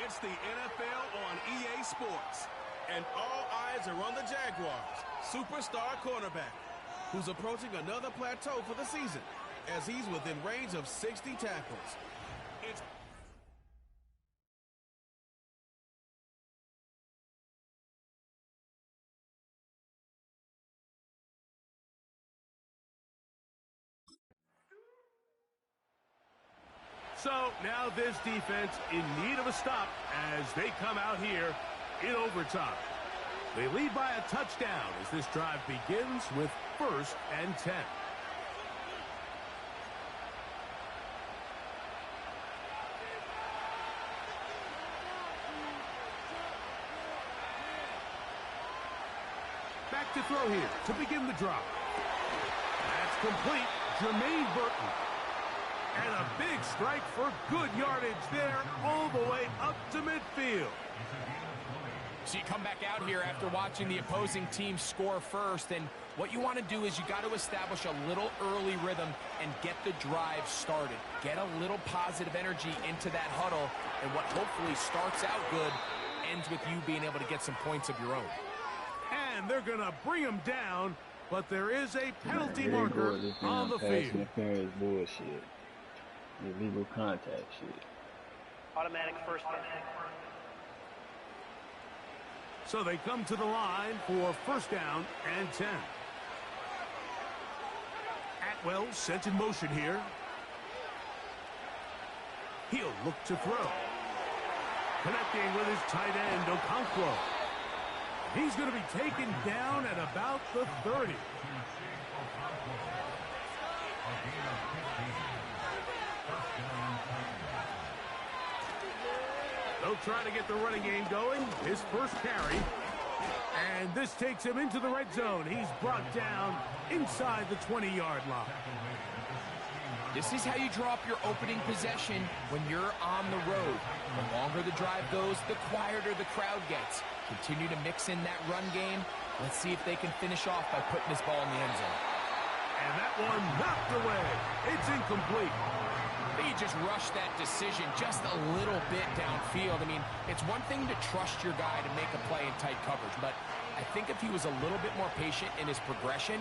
It's the NFL on EA Sports. And all eyes are on the Jaguars' superstar cornerback, who's approaching another plateau for the season, as he's within range of 60 tackles. So now this defense in need of a stop as they come out here in overtime. They lead by a touchdown as this drive begins with 1st and 10. Back to throw here to begin the drop. That's complete. Jermaine Burton. And a big strike for good yardage there all the way up to midfield. So you come back out here after watching the opposing team score first, and what you want to do is you got to establish a little early rhythm and get the drive started. Get a little positive energy into that huddle, and what hopefully starts out good ends with you being able to get some points of your own. And they're going to bring him down, but there is a penalty marker on the field. Interference bullshit. Illegal contact shit. Automatic first down. So they come to the line for 1st down and 10. Atwell sent in motion here. He'll look to throw. Connecting with his tight end, Okonkwo. He's going to be taken down at about the 30. They'll try to get the running game going. His first carry. And this takes him into the red zone. He's brought down inside the 20-yard line. This is how you draw up your opening possession when you're on the road. The longer the drive goes, the quieter the crowd gets. Continue to mix in that run game. Let's see if they can finish off by putting this ball in the end zone. And that one knocked away. It's incomplete. You just rush that decision just a little bit downfield. I mean, it's one thing to trust your guy to make a play in tight coverage, but I think if he was a little bit more patient in his progression,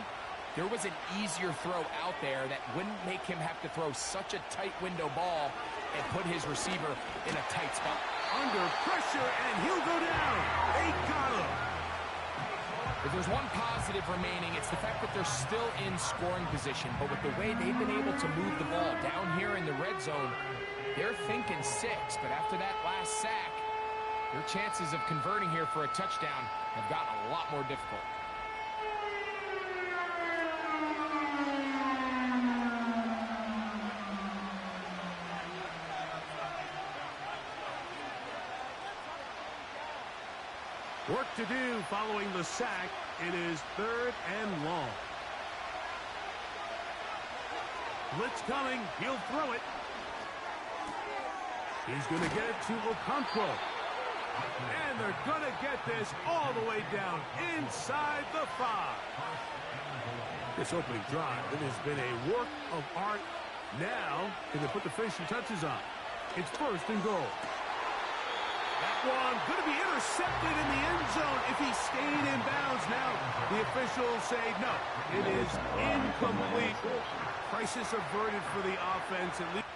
there was an easier throw out there that wouldn't make him have to throw such a tight window ball and put his receiver in a tight spot. Under pressure, and he'll go down. They got him. If there's one positive remaining, it's the fact that they're still in scoring position. But with the way they've been able to move the ball down here in the red zone, they're thinking 6. But after that last sack, their chances of converting here for a touchdown have gotten a lot more difficult. Work to do following the sack. It is 3rd and long. Blitz coming. He'll throw it. He's going to get it to Okonkwo. And they're going to get this all the way down inside the 5. This opening drive, it has been a work of art. Now, can they put the finishing touches on? It's 1st and goal. That one going to be intercepted in the end zone if he stayed in bounds. Now, the officials say no. It is incomplete. Crisis averted for the offense. At least.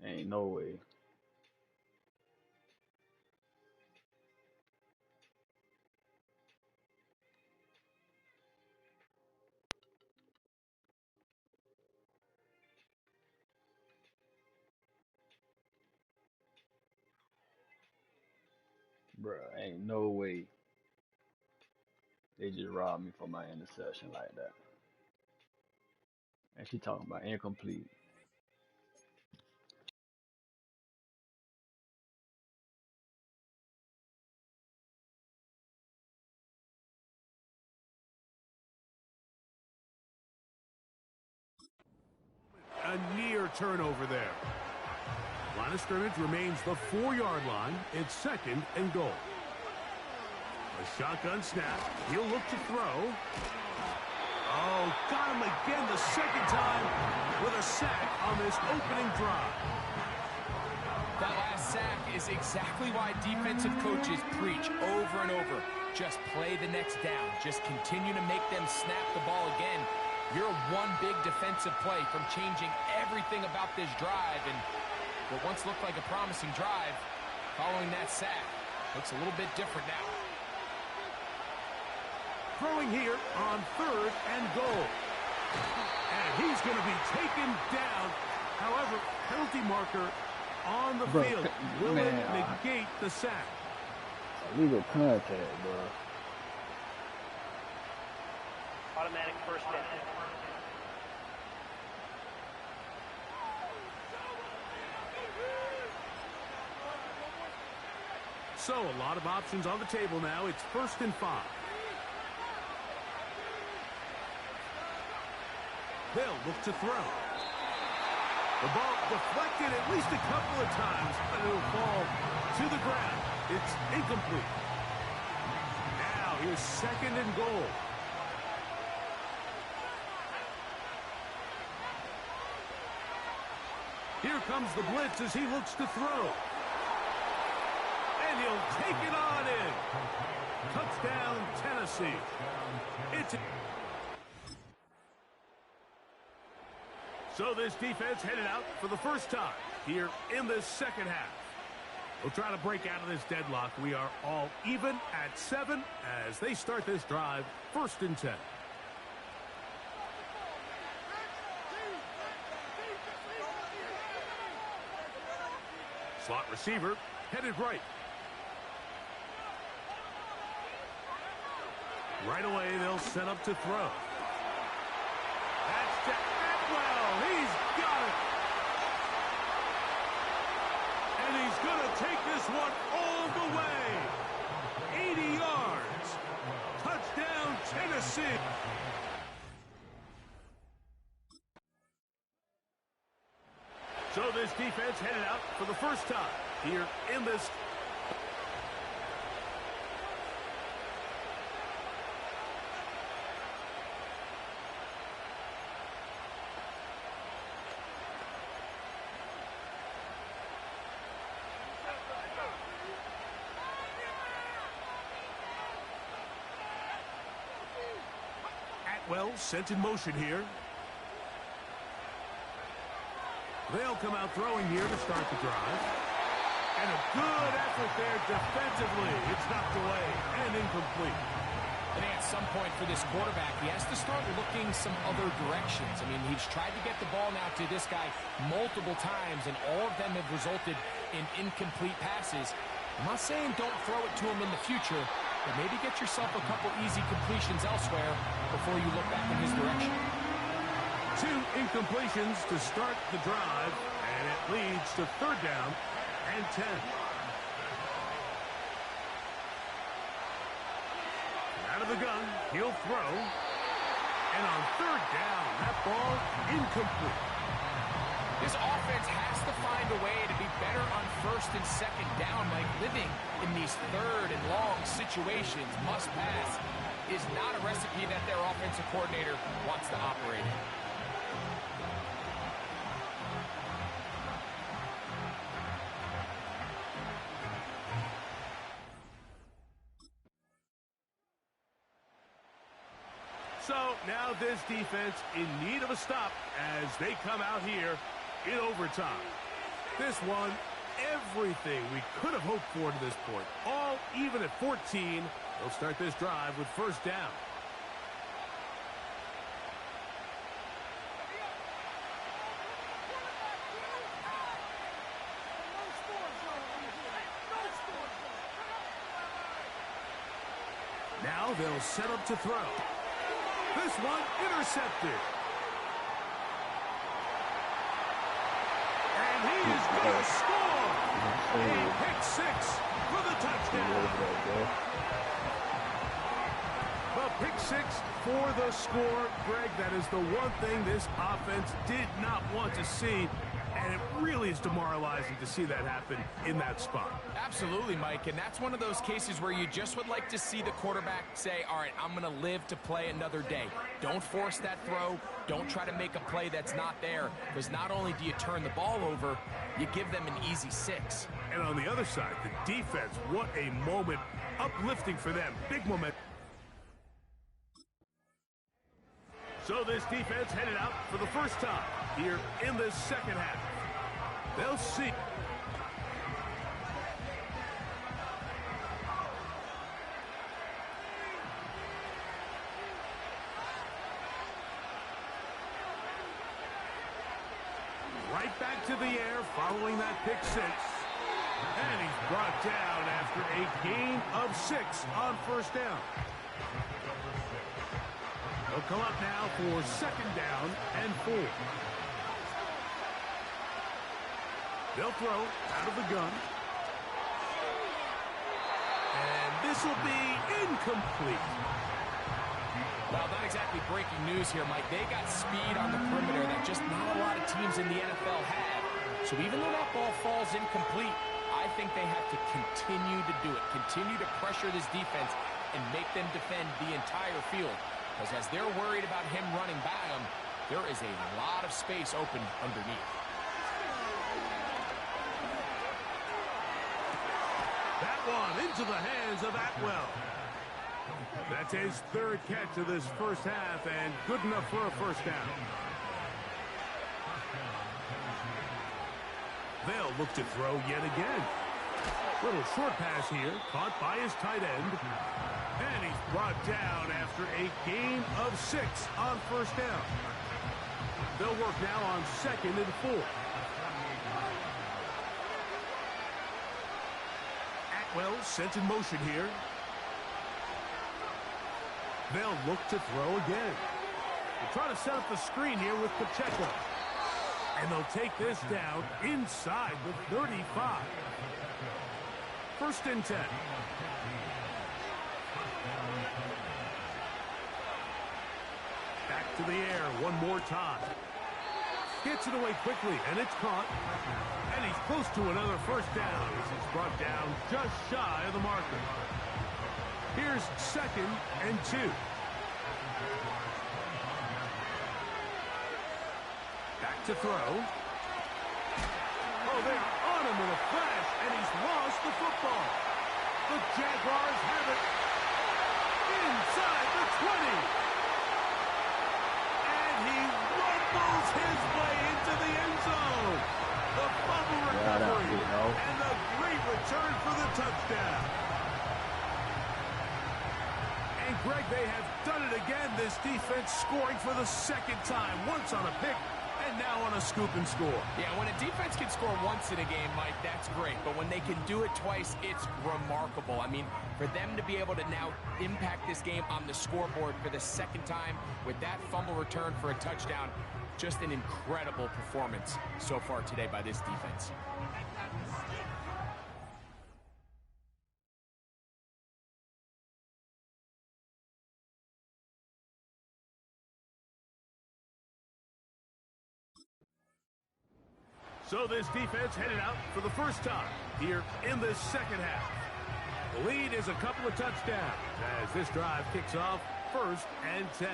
Ain't no way. Bruh, ain't no way they just robbed me for my interception like that. And she talking about incomplete. A near turnover there. Line of scrimmage remains the 4-yard line. It's 2nd and goal. A shotgun snap. He'll look to throw. Oh, got him again the 2nd time with a sack on this opening drive. That last sack is exactly why defensive coaches preach over and over. Just play the next down. Just continue to make them snap the ball again. You're one big defensive play from changing everything about this drive. And what once looked like a promising drive, following that sack, looks a little bit different now. Throwing here on 3rd and goal. And he's going to be taken down. However, penalty marker on the field will negate the sack. Illegal contact, bro. Automatic first down. So a lot of options on the table now. It's 1st and 5. They'll look to throw. The ball deflected at least a couple of times, but it'll fall to the ground. It's incomplete. Now here's 2nd and goal. Here comes the blitz as he looks to throw. And he'll take it on in. Touchdown, Tennessee. So this defense headed out for the first time here in this second half. We'll try to break out of this deadlock. We are all even at 7 as they start this drive, 1st and 10. Slot receiver headed right. Right away, they'll set up to throw. That's Jack Atwell. He's got it. And he's going to take this one all the way. 80 yards. Touchdown, Tennessee. So this defense headed out for the first time here in this. Atwell sent in motion here. They'll come out throwing here to start the drive. And a good effort there defensively. It's knocked away and incomplete. I think at some point for this quarterback, he has to start looking some other directions. I mean, he's tried to get the ball now to this guy multiple times, and all of them have resulted in incomplete passes. I'm not saying don't throw it to him in the future, but maybe get yourself a couple easy completions elsewhere before you look back in his direction. 2 incompletions to start the drive, and it leads to 3rd down and 10. Out of the gun, he'll throw. And on 3rd down, that ball incomplete. This offense has to find a way to be better on 1st and 2nd down, like living in these 3rd and long situations. Must pass is not a recipe that their offensive coordinator wants to operate in. So now this defense in need of a stop as they come out here in overtime. This one, everything we could have hoped for to this point. All even at 14. They'll start this drive with 1st down. Now they'll set up to throw. This one intercepted. And he is going to score. A pick-6 for the touchdown. The pick-6 for the score. Greg, that is the one thing this offense did not want to see. And it really is demoralizing to see that happen in that spot. Absolutely, Mike, and that's one of those cases where you just would like to see the quarterback say, all right, I'm going to live to play another day. Don't force that throw. Don't try to make a play that's not there, because not only do you turn the ball over, you give them an easy 6. And on the other side, the defense, what a moment. Uplifting for them. Big moment. So this defense headed out for the first time here in the second half. They'll see. Right back to the air following that pick 6. And he's brought down after a gain of 6 on first down. They'll come up now for second down and 4. They'll throw out of the gun. And this will be incomplete. Well, not exactly breaking news here, Mike. They got speed on the perimeter that just not a lot of teams in the NFL have. So even though that ball falls incomplete, I think they have to continue to do it. Continue to pressure this defense and make them defend the entire field. Because as they're worried about him running by them, there is a lot of space open underneath. That one into the hands of Atwell. That's his third catch of this first half, and good enough for a first down. They'll look to throw yet again. Little short pass here, caught by his tight end. And he's brought down after a gain of 6 on first down. They'll work now on second and 4. Atwell sent in motion here. They'll look to throw again. They'll try to set up the screen here with Pacheco. And they'll take this down inside the 35. First and 10. Back to the air one more time. Gets it away quickly, and it's caught. And he's close to another first down as he's brought down just shy of the marker. Here's second and 2. Back to throw. Oh, they're on him with a flash, and he's lost the football. The Jaguars have it inside the 20. And he rumbles his way into the end zone. The fumble recovery and the great return for the touchdown. And, Greg, they have done it again. This defense scoring for the second time. Once on a pick, and now on a scoop and score. Yeah, when a defense can score once in a game, Mike, that's great. But when they can do it twice, it's remarkable. I mean, for them to be able to now impact this game on the scoreboard for the second time with that fumble return for a touchdown, just an incredible performance so far today by this defense. So this defense headed out for the first time here in the second half. The lead is a couple of touchdowns as this drive kicks off first and 10.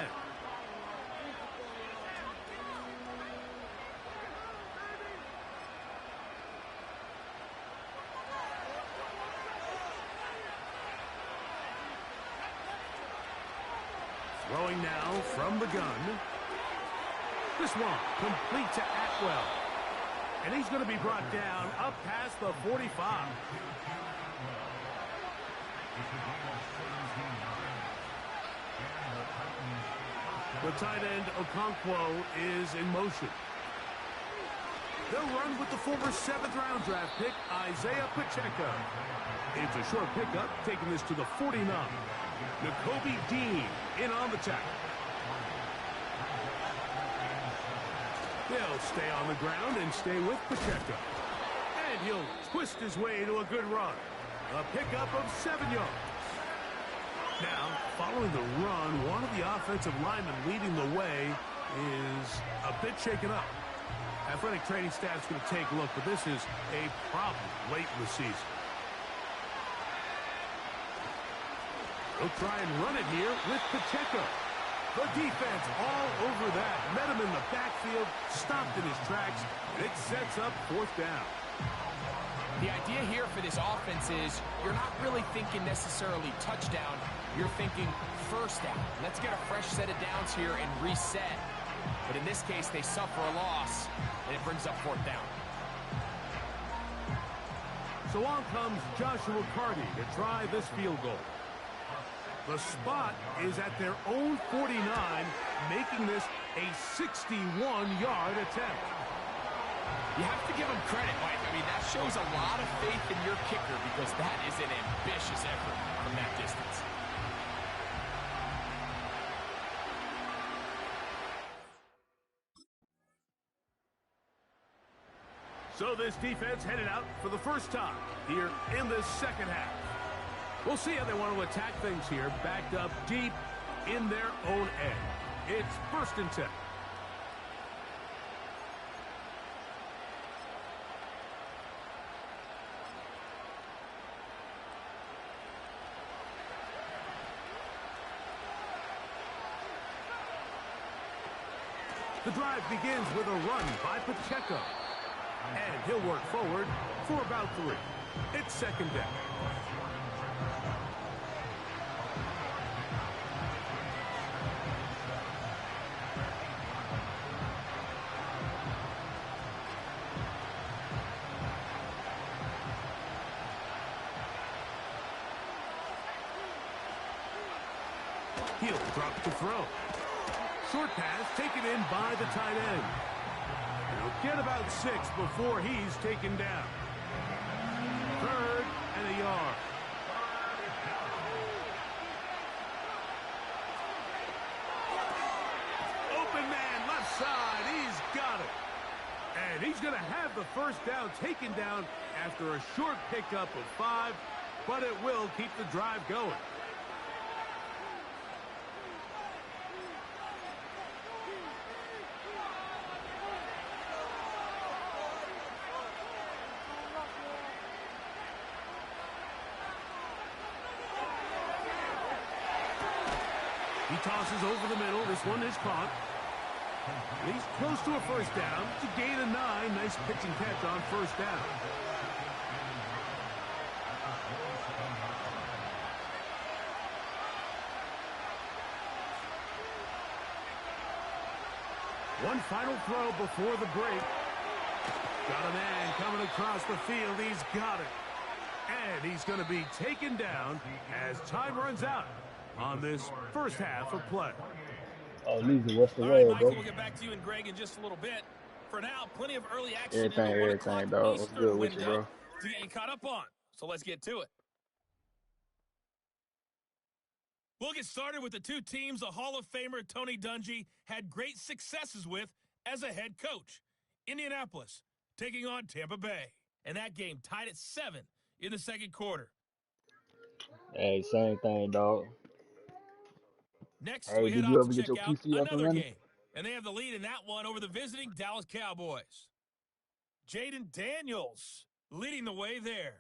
Throwing now from the gun. This one complete to Atwell. And he's going to be brought down up past the 45. The tight end, Okonkwo, is in motion. They'll run with the former 7th-round draft pick, Isaiah Pacheco. It's a short pickup, taking this to the 49. Nakobe Dean in on the tackle. He'll stay on the ground and stay with Pacheco. And he'll twist his way to a good run. A pickup of 7 yards. Now, following the run, one of the offensive linemen leading the way is a bit shaken up. Athletic training staff's going to take a look, but this is a problem late in the season. They'll try and run it here with Pacheco. The defense all over that. Met him in the backfield, stopped in his tracks, and it sets up 4th down. The idea here for this offense is you're not really thinking necessarily touchdown. You're thinking 1st down. Let's get a fresh set of downs here and reset. But in this case, they suffer a loss, and it brings up 4th down. So on comes Joshua Carty to try this field goal. The spot is at their own 49, making this a 61-yard attempt. You have to give him credit, Mike. I mean, that shows a lot of faith in your kicker because that is an ambitious effort from that distance. So this defense headed out for the first time here in the second half. We'll see how they want to attack things here, backed up deep in their own end. It's 1st and 10. The drive begins with a run by Pacheco. And he'll work forward for about 3. It's 2nd down. He'll drop to throw. Short pass taken in by the tight end. He'll get about 6 before he's taken down. 3rd and a yard. Open man, left side. He's got it. And he's going to have the 1st down taken down after a short pickup of 5, but it will keep the drive going. He tosses over the middle. This one is caught. He's close to a 1st down. To gain a 9. Nice pitch and catch on 1st down. One final throw before the break. Got a man coming across the field. He's got it. And he's going to be taken down as time runs out on this 1st half of play. Oh, Lisa, what's the All right, word, Michael, bro? we'll get back to you and Greg in just a little bit. For now, plenty of early action in the Everything, 1 o'clock dog. What's Eastern good with you, window bro? to get you caught up on. So let's get to it. We'll get started with the 2 teams the Hall of Famer Tony Dungy had great successes with as a head coach. Indianapolis taking on Tampa Bay. And that game tied at 7 in the 2nd quarter. Hey, same thing, dog. Next, Hey, we head did you out ever to get check your out PC up and another running? game. And they have the lead in that one over the visiting Dallas Cowboys. Jaden Daniels leading the way there.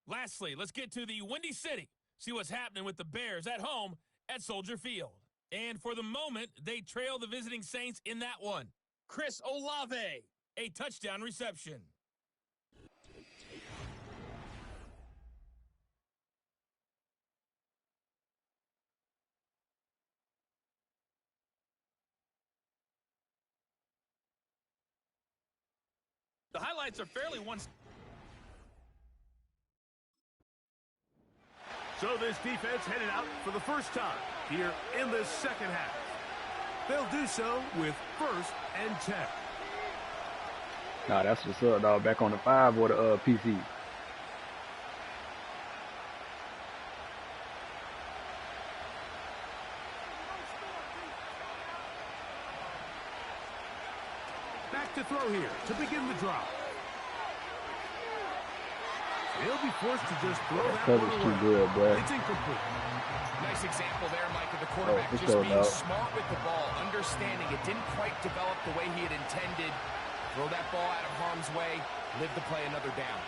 Lastly, let's get to the Windy City. See what's happening with the Bears at home at Soldier Field. And for the moment, they trail the visiting Saints in that one. Chris Olave, a touchdown reception. The highlights are fairly one. So this defense headed out for the first time here in the 2nd half. They'll do so with 1st and 10. Nah, that's what's up, dog. Back on the 5 or the PC. Back to throw here to begin the drive. He'll be forced to just throw that Coverage one too away. good, boy. It's incomplete. Nice example there, Mike, of the quarterback for just sure, being dog. smart with the ball, understanding it didn't quite develop the way he had intended, Throw that ball out of harm's way, live to play another down.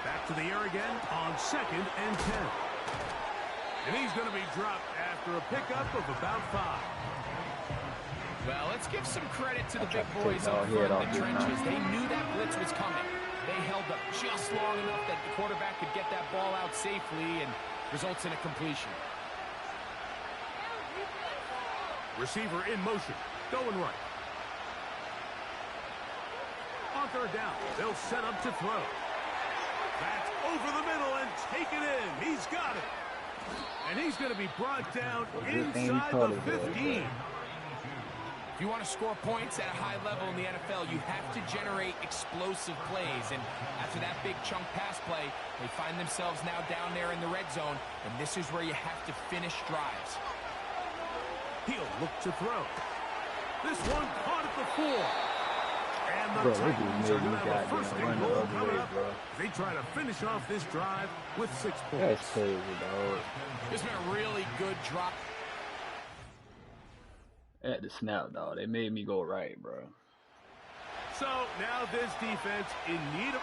Back to the air again on 2nd and 10. And he's going to be dropped after a pickup of about 5. Well, let's give some credit to the big boys up front in the trenches. They knew that blitz was coming. They held up just long enough that the quarterback could get that ball out safely and results in a completion. Receiver in motion, going right. On 3rd down, they'll set up to throw. That's over the middle and take it in. He's got it. And he's going to be brought down inside the 15. If you want to score points at a high level in the NFL, you have to generate explosive plays. And after that big chunk pass play, they find themselves now down there in the red zone. And this is where you have to finish drives. He'll look to throw. This one caught at the 4. And the Titans are going to have a 1st and goal coming up. They try to finish off this drive with 6 points. That's crazy, dog. This has been a really good drop. At the snap, dog. They made me go right, bro. So now this defense in need of...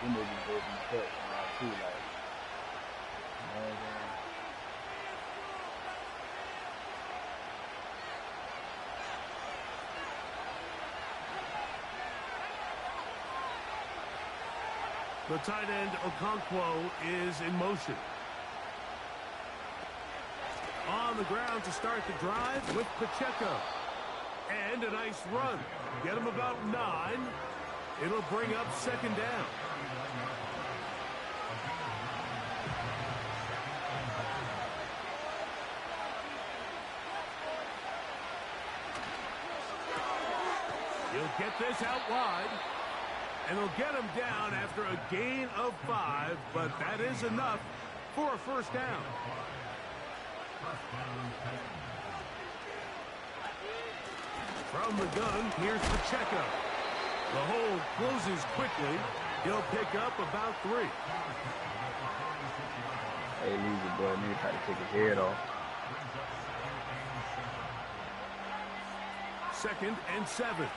They made me go from touch now, too, like. You know what I'm saying? The tight end, Okonkwo, is in motion. On the ground to start the drive with Pacheco. And a nice run. Get him about 9. It'll bring up 2nd down. He'll get this out wide. And they'll get him down after a gain of 5, but that is enough for a 1st down. From the gun, here's Pacheco. The hole closes quickly. He'll pick up about 3. Hey, leave the boy. Nigga try to take his head off. 2nd and 7.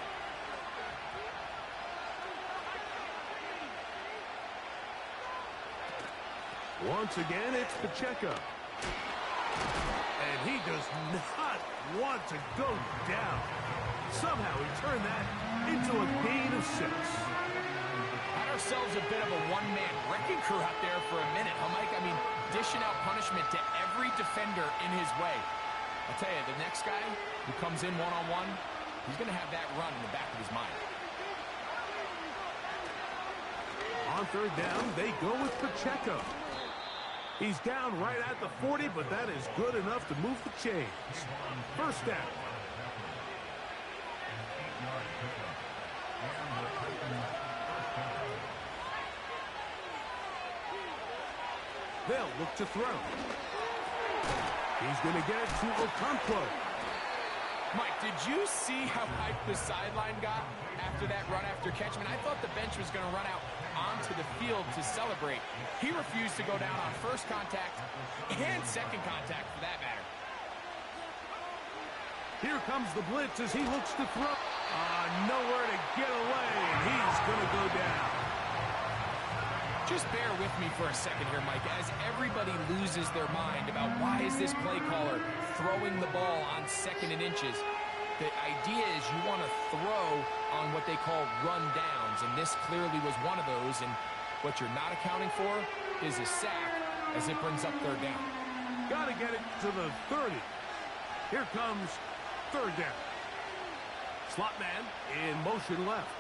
Once again, it's Pacheco. And he does not want to go down. Somehow he turned that into a gain of 6. Had ourselves a bit of a one-man wrecking crew out there for a minute, huh, Mike? I mean, dishing out punishment to every defender in his way. I'll tell you, the next guy who comes in one-on-one, he's going to have that run in the back of his mind. On 3rd down, they go with Pacheco. He's down right at the 40, but that is good enough to move the chains. 1st down. They'll look to throw. He's going to get it to Okonkwo. Mike, did you see how hyped the sideline got after that run after catch? I mean, I thought the bench was going to run out onto the field to celebrate. He refused to go down on 1st contact and 2nd contact, for that matter. Here comes the blitz as he looks to throw. Nowhere to get away, and he's going to go down. Just bear with me for a second here, Mike, as everybody loses their mind about why is this play caller throwing the ball on 2nd and inches. The idea is you want to throw on what they call run downs, and this clearly was one of those, and what you're not accounting for is a sack as it brings up 3rd down. Got to get it to the 30. Here comes 3rd down. Slot man in motion left.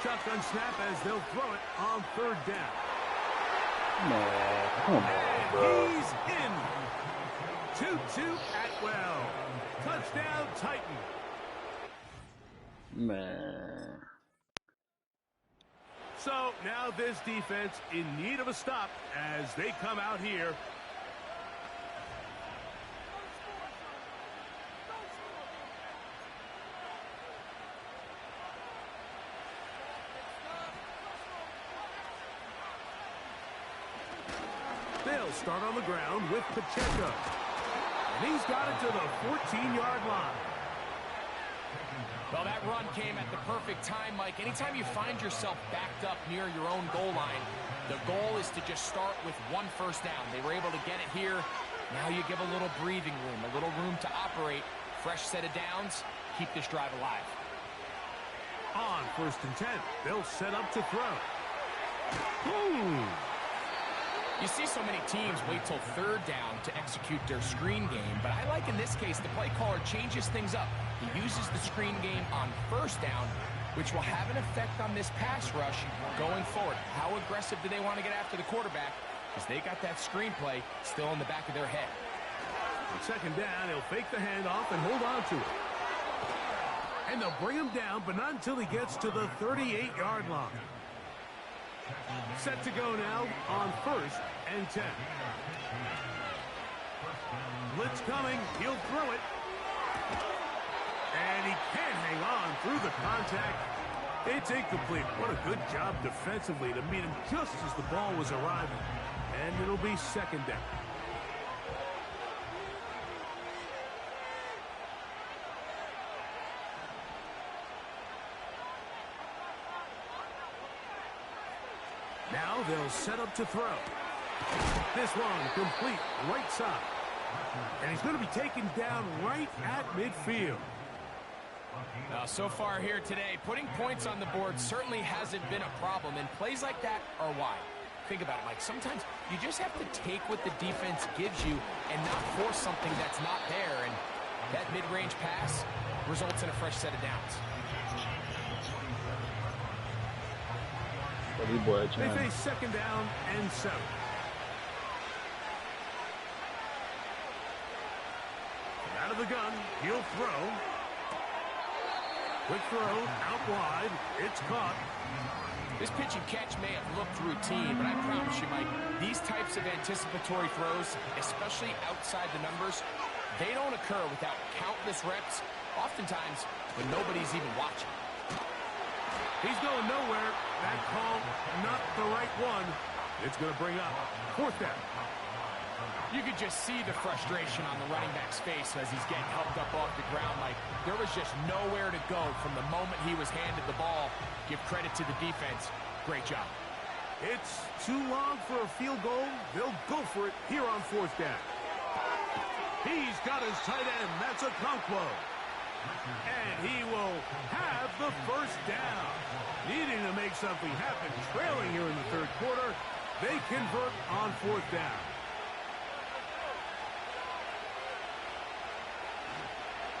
Shotgun snap as they'll throw it on 3rd down. Man, come on, bro. He's in. 2-2 Atwell. Touchdown, Titan. Man. So now this defense in need of a stop as they come out here. They'll They'll start on the ground with Pacheco. And he's got it to the 14-yard line. Well, that run came at the perfect time, Mike. Anytime you find yourself backed up near your own goal line, the goal is to just start with one first down. They were able to get it here. Now you give a little breathing room, a little room to operate. Fresh set of downs. Keep this drive alive. On 1st and 10, they'll set up to throw. You see so many teams wait till 3rd down to execute their screen game, but I like in this case the play caller changes things up. He uses the screen game on 1st down, which will have an effect on this pass rush going forward. How aggressive do they want to get after the quarterback? Because they got that screenplay still in the back of their head. On 2nd down, he'll fake the handoff and hold on to it. And they'll bring him down, but not until he gets to the 38-yard line. Set to go now on 1st and 10. Blitz coming. He'll throw it. And he can't hang on through the contact. It's incomplete. What a good job defensively to meet him just as the ball was arriving. And it'll be 2nd down. Now they'll set up to throw. This one complete right side. And he's going to be taken down right at midfield. Now, so far here today, putting points on the board certainly hasn't been a problem, and plays like that are why. Think about it, Mike. Sometimes you just have to take what the defense gives you and not force something that's not there, and that mid-range pass results in a fresh set of downs. They face 2nd down and 7. Out of the gun, he'll throw. Quick throw, out wide. It's caught. This pitch and catch may have looked routine, but I promise you, Mike, these types of anticipatory throws, especially outside the numbers, they don't occur without countless reps, oftentimes when nobody's even watching. He's going nowhere. That call, not the right one. It's going to bring up 4th down. You could just see the frustration on the running back's face as he's getting helped up off the ground. Like, there was just nowhere to go from the moment he was handed the ball. Give credit to the defense. Great job. It's too long for a field goal. They'll go for it here on 4th down. He's got his tight end. That's a Okonkwo. And he will have the 1st down. Needing to make something happen, trailing here in the 3rd quarter. They convert on 4th down.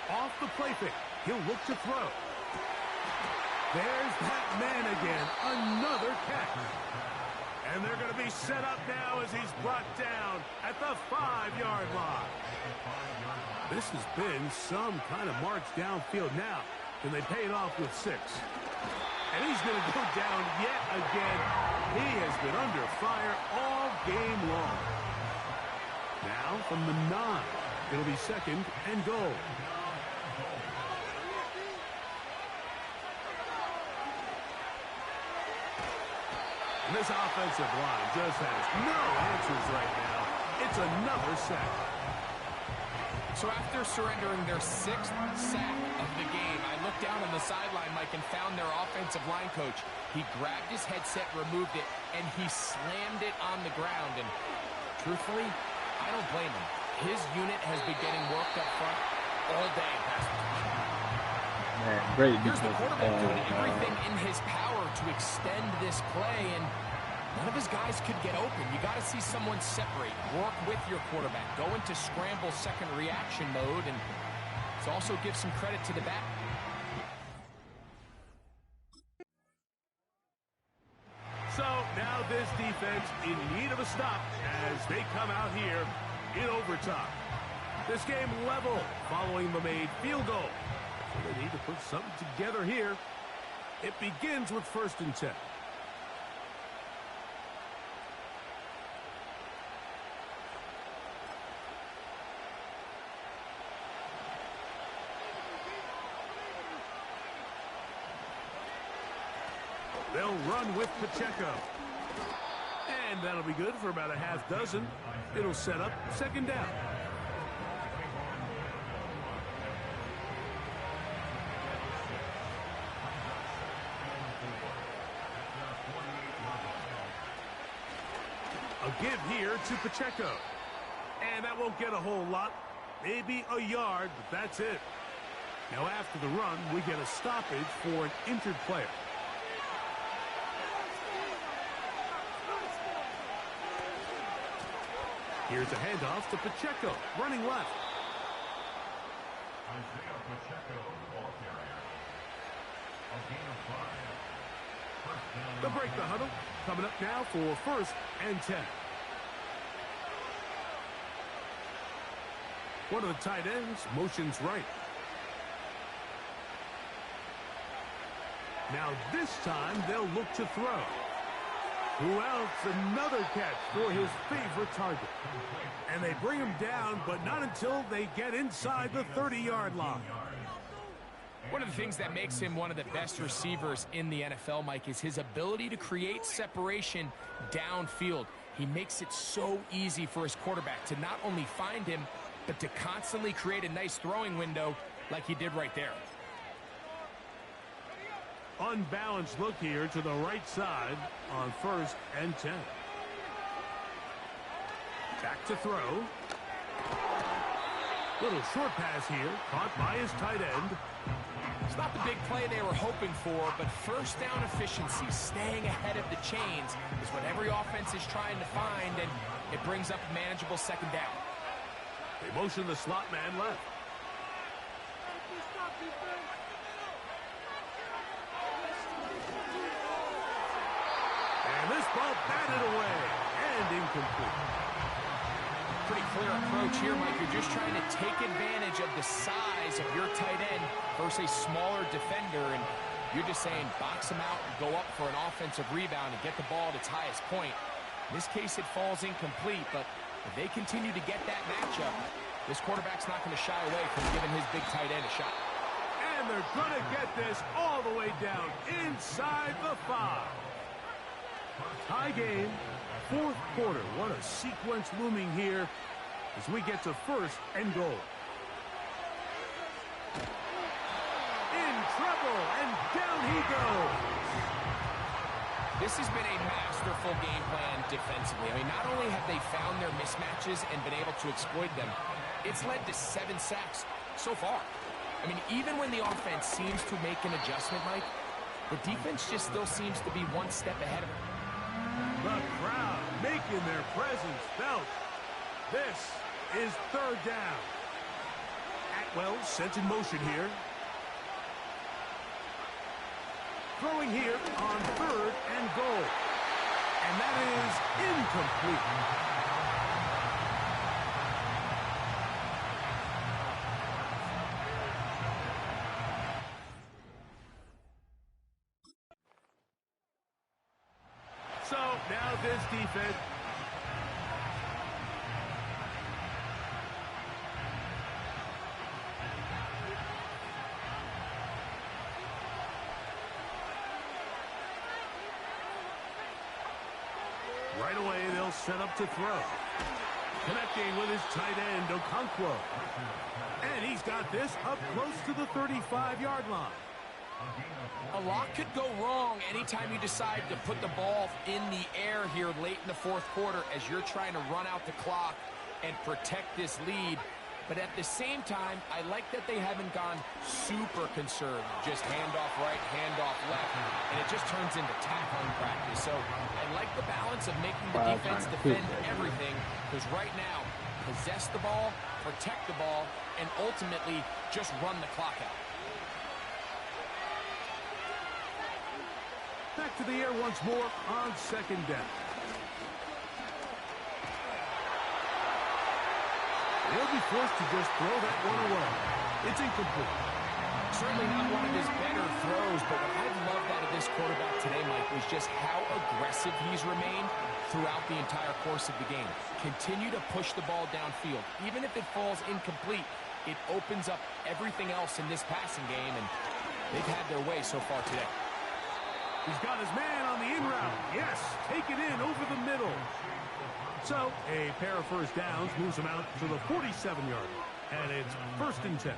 Off the play fake. He'll look to throw. There's that man again. Another catch. And they're going to be set up now as he's brought down at the 5-yard line. This has been some kind of march downfield now. And they pay it off with 6. And he's going to go down yet again. He has been under fire all game long. Now from the 9. It'll be 2nd and goal. And this offensive line just has no answers right now. It's another sack. So after surrendering their 6th sack of the game, I looked down on the sideline, Mike, and found their offensive line coach. He grabbed his headset, removed it, and he slammed it on the ground. And truthfully, I don't blame him. His unit has been getting worked up front all day. Man, great. Here's the quarterback doing everything in his power to extend this play, and none of his guys could get open. You got to see someone separate, work with your quarterback, go into scramble second reaction mode, and it also gives some credit to the back. So now this defense in need of a stop as they come out here in overtime. This game level following the made field goal. So they need to put something together here. It begins with 1st and 10. They'll run with Pacheco. And And that'll be good for about a half dozen. It'll set up second down. A give here to Pacheco. And that won't get a whole lot. Maybe a yard, but that's it. Now after the run, we get a stoppage for an injured player. Here's a handoff to Pacheco, running left. They'll break the huddle. Coming up now for first and 10. One of the tight ends motions right. Now this time they'll look to throw. Who else? Another catch for his favorite target. And they bring him down, but not until they get inside the 30-yard line. One of the things that makes him one of the best receivers in the NFL, Mike, is his ability to create separation downfield. He makes it so easy for his quarterback to not only find him, but to constantly create a nice throwing window like he did right there. Unbalanced look here to the right side on first and 10. Back to throw. Little short pass here, caught by his tight end. It's not the big play they were hoping for, but first down efficiency, staying ahead of the chains, is what every offense is trying to find, and it brings up a manageable second down. They motion the slot man left. And this ball batted away and incomplete. Pretty clear approach here, Mike. You're just trying to take advantage of the size of your tight end versus a smaller defender, and you're just saying box him out and go up for an offensive rebound and get the ball at its highest point. In this case, it falls incomplete, but if they continue to get that matchup, this quarterback's not going to shy away from giving his big tight end a shot. And they're going to get this all the way down inside the 5. Tie game, fourth quarter. What a sequence looming here as we get to first and goal. In trouble, and down he goes. This has been a masterful game plan defensively. I mean, not only have they found their mismatches and been able to exploit them, it's led to 7 sacks so far. I mean, even when the offense seems to make an adjustment, Mike, the defense just still seems to be one step ahead of it. The crowd making their presence felt. This is third down. Atwell sent in motion here. Throwing here on third and goal. And that is incomplete. So now this defense. Right away, they'll set up to throw. Connecting with his tight end, Okonkwo. And he's got this up close to the 35-yard line. A lot could go wrong anytime you decide to put the ball in the air here late in the fourth quarter as you're trying to run out the clock and protect this lead. But at the same time, I like that they haven't gone super conservative. Just handoff right, handoff left, and it just turns into tackling practice. So I like the balance of making the defense defend everything, because right now, possess the ball, protect the ball, and ultimately just run the clock out. Back to the air once more on second down. They'll be forced to just throw that one away. It's incomplete. Certainly not one of his better throws, but what I've loved out of this quarterback today, Mike, is just how aggressive he's remained throughout the entire course of the game. Continue to push the ball downfield. Even if it falls incomplete, it opens up everything else in this passing game, and they've had their way so far today. He's got his man on the in route. Yes, take it in over the middle. So, a pair of first downs moves him out to the 47-yard. And it's 1st and 10.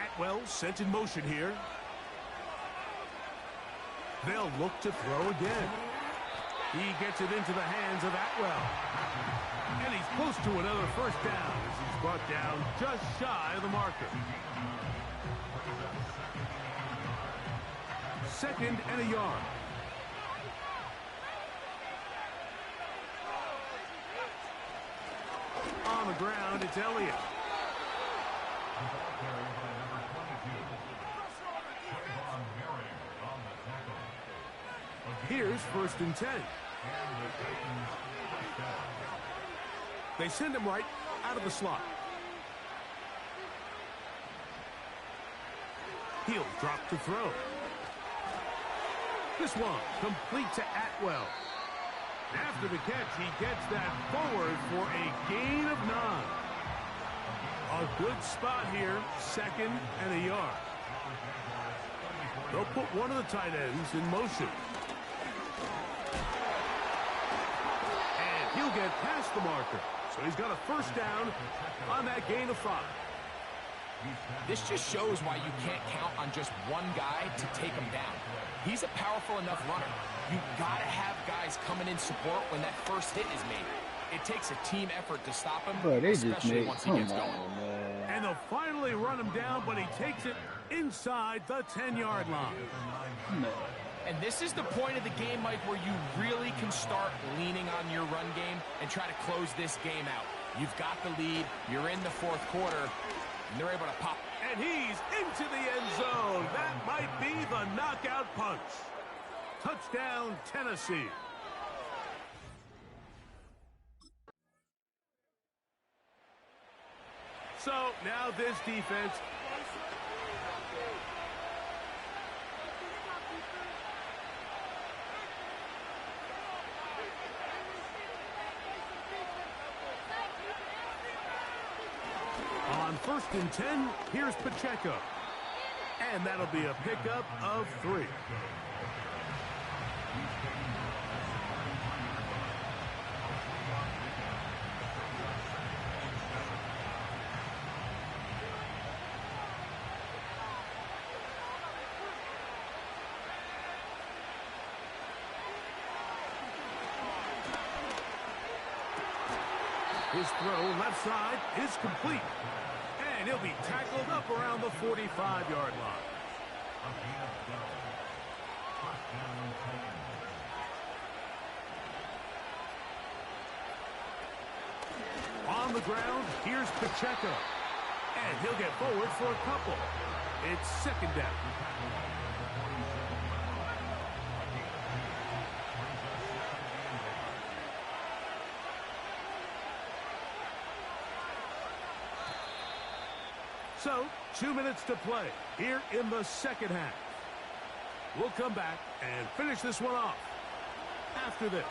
Atwell sent in motion here. They'll look to throw again. He gets it into the hands of Atwell. And he's close to another first down as he's brought down just shy of the marker. 2nd and a yard. On the ground, it's Elliott. Here's 1st and 10. They send him right out of the slot. He'll drop to throw. This one complete to Atwell. After the catch, he gets that forward for a gain of 9. A good spot here, 2nd and a yard. They'll put one of the tight ends in motion. And he'll get past the marker. So he's got a first down on that gain of 5. This just shows why you can't count on just one guy to take him down. He's a powerful enough runner. You got to have guys coming in support when that first hit is made. It takes a team effort to stop him, especially once he gets going. And they'll finally run him down, but he takes it inside the 10-yard line. And this is the point of the game, Mike, where you really can start leaning on your run game and try to close this game out. You've got the lead. You're in the 4th quarter. And they're able to pop. And he's into the end zone. That might be the knockout punch. Touchdown, Tennessee. So now this defense. On 1st and 10, here's Pacheco. And that'll be a pickup of 3. His throw left side is complete. And he'll be tackled up around the 45-yard line. On the ground, here's Pacheco. And he'll get forward for a couple. It's 2nd down. So, 2 minutes to play here in the 2nd half. We'll come back and finish this one off after this.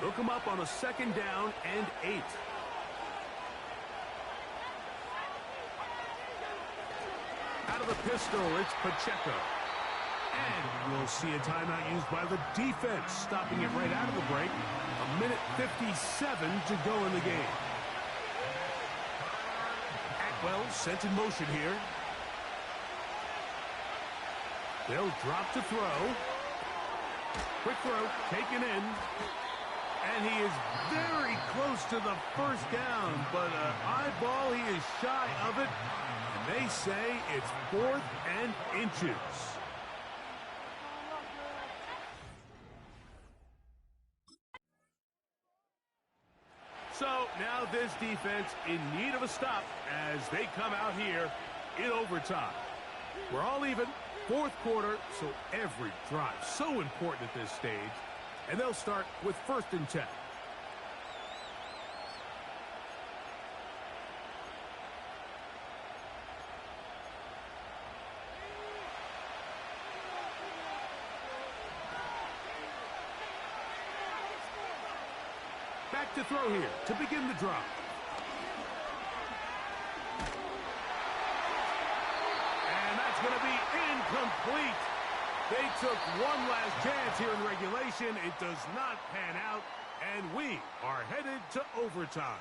They'll come up on a 2nd down and 8. Out of the pistol, it's Pacheco. And we'll see a timeout used by the defense, stopping it right out of the break. 1:57 to go in the game. Atwell sent in motion here. They'll drop to throw. Quick throw, taken in. And he is very close to the first down, but an eyeball, he is shy of it. And they say it's 4th and inches. So now this defense in need of a stop as they come out here in overtime. We're all even, 4th quarter, so every drive so important at this stage. And they'll start with 1st and 10. Back to throw here to begin the drive. complete. They took one last chance here in regulation. It does not pan out, and we are headed to overtime.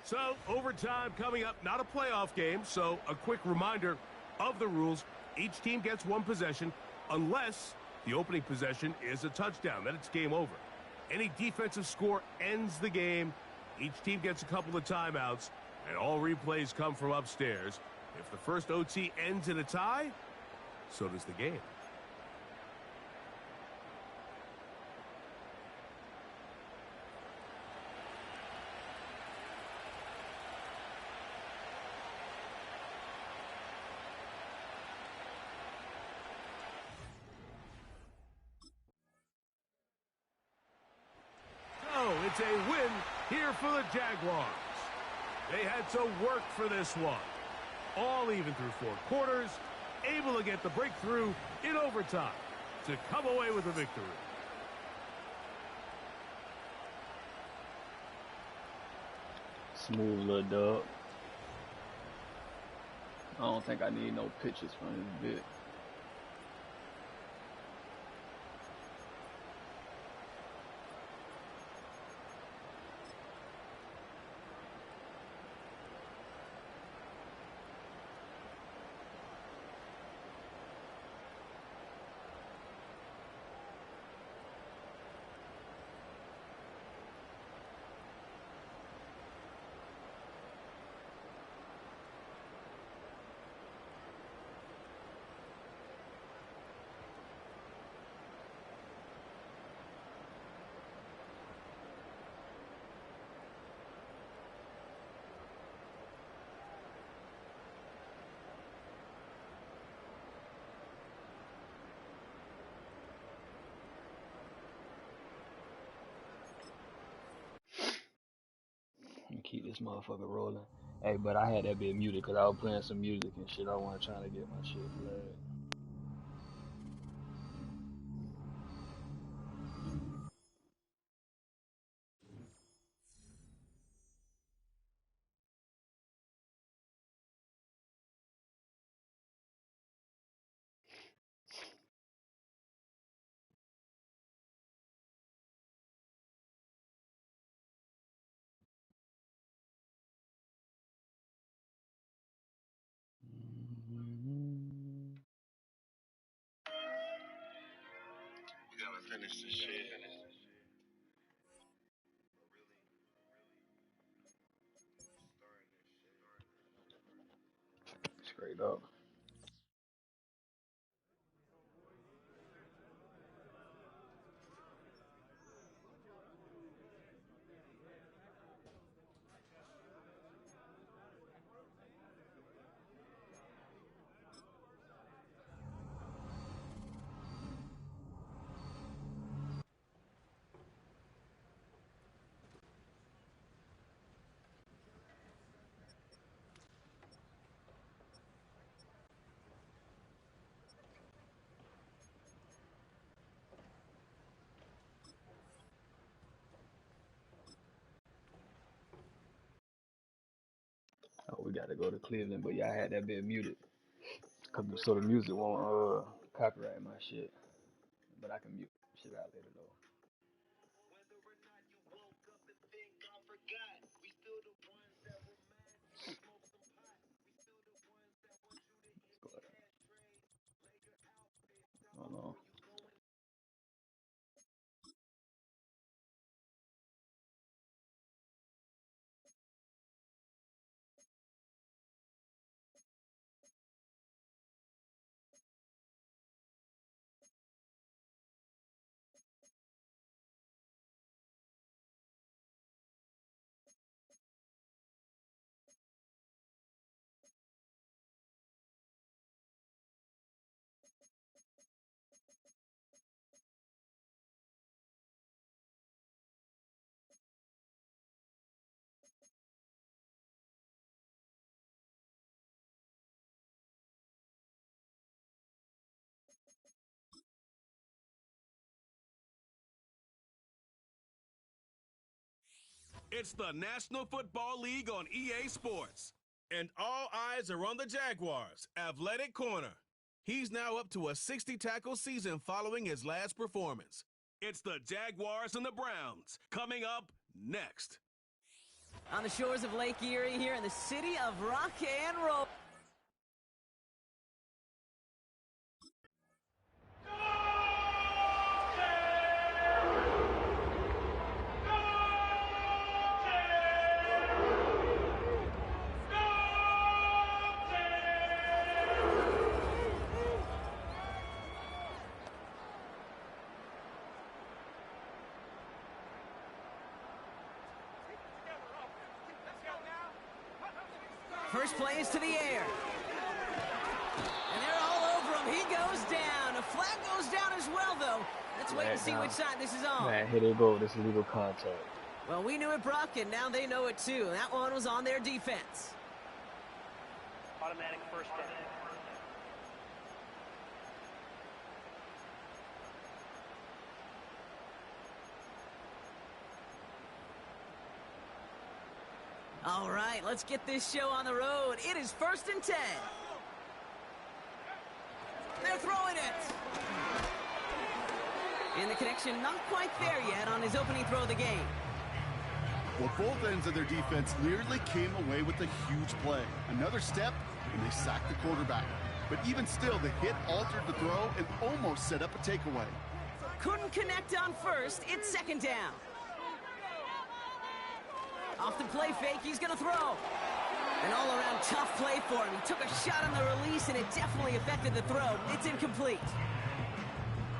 So, overtime coming up, not a playoff game, so a quick reminder of the rules. Each team gets one possession unless the opening possession is a touchdown. Then it's game over. Any defensive score ends the game. Each team gets a couple of timeouts, and all replays come from upstairs. If the first OT ends in a tie, so does the game. It's a win here for the Jaguars. They had to work for this one. All even through 4 quarters, able to get the breakthrough in overtime to come away with a victory. Smooth little dub. I don't think I need no pictures from this bit. Keep this motherfucker rolling. Hey, but I had that bit muted because I was playing some music and shit. I wasn't trying to get my shit flagged. We gotta finish this shit. Straight up. Oh, we gotta go to Cleveland, but yeah, I had that bit muted. So the music won't copyright my shit. But I can mute shit out later though. Hold on. It's the National Football League on EA Sports. And all eyes are on the Jaguars' athletic corner. He's now up to a 60-tackle season following his last performance. It's the Jaguars and the Browns coming up next. On the shores of Lake Erie here in the city of rock and roll. First play is to the air. And they're all over him. He goes down. A flag goes down as well, though. Let's wait and see which side this is on. Man, here they go. This is legal contact. Well, we knew it, Brock, and now they know it, too. That one was on their defense. Automatic first down. All right, let's get this show on the road. It is 1st and 10. They're throwing it. And the connection not quite there yet on his opening throw of the game. Well, both ends of their defense nearly came away with a huge play. Another step, and they sacked the quarterback. But even still, the hit altered the throw and almost set up a takeaway. Couldn't connect on first. It's 2nd down. Off the play fake, he's going to throw. An all-around tough play for him. He took a shot on the release, and it definitely affected the throw. It's incomplete.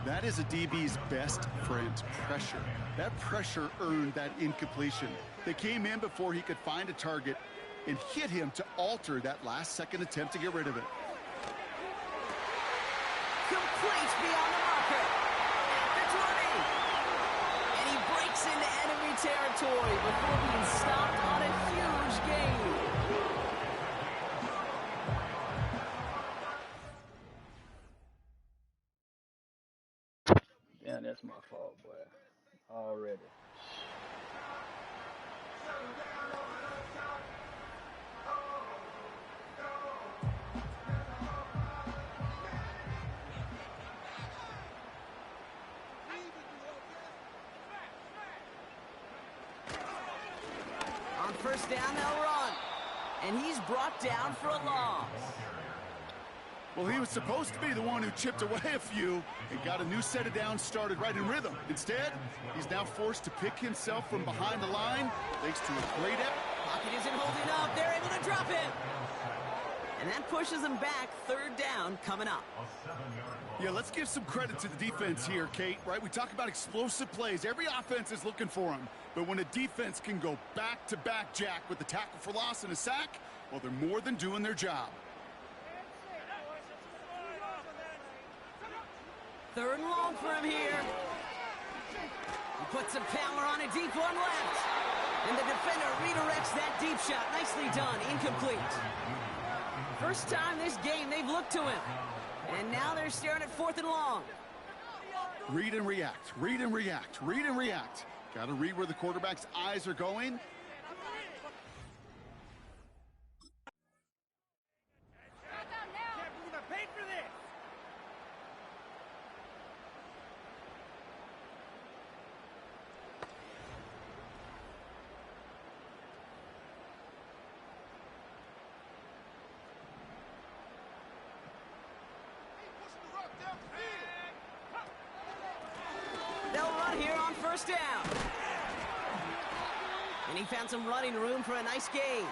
That is a DB's best friend, pressure. That pressure earned that incompletion. They came in before he could find a target and hit him to alter that last-second attempt to get rid of it. Complete beyond the marker. At the 20. And he breaks into enemy territory before being stopped on a huge gain. Damn, that's my fault, boy. Already. On 1st down, they'll run. And he's brought down for a loss. Well, he was supposed to be the one who chipped away a few and got a new set of downs started right in rhythm. Instead, he's now forced to pick himself from behind the line thanks to a great effort. Pocket isn't holding up. They're able to drop it. And that pushes them back. 3rd down coming up. Yeah, let's give some credit to the defense here, Kate, right? We talk about explosive plays. Every offense is looking for them. But when a defense can go back-to-back, Jack, with a tackle for loss and a sack, well, they're more than doing their job. 3rd and long for him here. He puts some power on a deep one left. And the defender redirects that deep shot. Nicely done. Incomplete. First time this game they've looked to him. And now they're staring at 4th and long. Read and react. Read and react. Read and react. Got to read where the quarterback's eyes are going. They'll run here on 1st down. And he found some running room for a nice gain.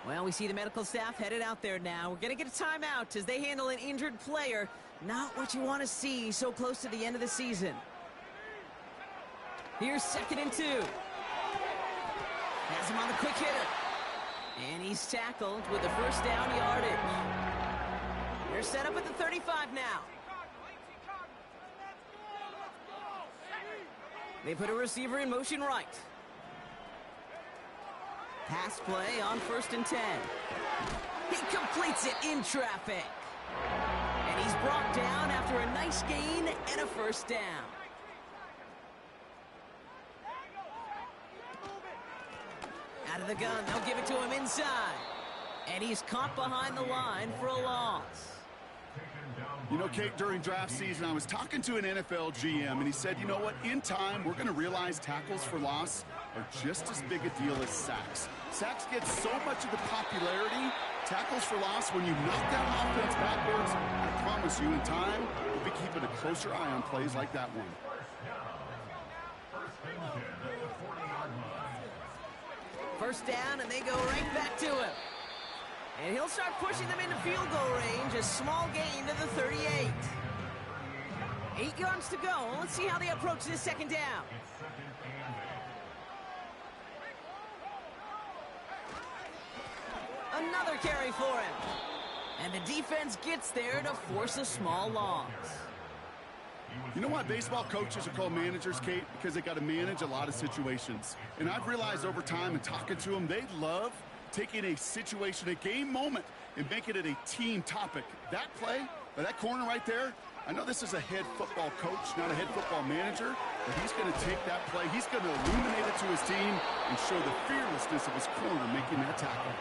Well, we see the medical staff headed out there now. We're going to get a timeout as they handle an injured player. Not what you want to see so close to the end of the season. Here's 2nd and 2. Has him on the quick hitter. And he's tackled with the 1st down yardage. They're set up at the 35 now. They put a receiver in motion right. Pass play on 1st and 10. He completes it in traffic. And he's brought down after a nice gain and a 1st down. Out of the gun, they'll give it to him inside. And he's caught behind the line for a loss. You know, Kate, during draft season, I was talking to an NFL GM, and he said, you know what, in time, we're going to realize tackles for loss are just as big a deal as sacks. Sacks get so much of the popularity. Tackles for loss, when you knock that offense backwards, I promise you, in time, we'll be keeping a closer eye on plays like that one. First down, and they go right back to him. And he'll start pushing them into field goal range. A small gain to the 38. 8 yards to go. Let's see how they approach this second down. Another carry for him. And the defense gets there to force a small loss. You know why baseball coaches are called managers, Kate? Because they got to manage a lot of situations. And I've realized over time and talking to them, they love taking a situation, a game moment, and making it a team topic. That play, or that corner right there, I know this is a head football coach, not a head football manager, but he's going to take that play, he's going to illuminate it to his team and show the fearlessness of his corner making that tackle.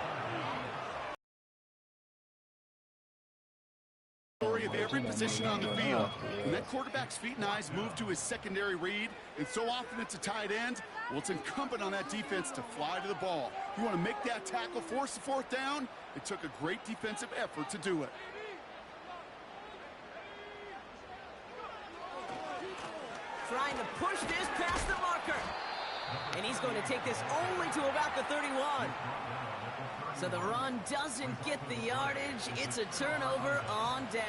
Of every position on the field. When that quarterback's feet and eyes move to his secondary read, and so often it's a tight end, well, it's incumbent on that defense to fly to the ball. You want to make that tackle, force the fourth down. It took a great defensive effort to do it. Trying to push this past the marker. And he's going to take this only to about the 31. So the run doesn't get the yardage. It's a turnover on downs.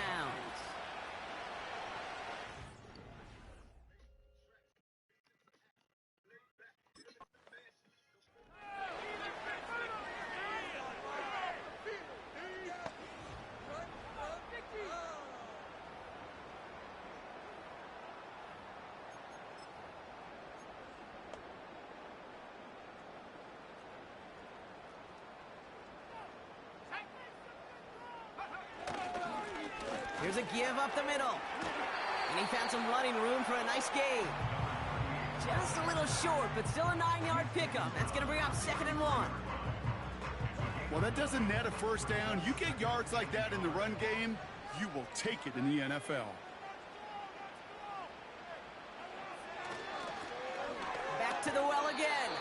Here's a give up the middle. And he found some running room for a nice gain. Just a little short, but still a 9-yard pickup. That's going to bring up 2nd and 1. Well, that doesn't net a first down. You get yards like that in the run game, you will take it in the NFL. Back to the well again.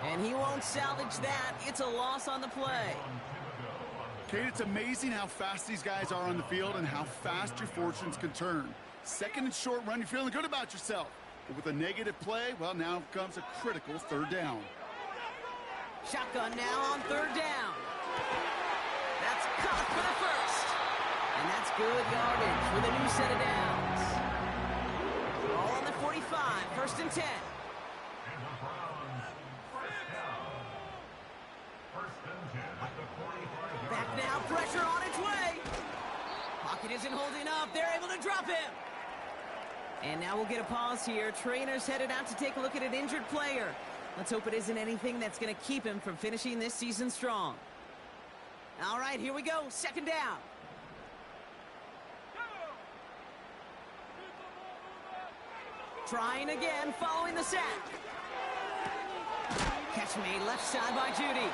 And he won't salvage that. It's a loss on the play. Kate, it's amazing how fast these guys are on the field and how fast your fortunes can turn. 2nd and short run, you're feeling good about yourself. But with a negative play, well, now comes a critical 3rd down. Shotgun now on 3rd down. That's caught for the first. And that's good yardage with a new set of downs. All on the 45, 1st and 10. Back now, pressure on its way. Pocket isn't holding up. They're able to drop him. And now we'll get a pause here. Trainer's headed out to take a look at an injured player. Let's hope it isn't anything that's going to keep him from finishing this season strong. All right, here we go. 2nd down. Trying again, following the sack. Catch made left side by Judy.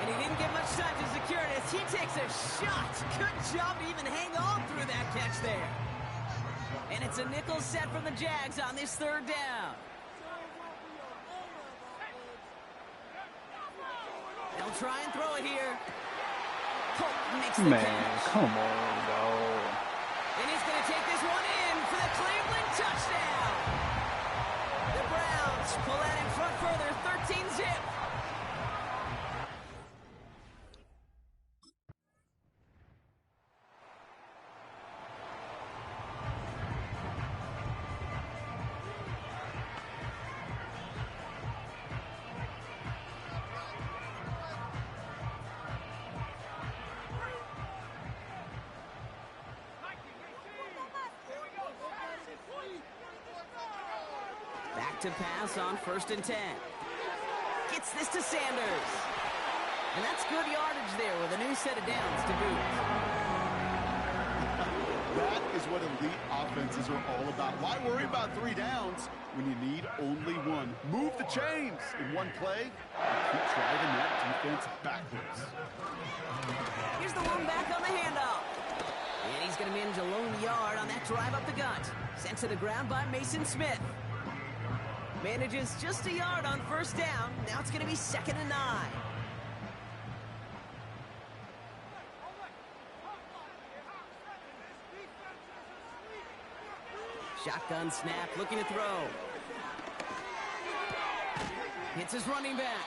And he didn't get much time to secure it as he takes a shot. Good job to even hang on through that catch there. And it's a nickel set from the Jags on this 3rd down. They'll try and throw it here. Polk makes the catch. Come on, dog. And he's going to take this one in for the Cleveland touchdown. The Browns pull that in front further, 13-zip. Back to pass on 1st and 10. Gets this to Sanders. And that's good yardage there with a new set of downs to boot. That is what elite offenses are all about. Why worry about 3 downs when you need only 1? Move the chains in one play and keep driving that defense backwards. Here's the one back on the handoff. And he's going to manage a lone yard on that drive up the gut. Sent to the ground by Mason Smith. Manages just a yard on first down. Now it's going to be 2nd and 9. Shotgun snap, looking to throw. Hits his running back.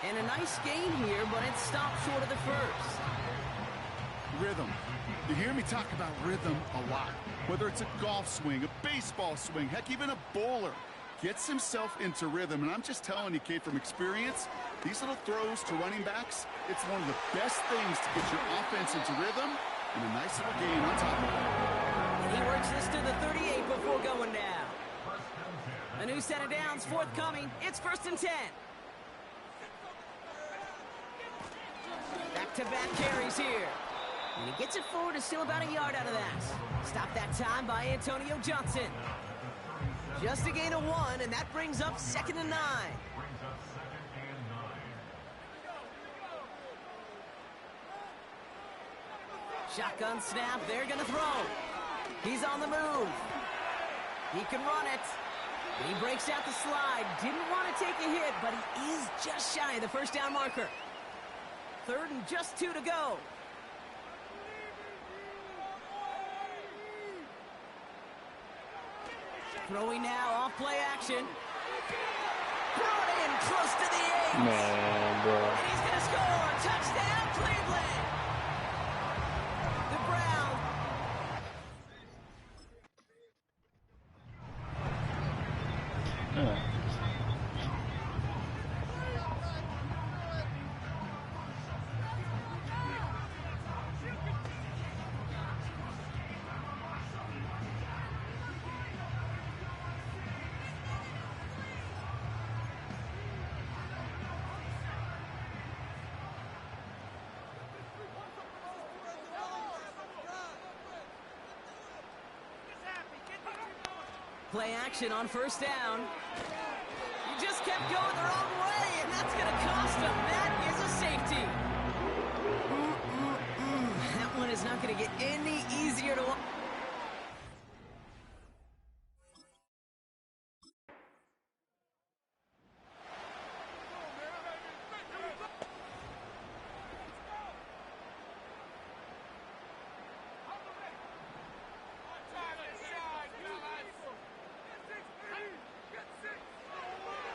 And a nice gain here, but it stopped short of the first. Rhythm. You hear me talk about rhythm a lot. Whether it's a golf swing, a baseball swing, heck, even a bowler gets himself into rhythm. And I'm just telling you, kid, from experience, these little throws to running backs, it's one of the best things to get your offense into rhythm and a nice little gain on top of it. He works this to the 38 before going down. A new set of downs forthcoming. It's 1st and 10. Back-to-back carries here. And he gets it forward to still about a yard out of that. Stopped that time by Antonio Johnson. Just a gain of 1, and that brings up 2nd and 9. Shotgun snap, they're gonna throw. He's on the move. He can run it. He breaks out the slide. Didn't want to take a hit, but he is just shy of the first down marker. 3rd and just 2 to go. Throwing now off play action. Brought in close to the 8. Man, bro. And he's going to score. Touchdown, Cleveland. The Browns. Play action on first down. He just kept going the wrong way, and that's going to cost him. That is a safety. That one is not going to get any easier to watch.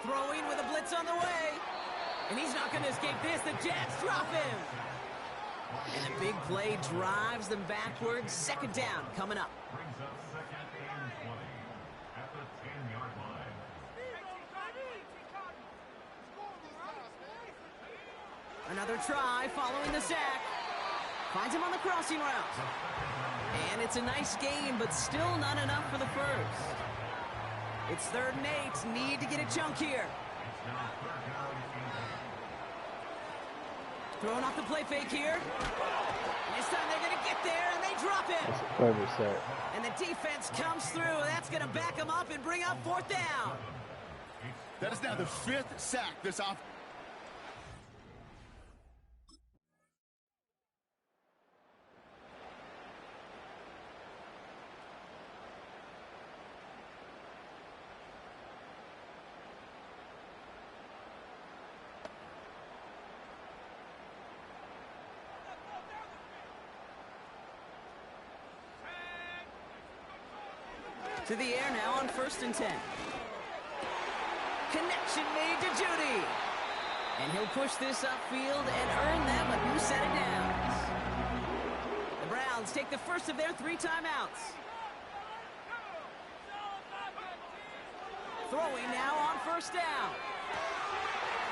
Throwing with a blitz on the way. And he's not going to escape this. The Jets drop him. And a big play drives them backwards. 2nd down coming up. Brings up 2nd and 20 at the 10-yard line. Another try following the sack. Finds him on the crossing route. And it's a nice gain, but still not enough for the first. It's 3rd and 8. Need to get a chunk here. Throwing off the play fake here. And this time they're going to get there, and they drop it. That's a clever set. And the defense comes through. That's going to back them up and bring up 4th down. That is now the 5th sack this off. To the air now on 1st and 10. Connection made to Judy. And he'll push this upfield and earn them a new set of downs. The Browns take the first of their 3 timeouts. Throwing now on first down.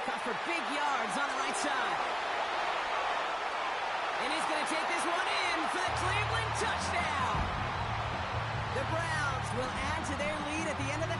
Cut for big yards on the right side. And he's going to take this one in for the Cleveland touchdown. The Browns will add to their lead at the end of the...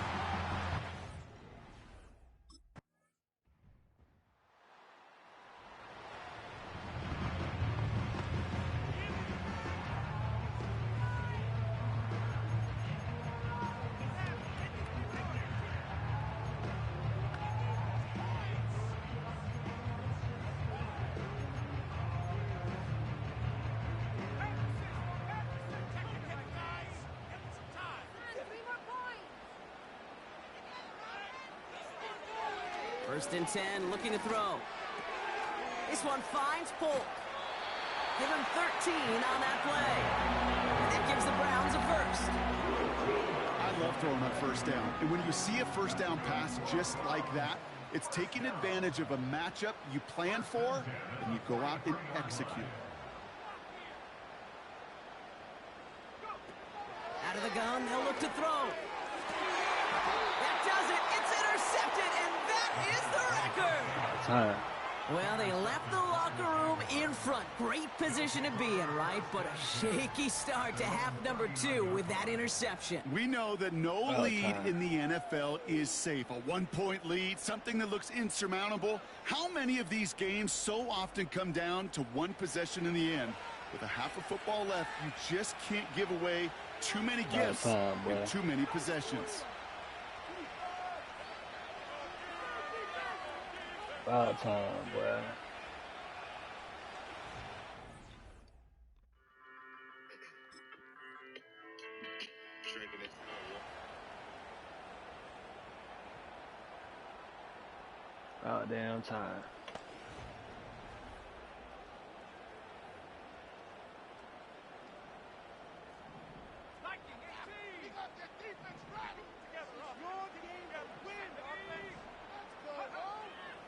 First and 10, looking to throw. This one finds Polk. Give him 13 on that play. And that gives the Browns a first. I love throwing on first down. And when you see a first down pass just like that, it's taking advantage of a matchup you plan for, and you go out and execute. Out of the gun, they'll look to throw. That does it. It's intercepted, and that is the record. Well, they left the locker room in front. Great position to be in, right? But a shaky start to half number 2 with that interception. We know that no lead in the NFL is safe. A 1-point lead, something that looks insurmountable. How many of these games so often come down to one possession in the end? With a half of football left, you just can't give away too many gifts and too many possessions. About time, boy. About damn time.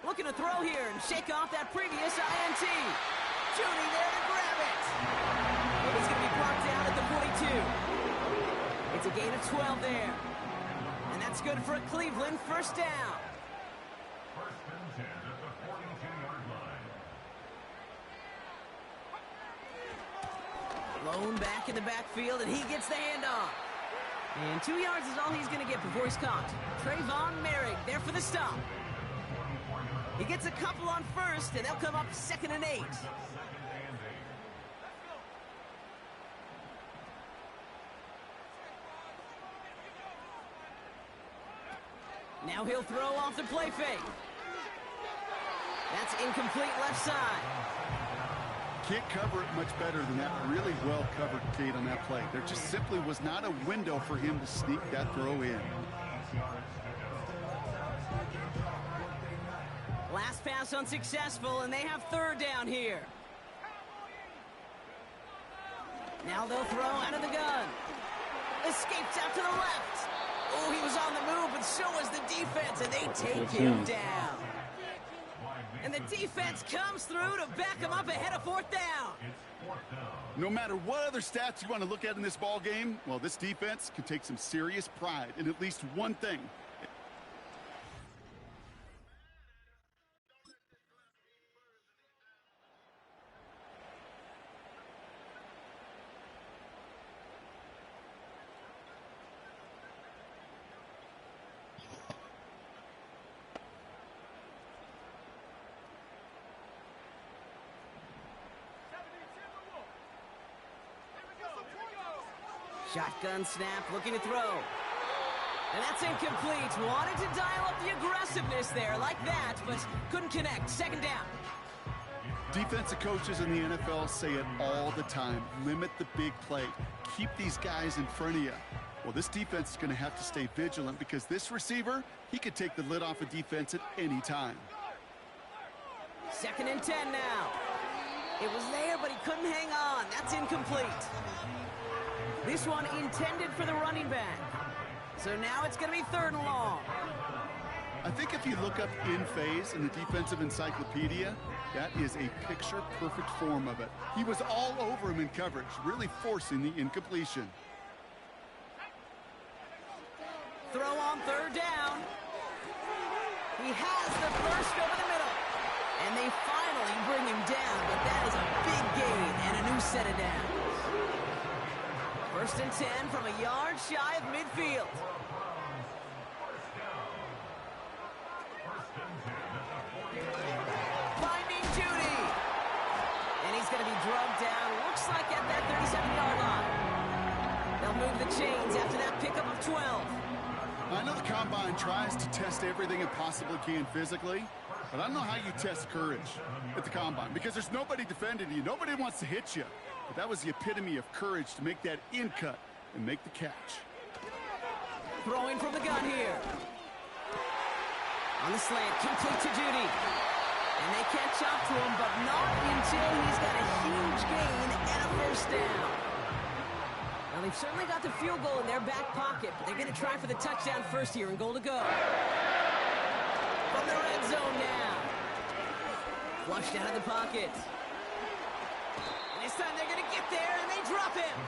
Looking to throw here and shake off that previous INT. Judy there to grab it. But he's going to be brought down at the 42. It's a gain of 12 there. And that's good for a Cleveland first down. First and 10 at the 42-yard line. Lone back in the backfield, and he gets the handoff. And 2 yards is all he's going to get before he's caught. Trayvon Merrick there for the stop. He gets a couple on first, and they'll come up 2nd and 8. Now he'll throw off the play fake. That's incomplete left side. Can't cover it much better than that. Really well covered, Kate, on that play. There just simply was not a window for him to sneak that throw in. Last pass unsuccessful, and they have 3rd down here. Now they'll throw out of the gun. Escapes out to the left. Oh, he was on the move, but so was the defense, and they take him down. And the defense comes through to back him up ahead of 4th down. No matter what other stats you want to look at in this ball game, well, this defense can take some serious pride in at least one thing. Shotgun snap, looking to throw. And that's incomplete. Wanted to dial up the aggressiveness there like that, but couldn't connect. 2nd down. Defensive coaches in the NFL say it all the time. Limit the big play. Keep these guys in front of you. Well, this defense is going to have to stay vigilant because this receiver, he could take the lid off a defense at any time. 2nd and 10 now. It was there, but he couldn't hang on. That's incomplete. This one intended for the running back. So now it's going to be 3rd and long. I think if you look up in phase in the defensive encyclopedia, that is a picture-perfect form of it. He was all over him in coverage, really forcing the incompletion. Throw on 3rd down. He has the first over the middle. And they finally bring him down, but that is a big gain and a new set of downs. 1st and 10 from a yard shy of midfield. Finding Judy. And he's going to be drugged down, looks like at that 37-yard line. They'll move the chains after that pickup of 12. I know the Combine tries to test everything it possibly can physically, but I don't know how you test courage at the Combine because there's nobody defending you. Nobody wants to hit you. But that was the epitome of courage to make that in cut and make the catch. Throwing from the gun here. On the slant, complete to Judy. And they catch up to him, but not until he's got a huge gain and a first down. Well, they've certainly got the field goal in their back pocket, but they're going to try for the touchdown first here and goal to go. From the red zone now. Flushed out of the pocket. And this time they're going to get there, and they drop him.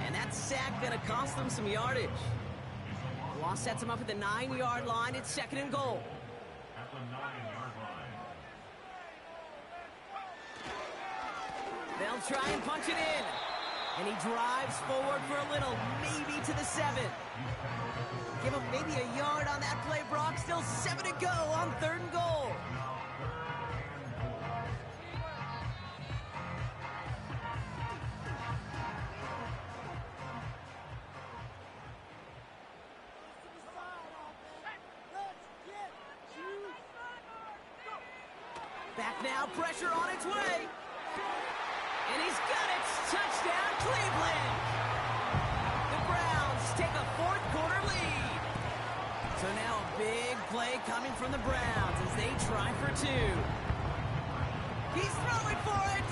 And that sack going to cost them some yardage. Loss sets him up at the 9-yard line. It's second and goal. At the 9-yard line. They'll try and punch it in. And he drives forward for a little, maybe to the 7. Give him maybe a yard on that play, Brock. Still 7 to go on 3rd and goal. Back now, pressure on its way. And he's got it. Touchdown, Cleveland. The Browns take a 4th quarter lead. So now a big play coming from the Browns as they try for 2. He's throwing for it.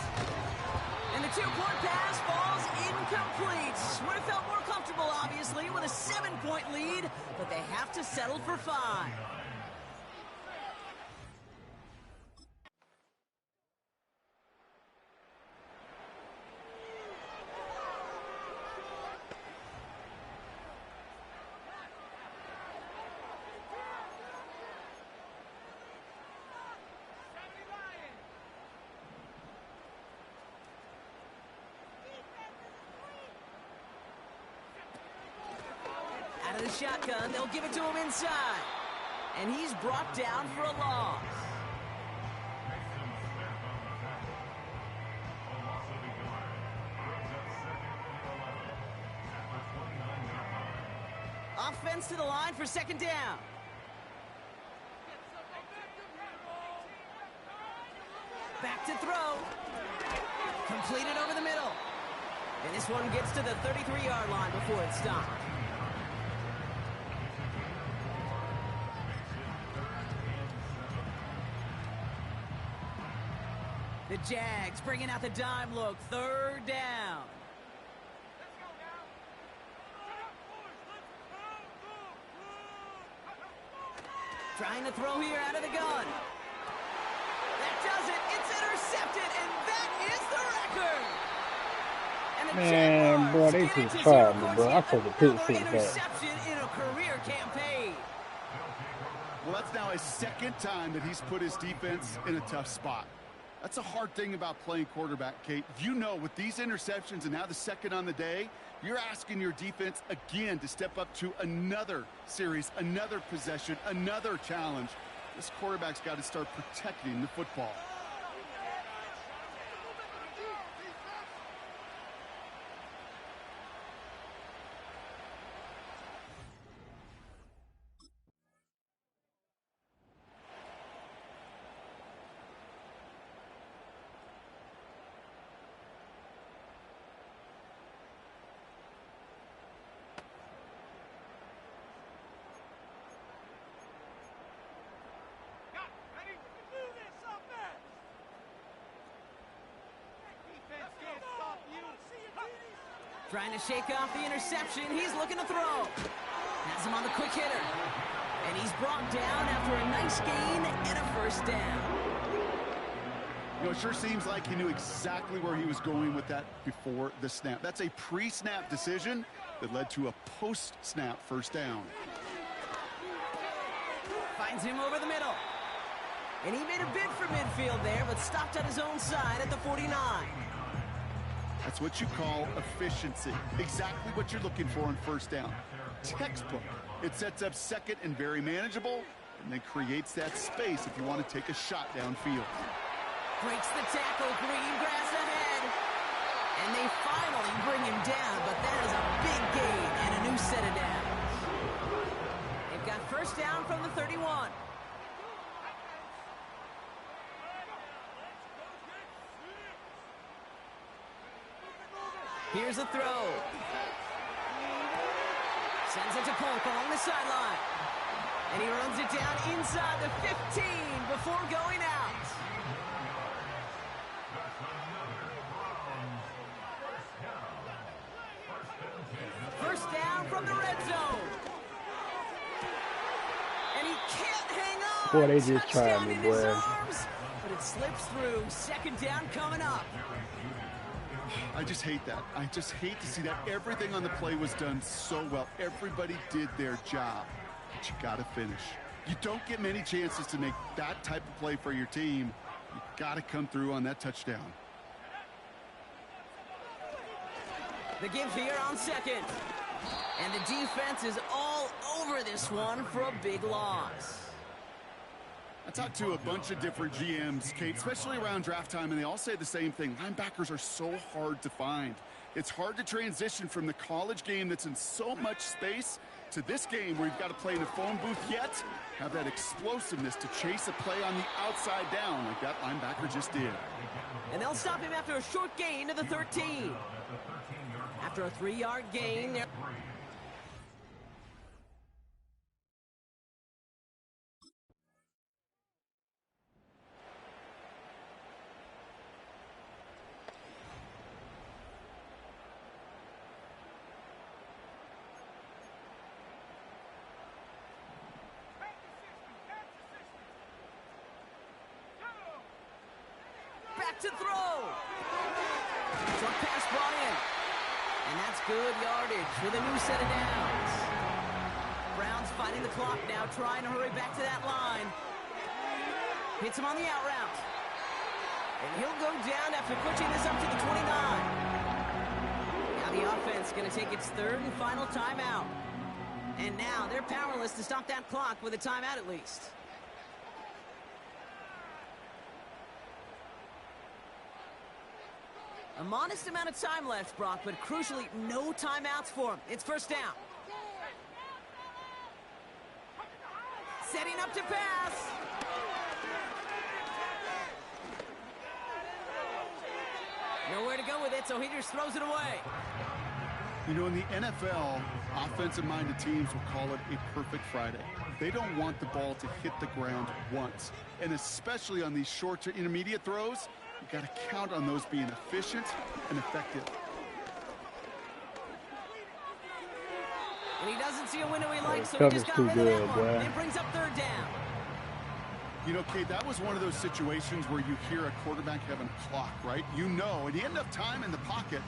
And the 2-point pass falls incomplete. Would have felt more comfortable, obviously, with a 7-point lead, but they have to settle for 5. Out of the shotgun, they'll give it to him inside. And he's brought down for a loss. Offense to the line for 2nd down. Back to throw. Completed over the middle. And this one gets to the 33-yard line before it's stopped. The Jags bringing out the dime look. 3rd down. Trying to throw here out of the gun. That does it. It's intercepted, and that is the record. And the Man, bro, they just tried me, bro. I took a pick six back. Interception in a career campaign. Well, that's now his 2nd time that he's put his defense in a tough spot. That's a hard thing about playing quarterback, Kate. You know, with these interceptions and now the 2nd on the day, you're asking your defense again to step up to another series, another possession, another challenge. This quarterback's got to start protecting the football. Trying to shake off the interception. He's looking to throw. Has him on the quick hitter. And he's brought down after a nice gain and a first down. You know, it sure seems like he knew exactly where he was going with that before the snap. That's a pre-snap decision that led to a post-snap first down. Finds him over the middle. And he made a bid for midfield there, but stopped on his own side at the 49. That's what you call efficiency. Exactly what you're looking for on first down. Textbook. It sets up 2nd and very manageable, and then creates that space if you want to take a shot downfield. Breaks the tackle, green grass ahead. And they finally bring him down, but that is a big gain and a new set of downs. They've got first down from the 31. Here's a throw. Sends it to Polk along the sideline. And he runs it down inside the 15 before going out. First down from the red zone. And he can't hang on. Boy, they just Touchdown tried me, in his boy. arms, but it slips through. Second down coming up. I just hate that. I just hate to see that. Everything on the play was done so well. Everybody did their job, but you got to finish. You don't get many chances to make that type of play for your team. You got to come through on that touchdown. The give here on second. And the defense is all over this one for a big loss. I talked to a bunch of different GMs, Kate, especially around draft time, and they all say the same thing. Linebackers are so hard to find. It's hard to transition from the college game that's in so much space to this game where you've got to play in a phone booth, yet have that explosiveness to chase a play on the outside down like that linebacker just did. And they'll stop him after a short gain to the 13. After a 3-yard gain, they're... back to throw. Short pass brought in. And that's good yardage with a new set of downs. Browns fighting the clock now, trying to hurry back to that line. Hits him on the out route. And he'll go down after pushing this up to the 29. Now the offense going to take its third and final timeout. And now they're powerless to stop that clock with a timeout at least. A modest amount of time left, Brock, but crucially, no timeouts for him. It's first down. Setting up to pass. Nowhere to go with it, so he just throws it away. You know, in the NFL, offensive-minded teams will call it a perfect Friday. They don't want the ball to hit the ground once. And especially on these short to intermediate throws, you've got to count on those being efficient and effective. And he doesn't see a window he likes, so he Cover's just got too rid of that good, one. boy. It brings up third down. You know, Kate, that was one of those situations where you hear a quarterback having a clock, right? You know, and he had enough time in the pocket,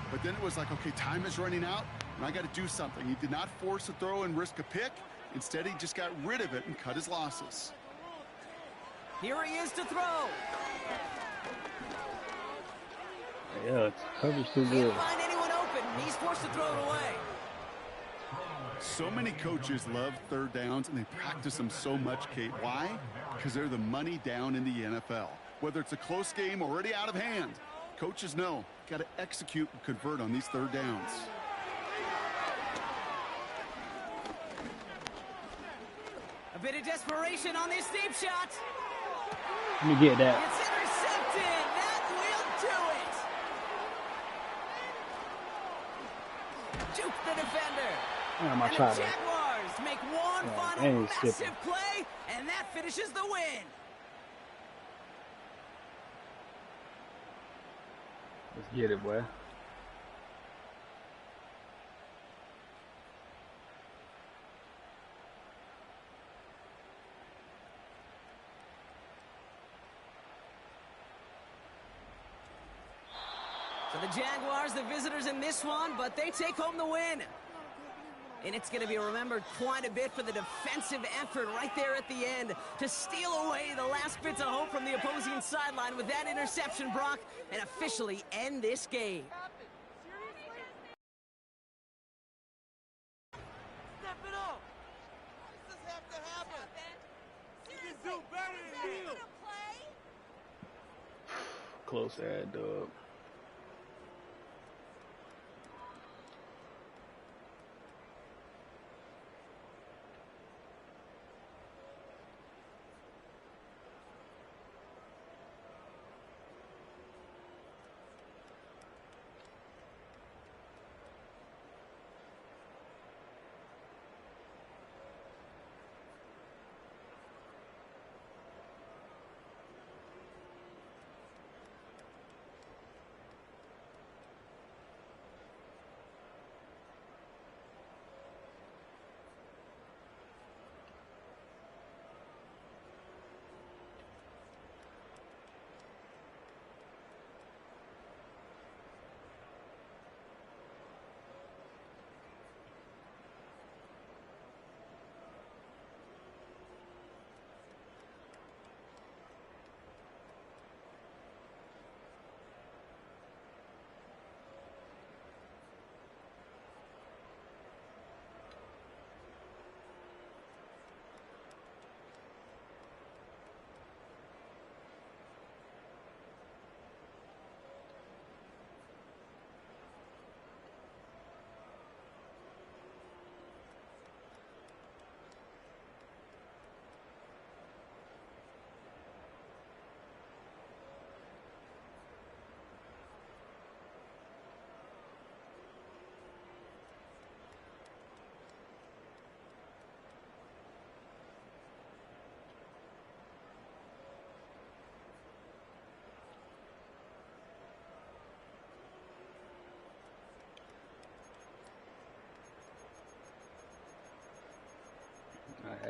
but then it was like, okay, time is running out, and I got to do something. He did not force a throw and risk a pick. Instead, he just got rid of it and cut his losses. Here he is to throw. Yeah, cover's too Can't good. find anyone open. He's forced to throw it away. So many coaches love third downs, and they practice them so much, Kate. Why? Because they're the money down in the NFL. Whether it's a close game already out of hand, coaches know got to execute and convert on these third downs. A bit of desperation on this deep shot. Let me get that. It's intercepted. That will do it. Juke the defender. Damn, I And tried the that. Jaguars make one Yeah, final and he's massive skipping. play, and that finishes the win. Let's get it, boy. So the Jaguars, the visitors in this one, but they take home the win. And it's going to be remembered quite a bit for the defensive effort right there at the end to steal away the last bits of hope from the opposing sideline with that interception, Brock, and officially end this game. Step it up. This doesn't have to happen. You can do better than this. Close ad, dog.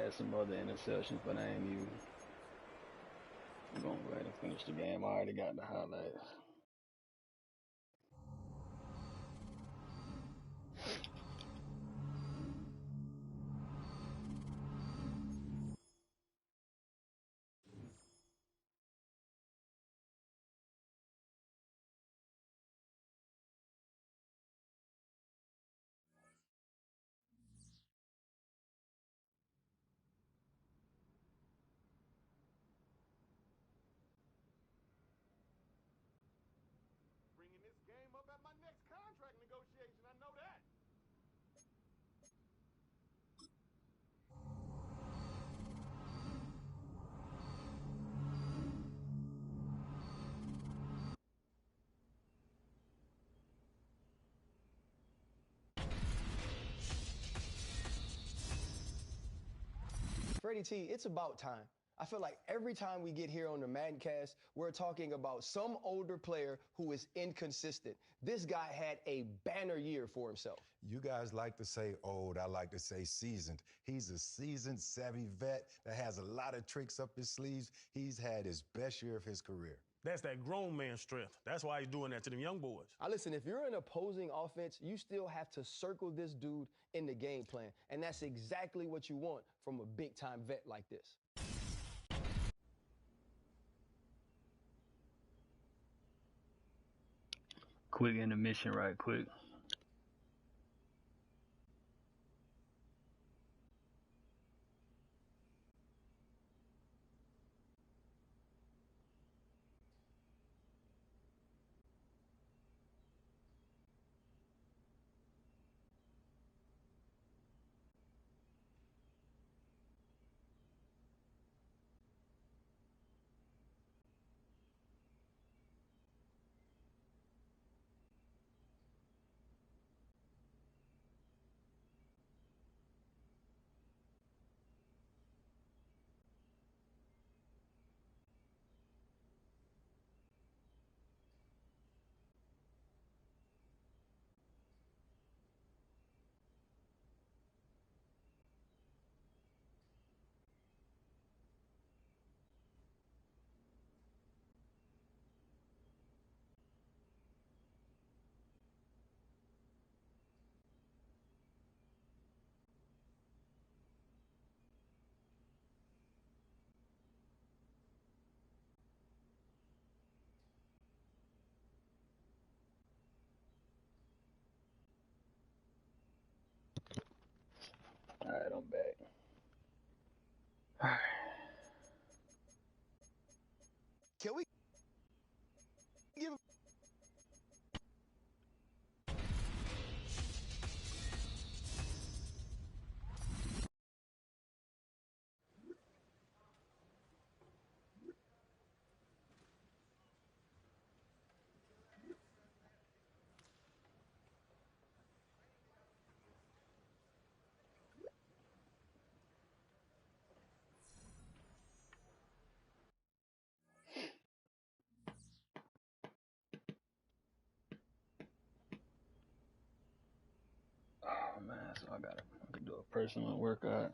had some other interceptions, but I ain't even. I'm gonna go ahead and finish the game. I already got the highlights. Bringing this game up at my next contract negotiation, I know that. Freddie T, it's about time. I feel like every time we get here on the Maddencast, we're talking about some older player who is inconsistent. This guy had a banner year for himself. You guys like to say old, I like to say seasoned. He's a seasoned, savvy vet that has a lot of tricks up his sleeves. He's had his best year of his career. That's that grown man strength. That's why he's doing that to them young boys. Now listen, if you're an opposing offense, you still have to circle this dude in the game plan. And that's exactly what you want from a big-time vet like this. Quick intermission, right quick. All right, I'm back. All right. Can we give Oh man, so I can do a personal workout.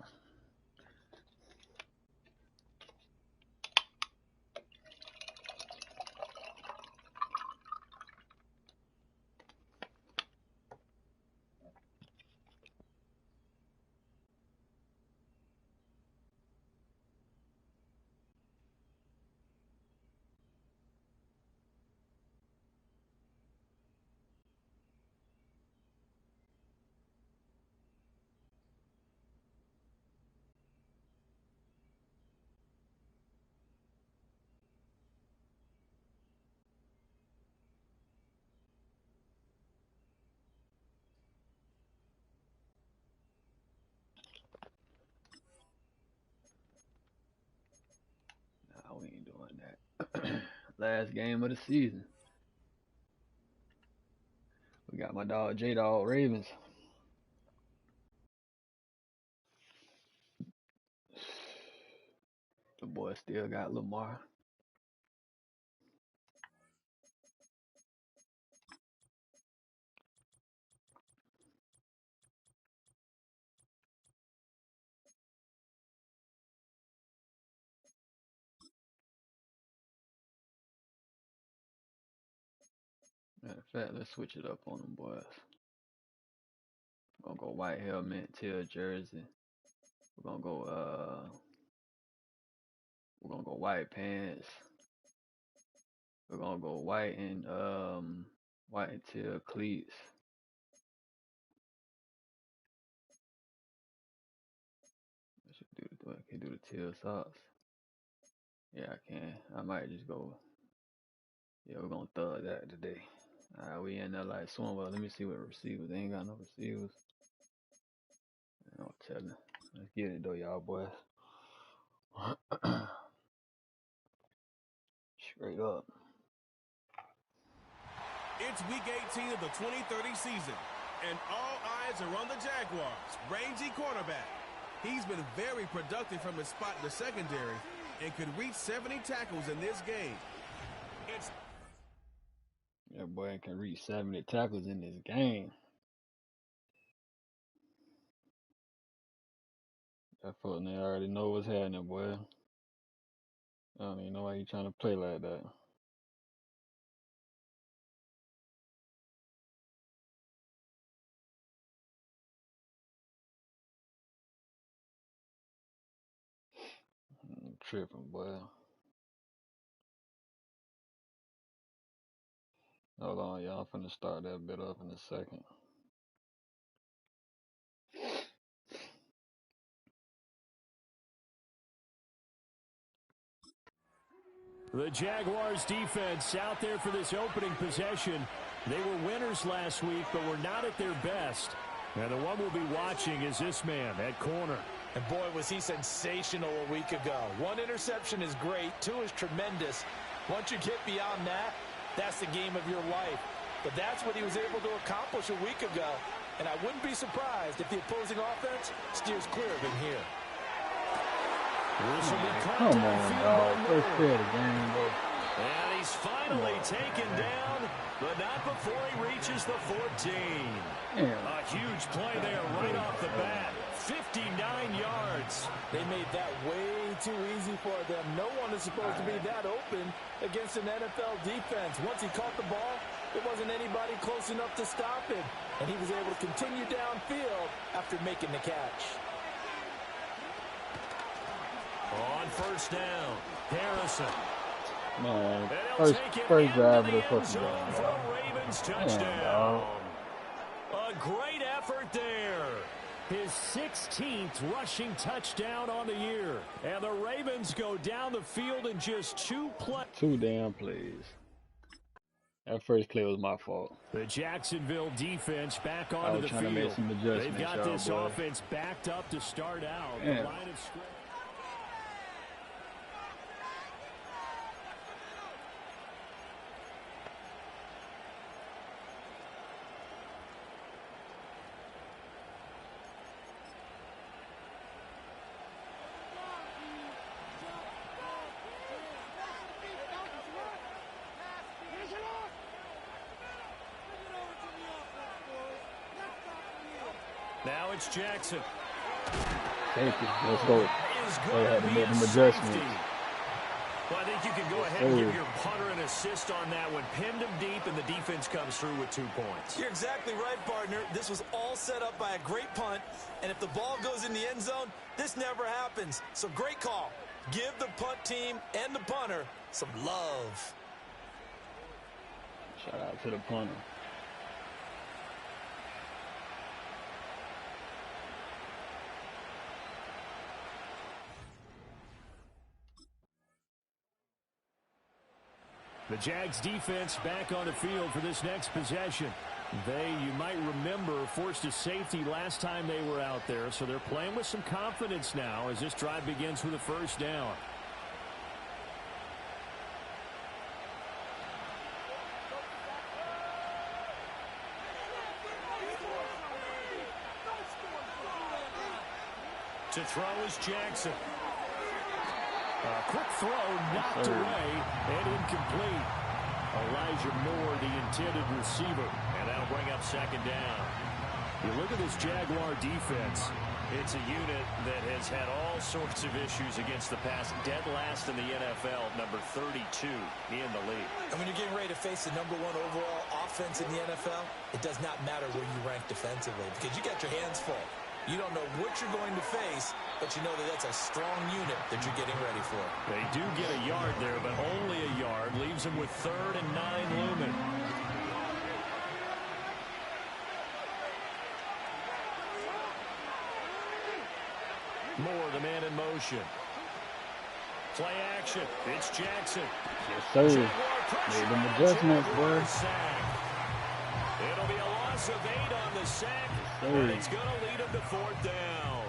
Nah, we ain't doing that. Last game of the season. We got my dog J Dog Ravens. The boy still got Lamar. Matter of fact, let's switch it up on them boys. We're gonna go white helmet, teal jersey. We're gonna go white pants. We're gonna go white and teal cleats. I can do the teal socks. Yeah, I can. I might just go. Yeah, we're gonna thug that today. Alright, we in there like swimwear. Let me see what receivers. They ain't got no receivers. I'm telling you. Let's get it though, y'all boys. Straight up. It's week 18 of the 2030 season, and all eyes are on the Jaguars' rangy cornerback. He's been very productive from his spot in the secondary and could reach 70 tackles in this game. That boy can reach 70 tackles in this game. That fuck nigga already know what's happening, boy. I don't even know why you trying to play like that. I'm tripping, boy. Hold on, y'all. I'm finna start that bit up in a second. The Jaguars defense out there for this opening possession. They were winners last week, but were not at their best. And the one we'll be watching is this man at corner. And boy, was he sensational a week ago. One interception is great. Two is tremendous. Once you get beyond that, that's the game of your life. But that's what he was able to accomplish a week ago. And I wouldn't be surprised if the opposing offense steers clear of him here. Come on, dog. First play of the game, bro. And he's finally taken down, but not before he reaches the 14. Damn. A huge play there right off the bat. 59 yards. They made that way too easy for them. No one is supposed to be that open against an NFL defense. Once he caught the ball, there wasn't anybody close enough to stop him. And he was able to continue downfield after making the catch. On first down, Harrison. Man, first drive of the fucking game. For a Ravens touchdown. A great effort there. His 16th rushing touchdown on the year. And the Ravens go down the field in just 2 plays. 2 damn plays. That first play was my fault. The Jacksonville defense back onto the field. To make some adjustments, they've got this boy. offense backed up to start out. Yeah. The line of scrimmage. Now it's Jackson. Safety. Let's go. They had to make them adjustments. Well, I think you can go ahead and give your punter an assist on that one. Pinned him deep, and the defense comes through with 2 points. You're exactly right, partner. This was all set up by a great punt, and if the ball goes in the end zone, this never happens. So great call. Give the punt team and the punter some love. Shout out to the punter. The Jags defense back on the field for this next possession. They, you might remember, forced a safety last time they were out there, so they're playing with some confidence now as this drive begins with a first down. To throw is Jackson. A quick throw knocked away and incomplete. Elijah Moore, the intended receiver, and that'll bring up second down. You look at this Jaguar defense. It's a unit that has had all sorts of issues against the pass. Dead last in the NFL, number 32 in the league. And when you're getting ready to face the #1 overall offense in the NFL, it does not matter where you rank defensively because you got your hands full. You don't know what you're going to face, but you know that that's a strong unit that you're getting ready for. They do get a yard there, but only a yard. Leaves them with 3rd and 9 looming. Moore, the man in motion. Play action. It's Jackson. Yes, sir. Made them adjustments, boy. It'll be a loss of 8 on the sack, and it's going to lead him to 4th down.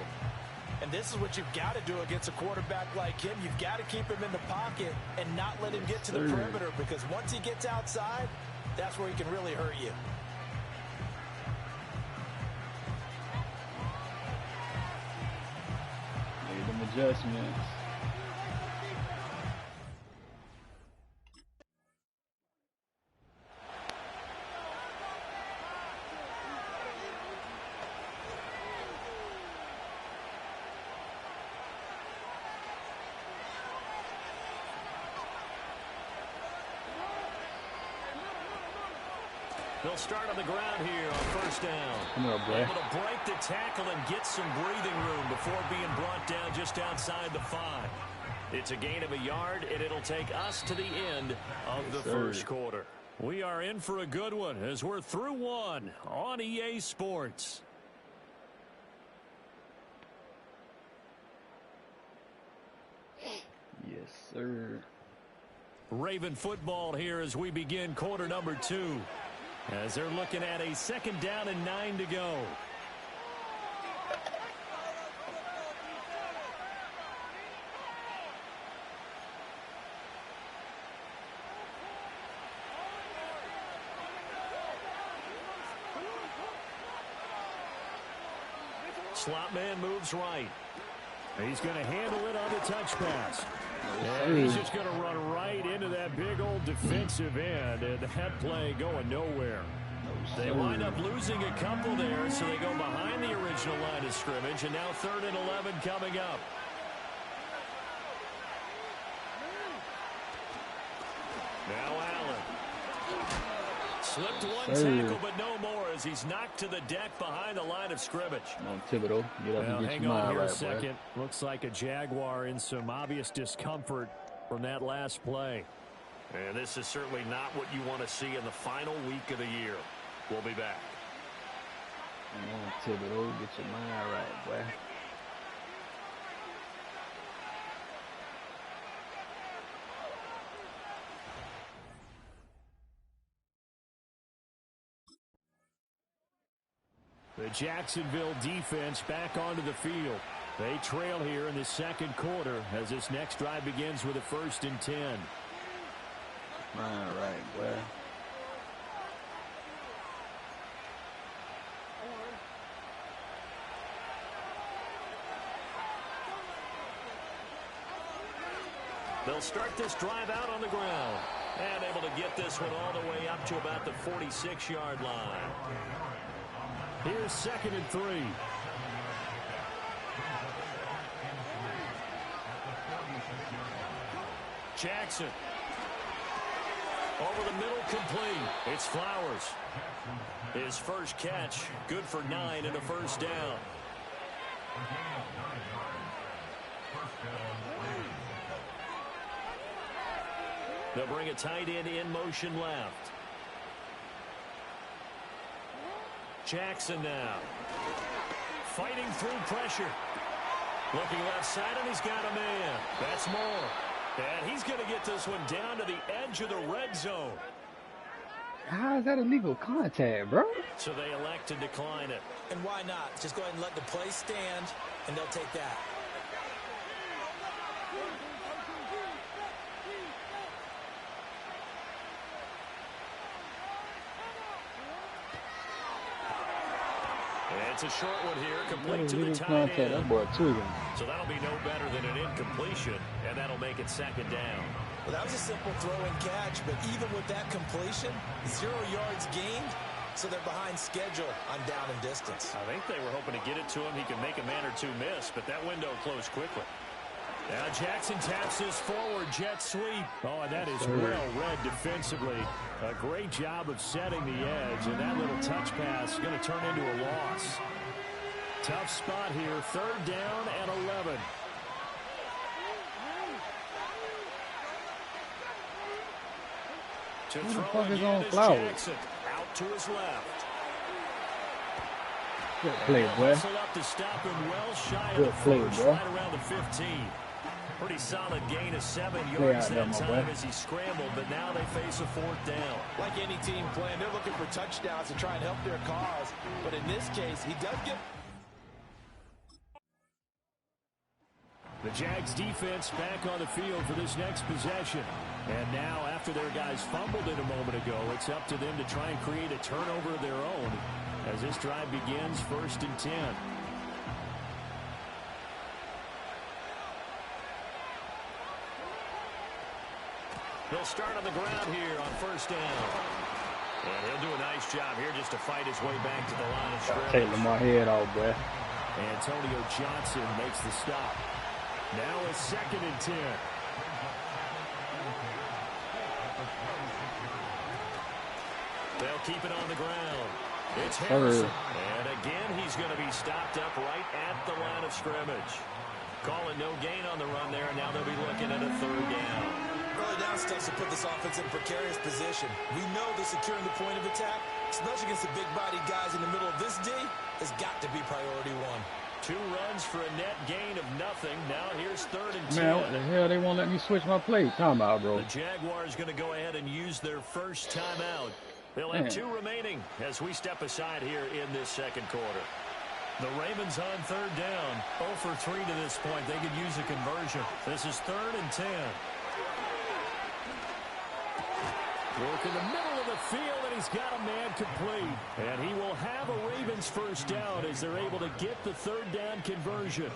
And this is what you've got to do against a quarterback like him. You've got to keep him in the pocket and not let him get to the perimeter, because once he gets outside, that's where he can really hurt you. Made them adjustments. They'll start on the ground here on 1st down. Come on, boy. Able to break the tackle and get some breathing room before being brought down just outside the 5. It's a gain of a yard, and it'll take us to the end of the first quarter. We are in for a good one as we're through 1 on EA Sports. Yes, sir. Raven football here as we begin quarter number 2. As they're looking at a 2nd down and 9 to go. Slot man moves right. He's going to handle it on the touch pass. And he's just going to run right into that big old defensive end, and that play going nowhere. They wind up losing a couple there, so they go behind the original line of scrimmage, and now 3rd and 11 coming up. Now Allen. Slipped one tackle, but no more as he's knocked to the deck behind the line of scrimmage. Come on, Thibodeau. Get up and get hang your on mind here right, a second. boy. Looks like a Jaguar in some obvious discomfort from that last play. And this is certainly not what you want to see in the final week of the year. We'll be back. Come on, Thibodeau. Get your mind right, boy. The Jacksonville defense back onto the field. They trail here in the 2nd quarter as this next drive begins with a 1st and 10. All right, boy. They'll start this drive out on the ground and able to get this one all the way up to about the 46-yard line. Here's 2nd and 3. Jackson. Over the middle, complete. It's Flowers. His first catch, good for 9 and a 1st down. They'll bring a tight end in motion left. Jackson now. Fighting through pressure. Looking left side, and he's got a man. That's Moore. And he's going to get this one down to the edge of the red zone. How is that illegal contact, bro? So they elect to decline it. And why not? Just go ahead and let the play stand, and they'll take that. It's a short one here, complete to the tight end. So that'll be no better than an incompletion, and that'll make it 2nd down. Well, that was a simple throw and catch, but even with that completion, 0 yards gained, so they're behind schedule on down and distance. I think they were hoping to get it to him. He could make a man or two miss, but that window closed quickly. Now Jackson taps this forward jet sweep. Oh, and that is well read defensively. A great job of setting the edge, and that little touch pass is going to turn into a loss. Tough spot here, 3rd down and 11. To Who the throw fuck is again on is Flowers? Jackson. Out to his left. Good play, boy. Hustle up to stop him well shy of Good the play, first, boy. right around the 15. Pretty solid gain of 7 Play yards out there, that my time boy. as he scrambled, but now they face a 4th down. Like any team playing, they're looking for touchdowns to try and help their cause. But in this case, he does get... The Jags defense back on the field for this next possession. And now, after their guys fumbled it a moment ago, it's up to them to try and create a turnover of their own as this drive begins 1st and 10. They'll start on the ground here on 1st down. And he'll do a nice job here just to fight his way back to the line of scrimmage. Take Lamar head off, boy. Antonio Johnson makes the stop. Now it's 2nd and 10. They'll keep it on the ground. It's Harrison. And again, he's going to be stopped up right at the line of scrimmage. Calling no gain on the run there, and now they'll be looking at a 3rd down. Early down stuff to put this offense in a precarious position. We know that securing the point of attack, especially against the big-bodied guys in the middle of this D, has got to be priority 1. 2 runs for a net gain of nothing. Now here's 3rd and 10. Man, what the hell? They won't let me switch my play. Time out, bro. The Jaguars going to go ahead and use their first timeout. They'll have 2 remaining as we step aside here in this 2nd quarter. The Ravens on 3rd down. 0 for 3 to this point. They could use a conversion. This is 3rd and 10. Work in the middle of the field, and he's got a man complete. And he will have a Ravens first down as they're able to get the 3rd down conversion.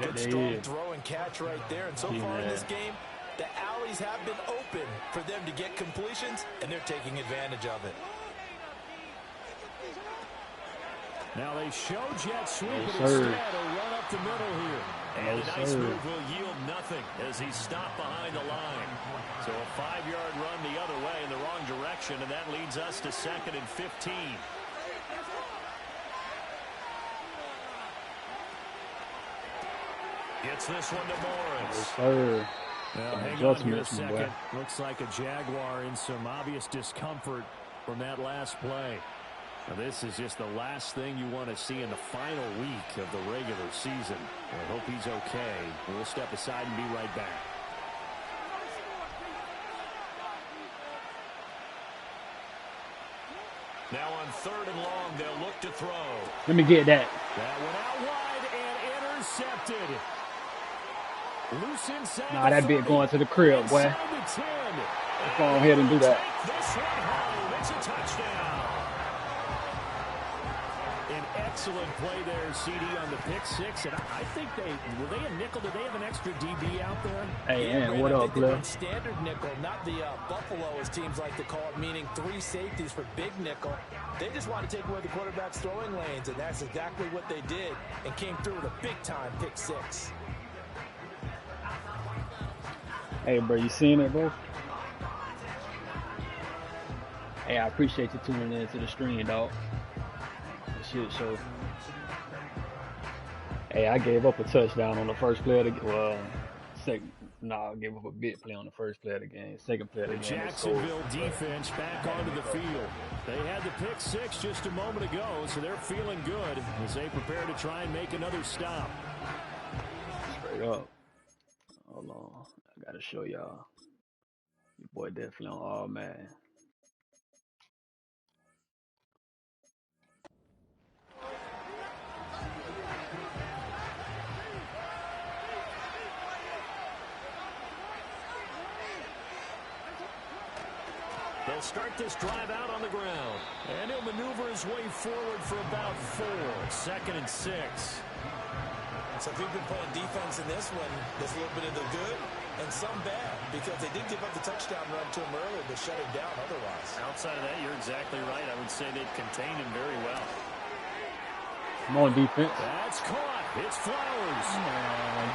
Good strong throw and catch right there. And so far in this game, the alleys have been open for them to get completions, and they're taking advantage of it. Now they show jet sweep, but instead a run up the middle here. And a nice move will yield nothing as he's stopped behind the line. So a 5-yard run the other way in the wrong direction, and that leads us to 2nd and 15. Gets this one to Morris. Well, hang on here a second. Looks like a Jaguar in some obvious discomfort from that last play. Now, this is just the last thing you want to see in the final week of the regular season. I hope he's okay. We'll step aside and be right back. Now on 3rd and long, they'll look to throw. Let me get that. That went out wide and intercepted. Loose inside. Nah, that bit going to the crib, boy. Let's go ahead and do that. This one home. It's a touchdown. An excellent play there, CD, on the pick 6. And I think were they a nickel? Did they have an extra DB out there? Hey, man, what up, Cliff? Standard nickel, not the Buffalo, as teams like to call it, meaning 3 safeties for big nickel. They just want to take away the quarterback's throwing lanes, and that's exactly what they did, and came through with a big-time pick 6. Hey, bro, you seen it, bro? Hey, I appreciate you tuning in to the stream, dog. Shit, so. Hey, I gave up a touchdown on the first play of the game. Well, I gave up a big play on the first play of the game. Second play of the game. Jacksonville defense back onto the field. They had the pick 6 just a moment ago, so they're feeling good as they prepare to try and make another stop. Straight up. Hold on. I gotta show y'all. Your boy definitely on all man. They'll start this drive out on the ground. And he'll maneuver his way forward for about 4. 2nd and 6. So if we've been playing defense in this one, there's a little bit of the good and some bad, because they did give up the touchdown run to him earlier to shut him down otherwise. Outside of that, you're exactly right. I would say they've contained him very well. Come on, defense. That's caught. It's Flowers.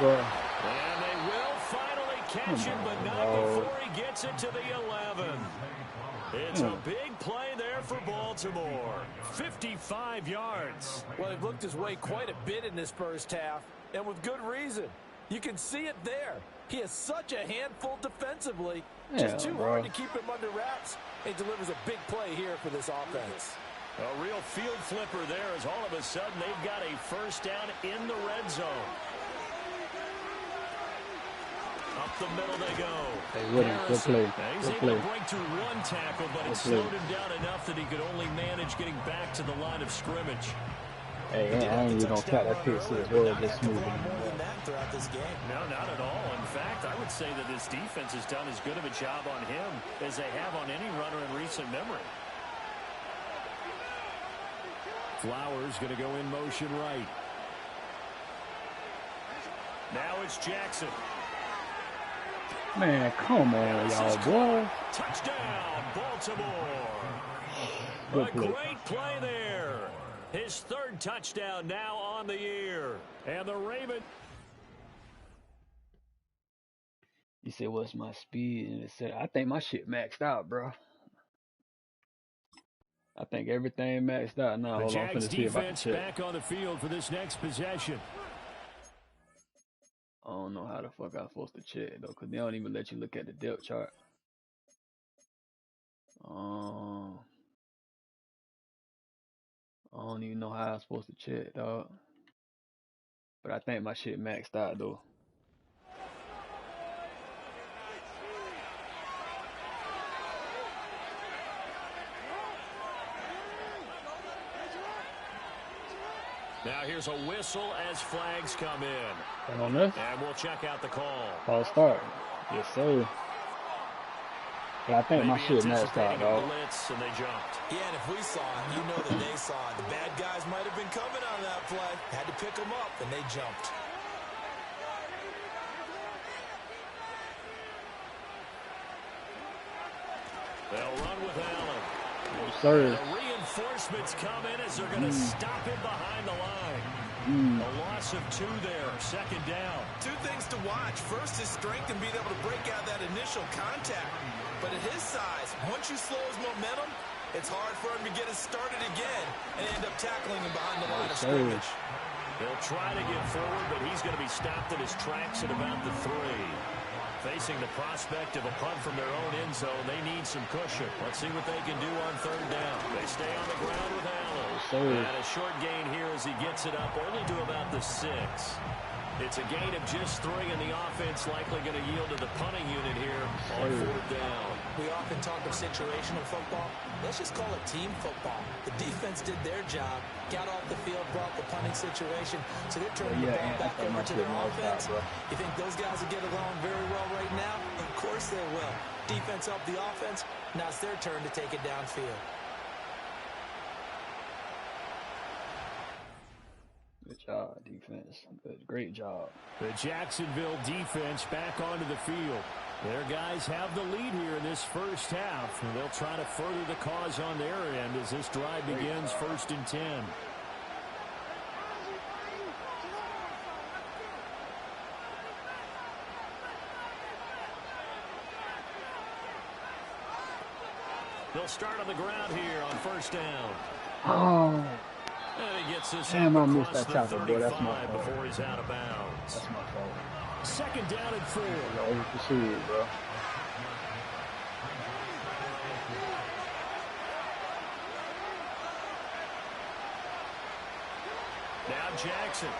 And they will finally catch him, but not before he gets it to the 11. It's a big play there for Baltimore. 55 yards. Well, he looked his way quite a bit in this first half, and with good reason. You can see it there. He is such a handful defensively. Just too hard to keep him under wraps. He delivers a big play here for this offense. A real field flipper there, as all of a sudden they've got a first down in the red zone. Up the middle they go. Good play. He's able to break through one tackle, but it slowed him down enough that he could only manage getting back to the line of scrimmage. Hey, I ain't even gonna cut that pick six really just moving. Throughout this game. No, not at all. In fact, I would say that this defense has done as good of a job on him as they have on any runner in recent memory. Flowers going to go in motion right. Now it's Jackson. Man, come on, y'all, boy. Touchdown, Baltimore. Good A play. great play there. His third touchdown now on the year. And the Ravens. You said, what's my speed? And it said, I think my shit maxed out, bro. I think everything maxed out now. The Hold on, Jags see if I can defense check. back on the field for this next possession. I don't know how the fuck I'm supposed to check, though, because they don't even let you look at the depth chart. I don't even know how I'm supposed to check, dog. But I think my shit maxed out, though. Now here's a whistle as flags come in. And on this? And we'll check out the call. False start. Yes, sir. But I think my shit maxed out, dog. Blitz, and they jumped. Yeah, and if we saw it, you know that they saw it. The bad guys might have been coming on that play. Had to pick them up, and they jumped. They'll run with Allen. Yes, sir. The reinforcements come in as they're going to stop him behind the line. A loss of 2 there, second down. Two things to watch. First, his strength and being able to break out that initial contact. But at his size, once you slow his momentum, it's hard for him to get it started again and end up tackling him behind the line of scrimmage. He'll try to get forward, but he's going to be stopped in his tracks at about the 3. Facing the prospect of a punt from their own end zone, they need some cushion. Let's see what they can do on third down. They stay on the ground with Allen. And a short gain here as he gets it up only to about the 6. It's a gain of just 3, and the offense likely going to yield to the punting unit here on fourth down. We often talk of situational football. Let's just call it team football. The defense did their job, got off the field, brought the punting situation, so they're turning the ball back over to their offense. You think those guys will get along very well right now? Of course they will. Defense helped the offense. Now it's their turn to take it downfield. Good job, defense. Good, great job. The Jacksonville defense back onto the field. Their guys have the lead here in this first half, and they'll try to further the cause on their end as this drive begins 1st and 10. They'll start on the ground here on first down. Oh. And he gets this damn, I missed that tackle, boy. That's my fault. Before he's out of bounds. That's my fault. Second down and 4. Over pursued, bro. Now Jackson.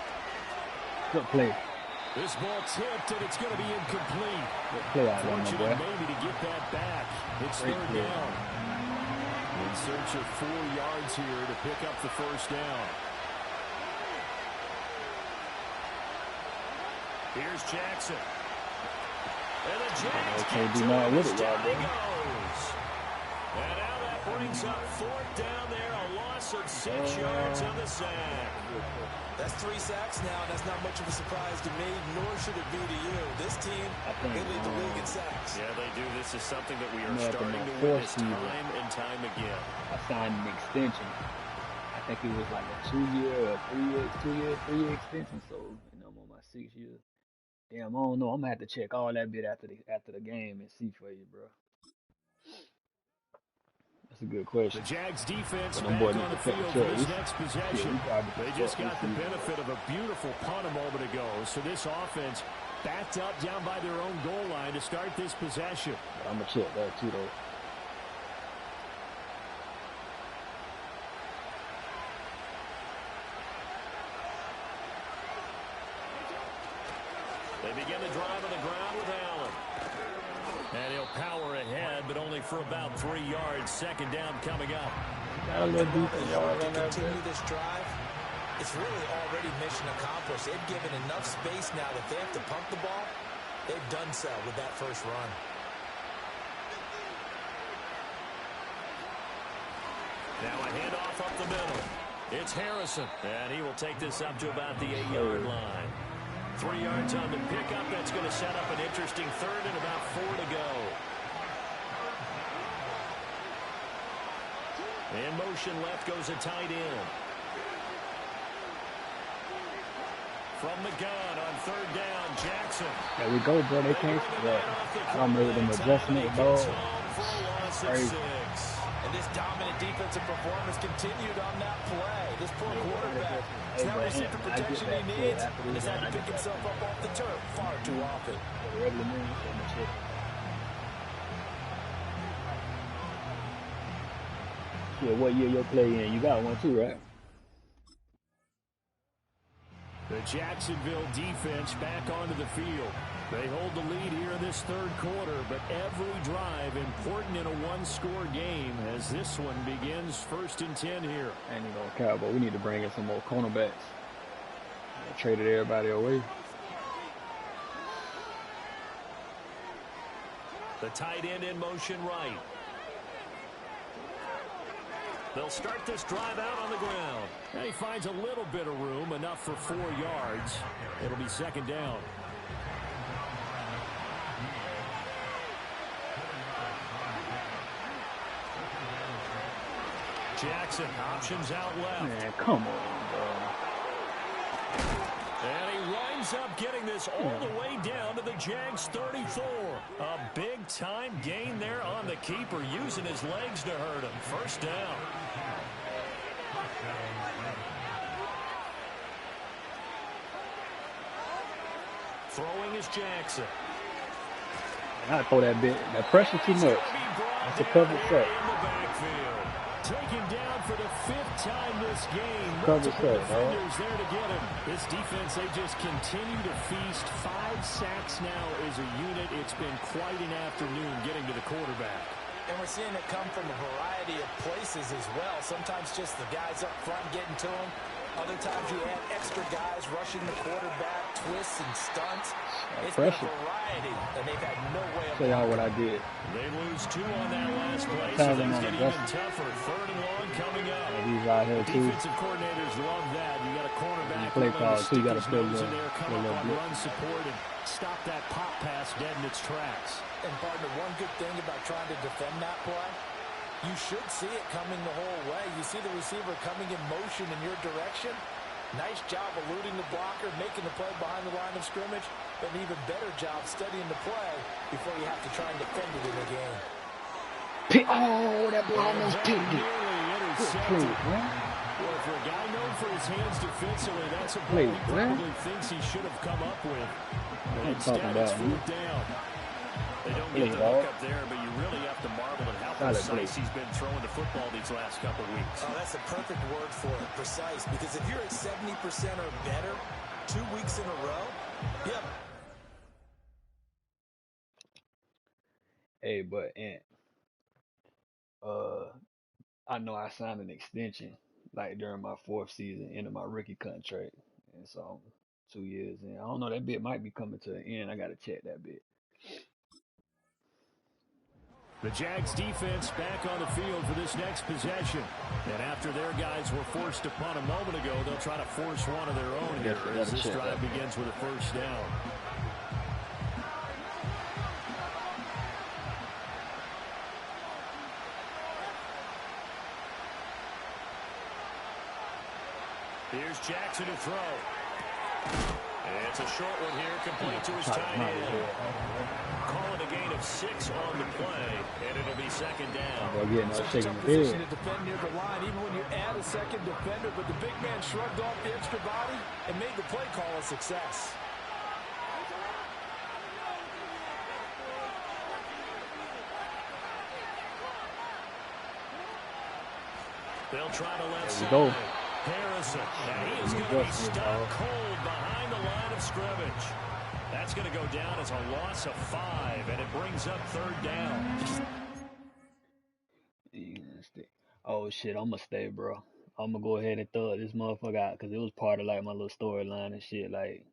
Good play. This ball tipped, and it's going to be incomplete. Good play out there, my Fortunate boy. maybe to get that back. It's Great third play. down. In search of 4 yards here to pick up the first down. Here's Jackson. And the Jags can't do nothing with it, y'all, boy. And now that brings up fourth down there, a loss of 6 yards on the sack. That's 3 sacks now. That's not much of a surprise to me, nor should it be to you. This team, they lead the league in sacks. Yeah, they do. This is something that we are starting to witness time and time again. I signed an extension. I think it was like a 2-year or 3-year extension. So, you know, I'm on my 6th year. Damn, I don't know. I'm gonna have to check all that bit after the game and see for you, bro. That's a good question. The Jags defense back on the field for this next possession. They just got the benefit of a beautiful punt a moment ago. So this offense backed up down by their own goal line to start this possession. I'm gonna check that too, though. They begin the drive on the ground with Allen. And he'll power ahead, but only for about 3 yards. Second down coming up. To continue this drive, it's really already mission accomplished. They've given enough space now that they have to pump the ball. They've done so with that first run. Now a handoff up the middle. It's Harrison, and he will take this up to about the 8-yard line. 3 yards on the pickup. That's going to set up an interesting third and about 4 to go. In motion left goes a tight end. From the gun on third down, Jackson. There we go, bro. They can't spread. I don't know them adjustment, dog. Crazy. And this dominant defensive performance continued on that play. This poor quarterback has not received the protection he needs and has had to pick himself up off the turf far too often. Yeah, what year you'll play in? You got one too, right? The Jacksonville defense back onto the field. They hold the lead here in this third quarter, but every drive important in a one-score game as this one begins 1st and 10 here. And you know, Cowboy, we need to bring in some more cornerbacks. Traded everybody away. The tight end in motion right. They'll start this drive out on the ground. And he finds a little bit of room, enough for 4 yards. It'll be second down. Jackson options out left. Man, come on, bro. And he winds up getting this all the way down to the Jags 34. A big-time gain there on the keeper, using his legs to hurt him. First down. Throwing is Jackson. I throw that bit. That pressure too much. That's a covered set. Taken down for the 5th time this game. Cover Multiple set, defenders there to get him. This defense, they just continue to feast. 5 sacks now as a unit. It's been quite an afternoon getting to the quarterback. And we're seeing it come from a variety of places as well. Sometimes just the guys up front getting to him. Other times you add extra guys rushing the quarterback, twists and stunts. It's been a variety, and they've had no way of... Show y'all what I did. They lose 2 on that last play, so things get even tougher. 3rd and long coming up. He's out here too. Defensive coordinators love that. You got a cornerback play call too. You got to play in there, come up on run support and stop that pop pass dead in its tracks. And partner, one good thing about trying to defend that play, you should see it coming the whole way. You see the receiver coming in motion in your direction. Nice job eluding the blocker, making the play behind the line of scrimmage, but an even better job studying the play before you have to try and defend it in the game. Oh, that boy almost picked it. Good play, man. Well, for a guy known for his hands defensively, that's a play he probably thinks he should have come up with. But instead, it's 4th down. They don't get the hook up there, but you really have to marvel at how precise he's been throwing the football these last couple of weeks. Oh, that's a perfect word for it, precise. Because if you're at 70% or better 2 weeks in a row, yep. Hey, but Ant, I know I signed an extension like during my 4th season into my rookie contract, and so 2 years in. I don't know, that bit might be coming to an end. I gotta check that bit. The Jags defense back on the field for this next possession. And after their guys were forced to punt a moment ago, they'll try to force one of their own here as this drive begins with a first down. Here's Jackson to throw. It's a short one here, complete to his tight end. Call it a gain of 6 on the play, and it'll be second down. Such a tough position to defend near the line, even when you add a second defender, but the big man shrugged off the extra body and made the play call a success. They'll try to left side. Harrison, and he is going to be stuck cold behind the line of scrimmage. That's going to go down as a loss of 5, and it brings up third down. Oh, shit, I'm going to stay, bro. I'm going to go ahead and throw this motherfucker out because it was part of, like, my little storyline and shit. Like,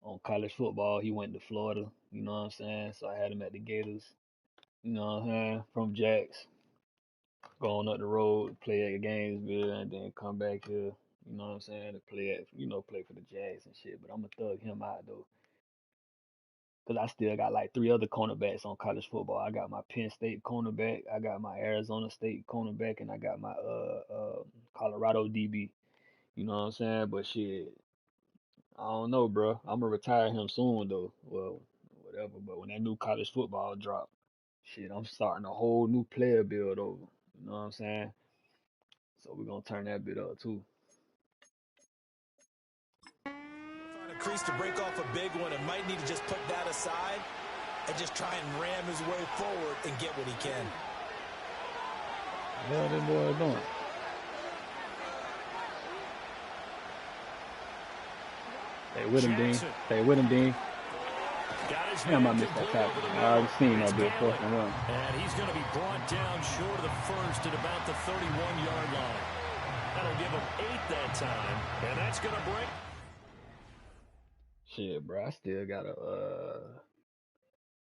on college football, he went to Florida, you know what I'm saying? So I had him at the Gators, you know what I'm saying, from Jacks. Going up the road, play at Gainesville, and then come back here, you know what I'm saying, to play at, play for the Jags and shit. But I'm going to thug him out, though. Because I still got like 3 other cornerbacks on college football. I got my Penn State cornerback, I got my Arizona State cornerback, and I got my Colorado DB. You know what I'm saying? But shit, I don't know, bro. I'm going to retire him soon, though. Well, whatever. But when that new college football drop, shit, I'm starting a whole new player build over. You know what I'm saying? So we're going to turn that bit up, too. Find a crease to break off a big one and might need to just put that aside and just try and ram his way forward and get what he can. What the hell this boy doing? Stay with him, Dean. Stay with him, Dean. Damn, I missed that tackle. I already seen that bit, 4th and 1. And he's going to be brought down short of the first at about the 31-yard line. That'll give him 8 that time, and that's going to break. Shit, bro, I still got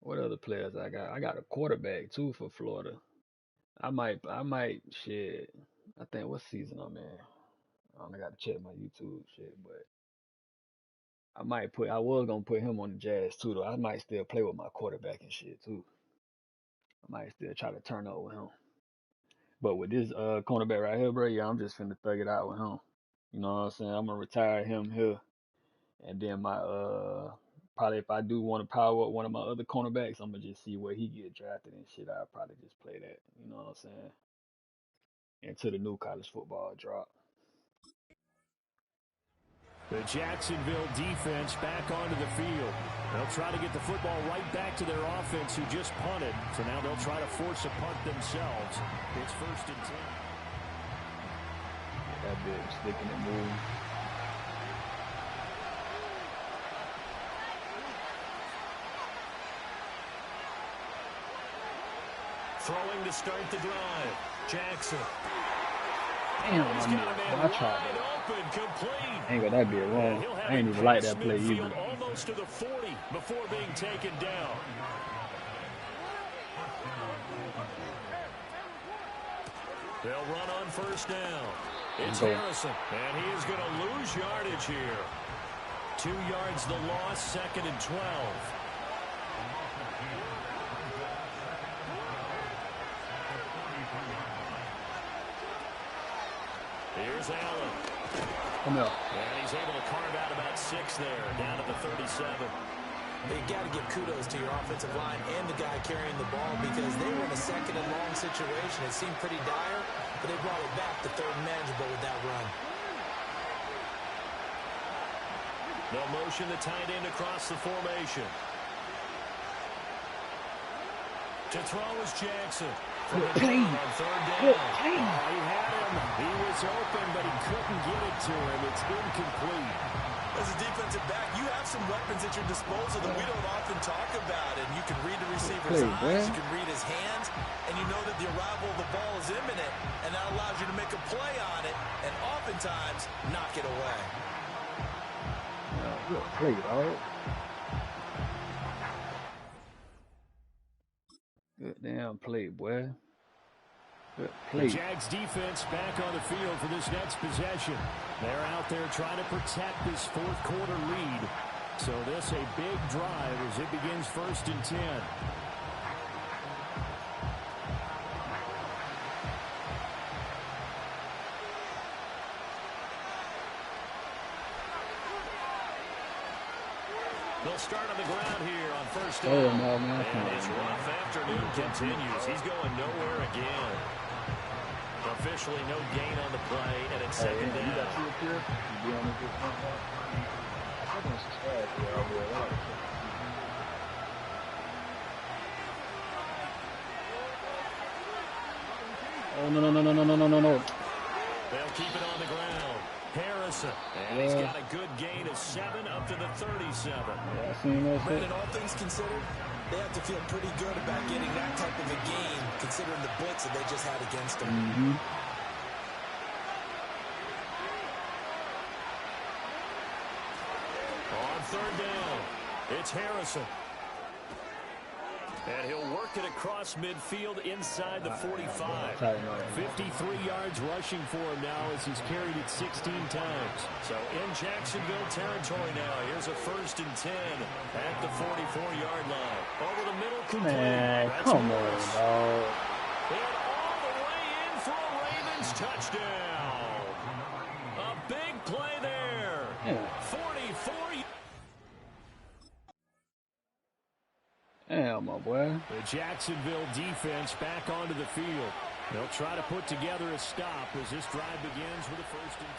what other players I got? I got a quarterback, too, for Florida. I might, shit. I think what season I'm in. I got to check my YouTube shit, but I was going to put him on the Jazz, too, though. I might still play with my quarterback and shit, too. I might still try to turn up with him. But with this cornerback right here, bro, yeah, I'm just finna thug it out with him. You know what I'm saying? I'm going to retire him here. And then my, probably if I do want to power up one of my other cornerbacks, I'm going to just see where he get drafted and shit. I'll probably just play that. You know what I'm saying? Until the new college football drop. The Jacksonville defense back onto the field. They'll try to get the football right back to their offense who just punted. So now they'll try to force a punt themselves. It's 1st and 10. That bit sticking and moving. Throwing to start the drive. Jackson. Damn, I tried that. Ain't got that bit wrong. I ain't even like that play either. Almost to the 40 before being taken down. They'll run on 1st down. It's Harrison, and he is going to lose yardage here. 2 yards the loss, 2nd and 12. Here's Allen. Come here. And he's able to carve out about 6 there, down at the 37. You got to give kudos to your offensive line and the guy carrying the ball because they were in a 2nd and long situation. It seemed pretty dire, but they brought it back to 3rd and manageable with that run. They'll motion the tight end across the formation. To throw is Jackson. From the gun on 3rd down. He had him. He was open, but he couldn't get it to him. It's incomplete. As a defensive back, you have some weapons at your disposal that we don't often talk about. And you can read the receiver's eyes, you can read his hands, and you know that the arrival of the ball is imminent, and that allows you to make a play on it, and oftentimes knock it away. Good play, dog. Good damn Damn play, boy. Good The play. Jags defense back on the field for this next possession. They're out there trying to protect this fourth quarter lead. So this a big drive as it begins 1st and 10. They'll start on the ground here on 1st down. Oh, no, man. And his rough afternoon continues. He's going nowhere again. Officially no gain on the play, and it's second down. You got you up here? You be on this good front part? I said on subscribe to y'all, boy. I like to check the TV. Oh, no. They'll keep it on the ground. Harrison. And he's got a good gain of 7 up to the 37. Yeah, I seen that shit. And all things considered, they have to feel pretty good about getting that type of a game, considering the blitz that they just had against them. Mm-hmm. On 3rd down, it's Harrison. And he'll work it across midfield inside the 45. 53 yards rushing for him now as he's carried it 16 times. So in Jacksonville territory now. Here's a 1st and 10 at the 44-yard line. Over the middle, complete. Man, come on, dog. And all the way in for a Ravens touchdown. A big play there. Yeah. 44. Damn, my boy. The Jacksonville defense back onto the field. They'll try to put together a stop as this drive begins with a 1st and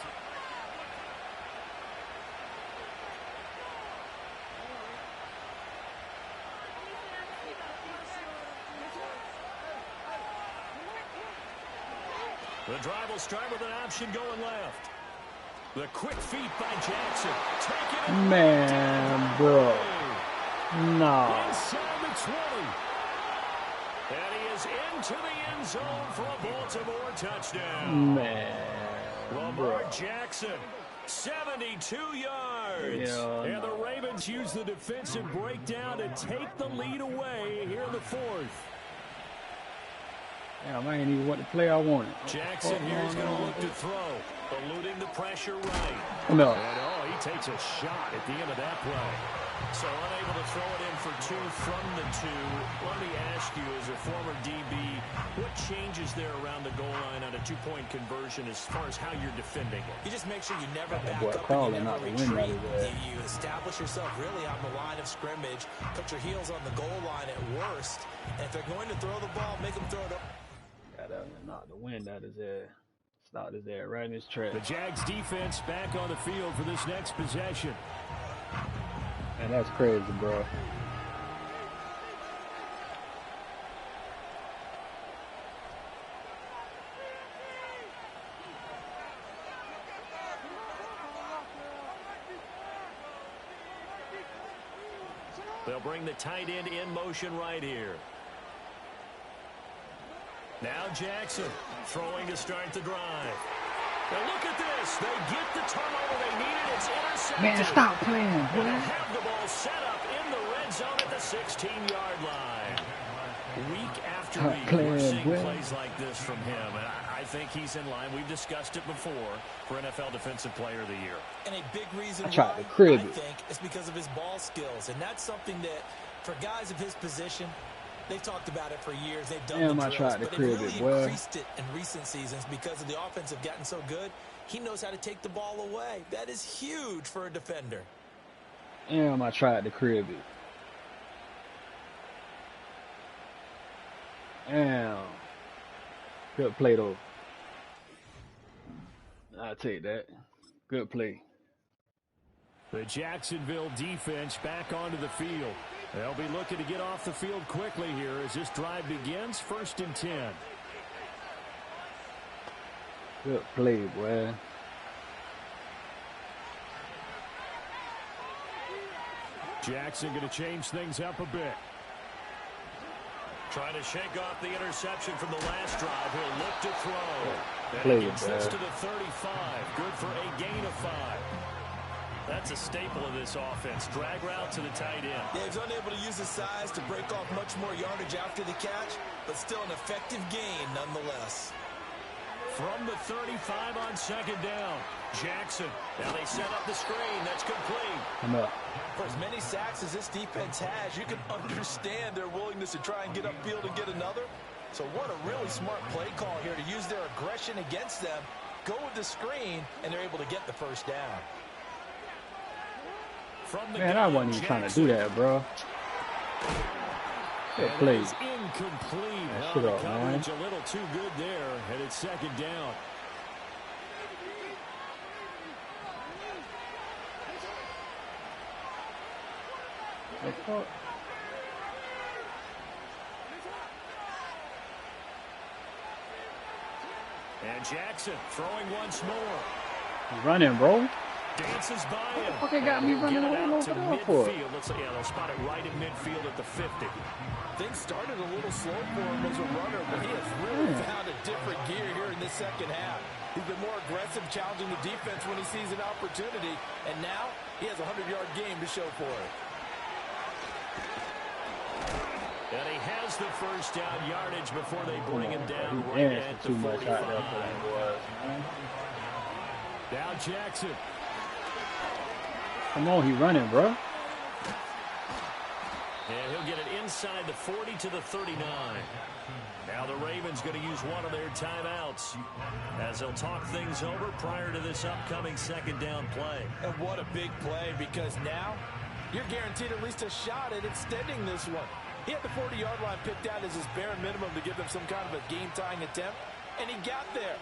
10. The drive will start with an option going left. The quick feet by Jackson. Take it. Man, bro. No. Inside the 20. And he is into the end zone for a Baltimore touchdown. Man. Lamar Jackson, 72 yards. Yeah, and the Ravens use the defensive breakdown to take the lead away here in the 4th. Damn, I ain't even what the play I wanted. Jackson here is going to look to throw, eluding the pressure right. No. And he takes a shot at the end of that play. So unable to throw it in for 2 from the 2. Let me ask you, as a former DB, what changes there around the goal line on a 2-point conversion as far as how you're defending it? You just make sure you never back up and you never retreat. You establish yourself really on the line of scrimmage, put your heels on the goal line at worst, and if they're going to throw the ball, make them throw it up. Not the wind out his head. It's not his head, right in his track. The Jags defense back on the field for this next possession. Man, that's crazy, bro. They'll bring the tight end in motion right here. Now Jackson throwing to start the drive. Now look at this. They get the turnover they needed. It's intercepted. Man, stop playing, boy. And they have the ball set up in the red zone at the 16-yard line. Week after week, we're seeing plays like this from him. And I think he's in line. We've discussed it before for NFL Defensive Player of the Year. And a big reason why, I think, is because of his ball skills. And that's something that, for guys of his position, they've talked about it for years. They've done the drills, but they've really increased it in recent seasons because of the offense have gotten so good. He knows how to take the ball away. That is huge for a defender. Damn, I tried to crib it. Damn. Good play, though. I'll take that. Good play. The Jacksonville defense back onto the field. They'll be looking to get off the field quickly here as this drive begins. 1st and 10. Good play, boy. Jackson going to change things up a bit. Trying to shake off the interception from the last drive. He'll look to throw. And he gets this to the 35. Good for a gain of 5. That's a staple of this offense. Drag route to the tight end. Yeah, he's unable to use his size to break off much more yardage after the catch, but still an effective gain nonetheless. From the 35 on second down, Jackson. Now they set up the screen. That's complete. For as many sacks as this defense has, you can understand their willingness to try and get upfield and get another. So what a really smart play call here to use their aggression against them, go with the screen, and they're able to get the first down. Man, I wasn't even trying to do that, bro. Good play. Incomplete. That shit up, man. A little too good there, and it's second down. And Jackson throwing once more. He's running, bro. Dances by him. What the fuck got me running all over there for? Looks like, yeah, they'll spot it right in midfield at the 50. Things started a little slow for him as a runner, but he has really found a different gear here in the second half. He's been more aggressive, challenging the defense when he sees an opportunity, and now he has a 100-yard game to show for it. And he has the first down yardage before they bring him down right at the 45. Now Jackson. Come on, he running, bro. And he'll get it inside the 40 to the 39. Now the Ravens going to use one of their timeouts as they'll talk things over prior to this upcoming second down play. And what a big play, because now you're guaranteed at least a shot at extending this one. He had the 40-yard line picked out as his bare minimum to give them some kind of a game-tying attempt, and he got there.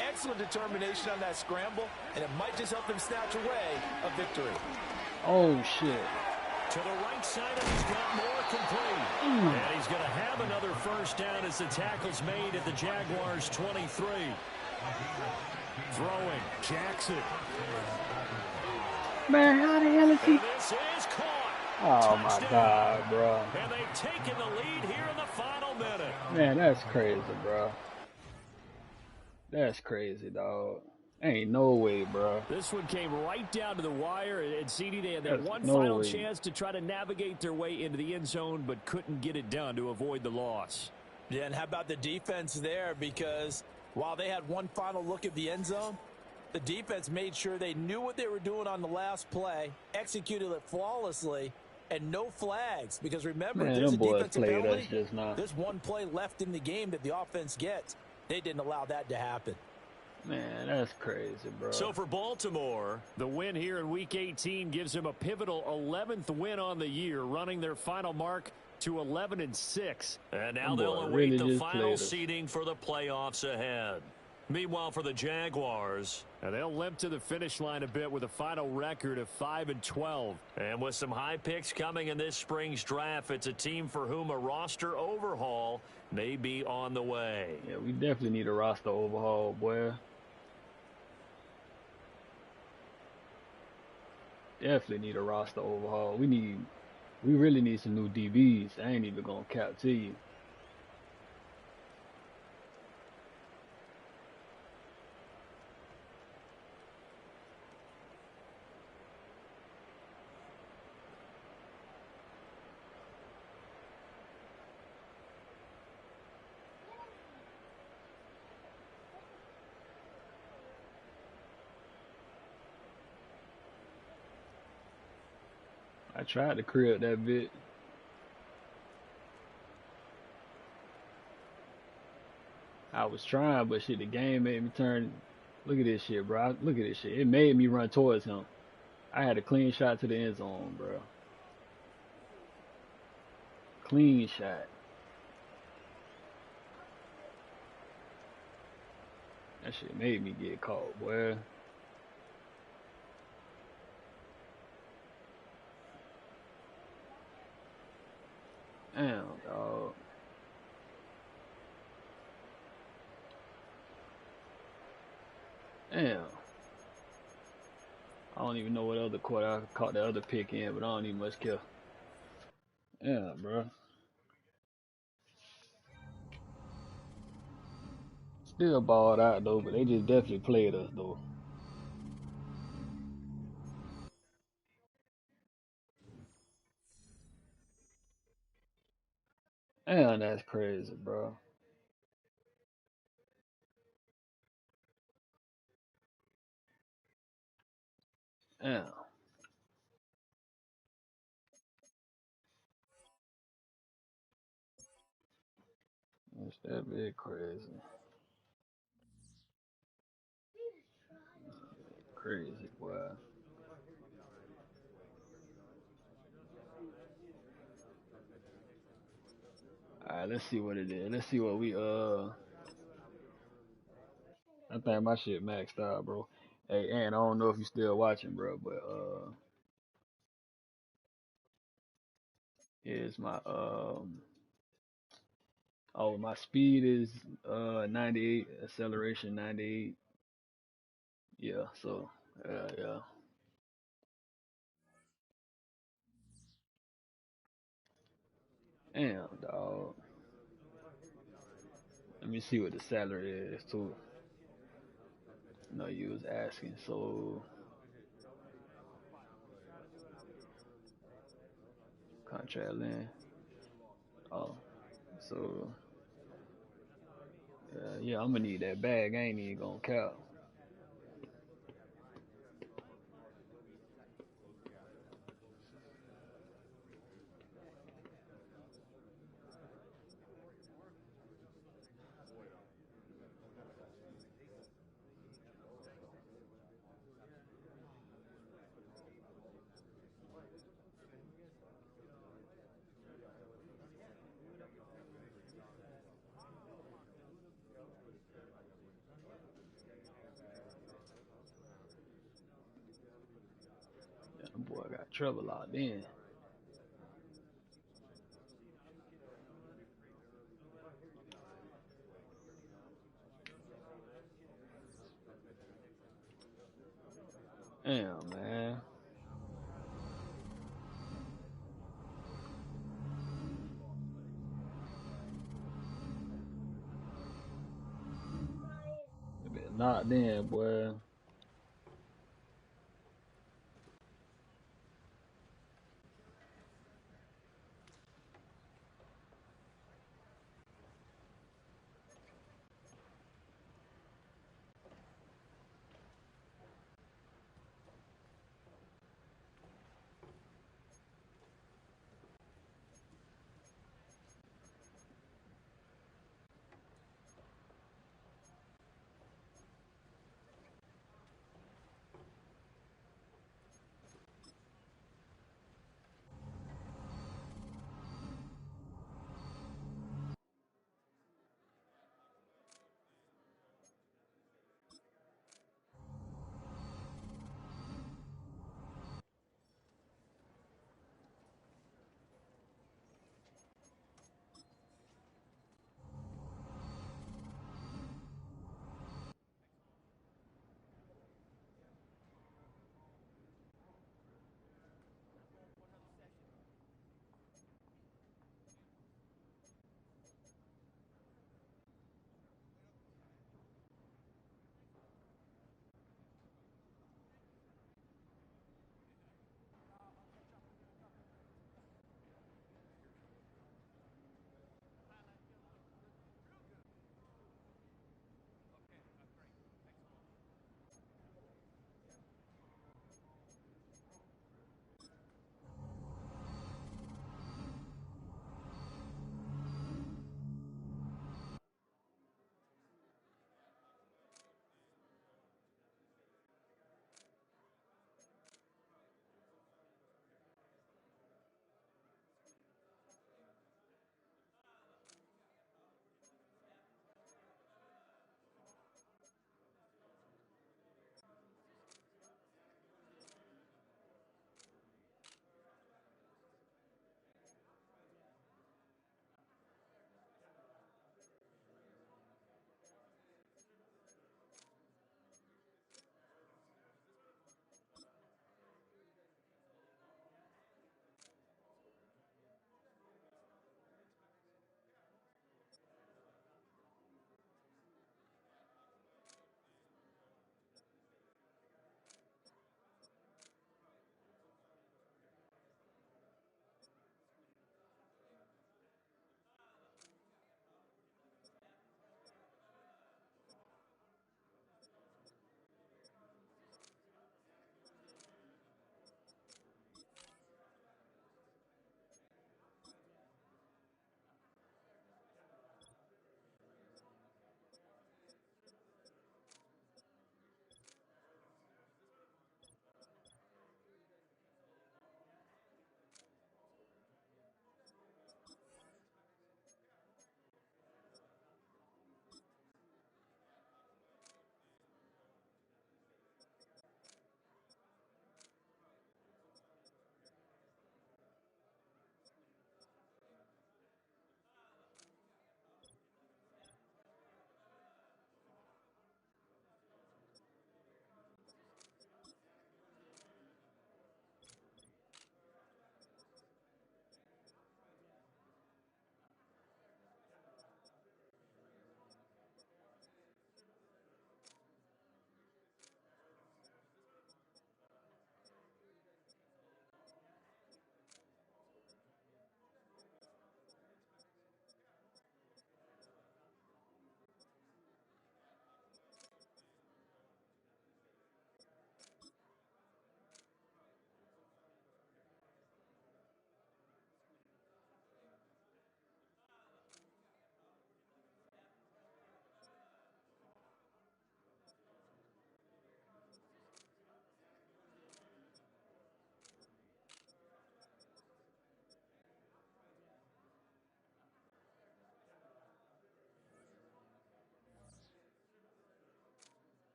Excellent determination on that scramble, and it might just help them snatch away a victory. Oh, shit. To the right side, and he's got more complete. And he's going to have another first down as the tackle's made at the Jaguars' 23. Throwing, Jackson. Man, how the hell is he? And this is caught. Oh, my God, bro. And they've taken the lead here in the final minute. Man, that's crazy, bro. That's crazy, dog. Ain't no way, bro. This one came right down to the wire, and CD, they had that one no final way. chance to try to navigate their way into the end zone, but couldn't get it done to avoid the loss. Yeah, and how about the defense there? Because while they had one final look at the end zone, the defense made sure they knew what they were doing on the last play, executed it flawlessly, and no flags. Because remember, Man, there's a them boys defensive played us penalty. just now. There's one play left in the game that the offense gets. They didn't allow that to happen. Man, that's crazy, bro. So for Baltimore, the win here in Week 18 gives them a pivotal 11th win on the year, running their final mark to 11-6. And now they'll await the final seeding for the playoffs ahead. Meanwhile, for the Jaguars, and they'll limp to the finish line a bit with a final record of 5-12. And with some high picks coming in this spring's draft, it's a team for whom a roster overhaul may be on the way. Yeah, we definitely need a roster overhaul, boy. Definitely need a roster overhaul. We really need some new DBs. I ain't even gonna cap to you. I tried to crib that bit. I was trying, but shit, the game made me turn. Look at this shit, bro. Look at this shit. It made me run towards him. I had a clean shot to the end zone, bro. Clean shot. That shit made me get caught, boy. Damn, dog. Damn. I don't even know what other quarter I caught the other pick in, but I don't even much care. Yeah, bro. Still balled out though, but they just definitely played us though. Damn, that's crazy, bro. Damn. That's that big crazy. Crazy, boy. Alright, let's see what it is. Let's see what we I think my shit maxed out, bro. Hey, and I don't know if you still watching, bro, but here's my oh, my speed is 98, acceleration 98. Yeah, so yeah. Damn, dog. Let me see what the salary is too. No, you was asking, so contract land. Oh, so yeah, I'm gonna need that bag. I ain't even gonna count. Yeah, boy, I got trouble locked in. Damn, man. You been knocked in, boy.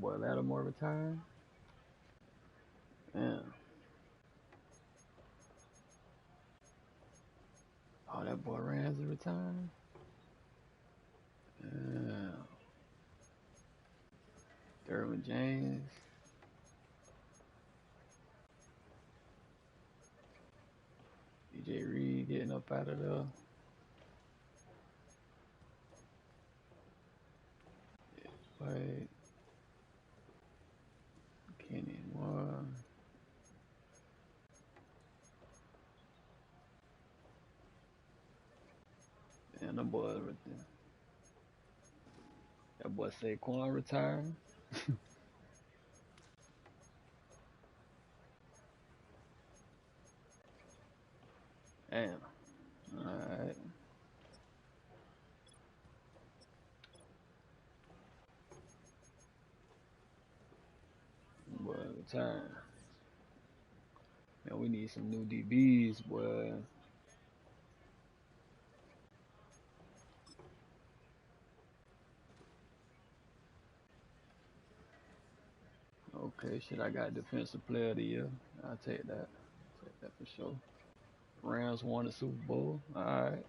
boy Lattimore retired. Yeah. Oh, that boy Ramsey retired. Yeah. Derwin James. DJ Reed getting up out of there. White. Kenny Moore. And that boy right there. That boy Saquon retired. Damn. Alright. Boy retired. Man, we need some new DBs, boy. Okay, shit, I got defensive player of the year. I'll take that. Take that for sure. Rams won the Super Bowl. Alright.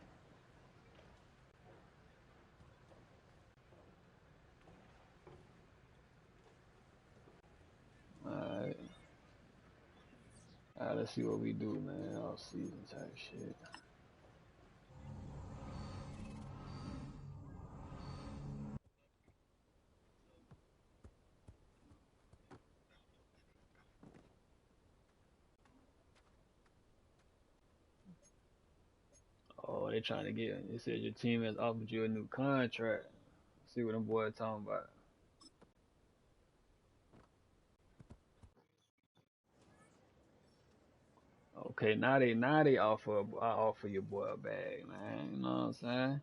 Alright. Alright, let's see what we do, man. All season type shit. Oh, they trying to get. It says your team has offered you a new contract. See what them boys talking about. Okay, now they offer your boy a bag, man. You know what I'm saying?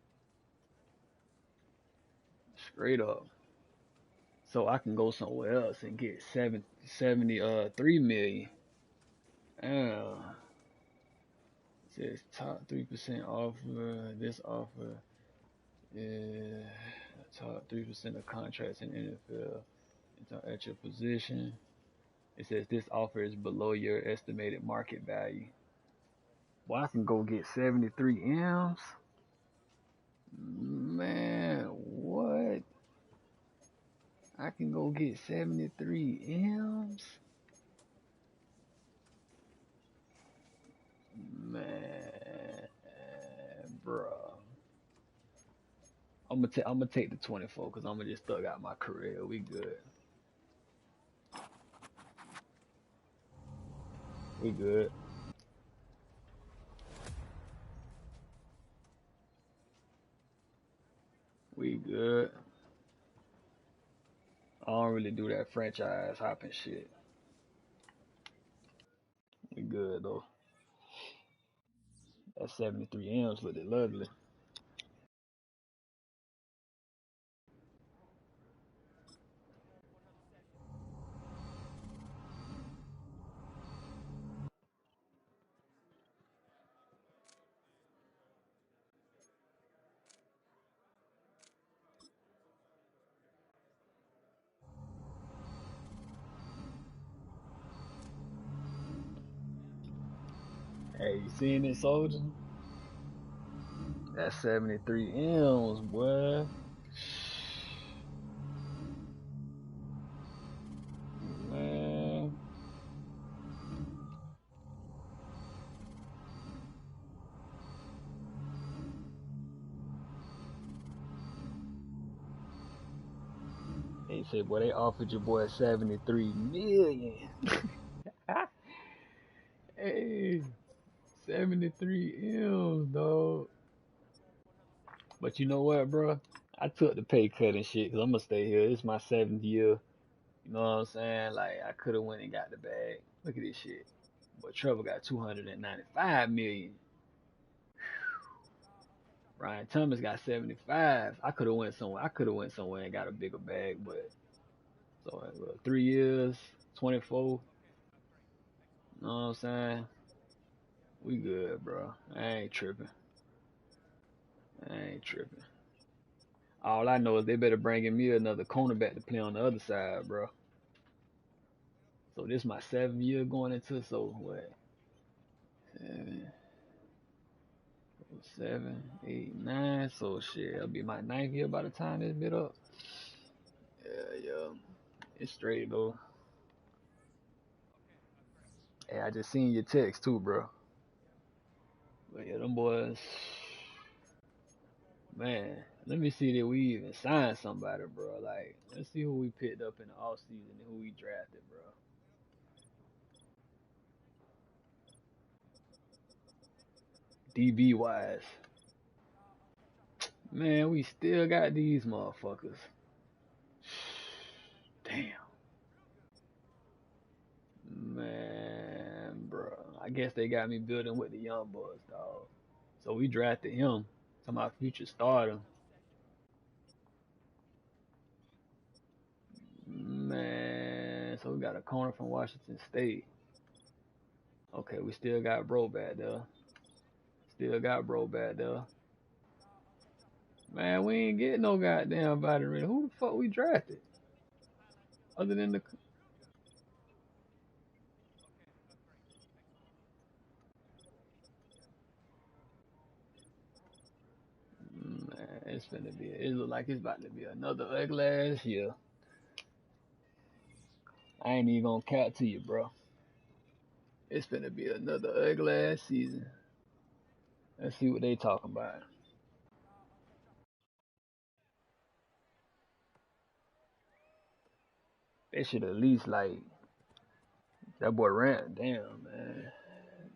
Straight up. So I can go somewhere else and get 73 million. Yeah. It says top 3% offer. This offer is top 3% of contracts in NFL. At your position. It says this offer is below your estimated market value. Well, I can go get 73 M's. Man, what? I can go get 73 M's? Man, bro. I'm gonna take the 24 because I'm gonna just thug out my career. We good. We good. We good. I don't really do that franchise hopping shit. We good though. That 73 M's looked lovely. Hey, you seen this soldier? That's 73 M's, boy. Man. They said, boy, they offered your boy 73 million. Hey, 73 M's, dog. But you know what, bro? I took the pay cut and shit because I'm going to stay here. It's my 7th year. You know what I'm saying? Like, I could have went and got the bag. Look at this shit. But Trevor got 295 million. Ryan Thomas got 75. I could have went somewhere and got a bigger bag, but so 3 years, 24. You know what I'm saying? We good, bro. I ain't tripping. All I know is they better bring in me another cornerback to play on the other side, bro. So this is my 7th year going into, so what? 7, 8, 9. So shit, it'll be my 9th year by the time this bit up. Yeah. It's straight though. Hey, I just seen your text too, bro. But yeah, them boys, man. Let me see that we even signed somebody, bro. Like, let's see who we picked up in the offseason and who we drafted, bro. DB wise. Man, we still got these motherfuckers. Damn. Man, bro. I guess they got me building with the young boys, dog. So we drafted him. Some of our future starter. Man, so we got a corner from Washington State. Okay, we still got bro back there. Man, we ain't get no goddamn body rid. Who the fuck we drafted? Other than the man, it's finna be. It look like it's about to be another ugly ass year. I ain't even gonna cap to you, bro. It's finna be another ugly ass season. Let's see what they talking about. They should at least like that boy Rant. Damn, man.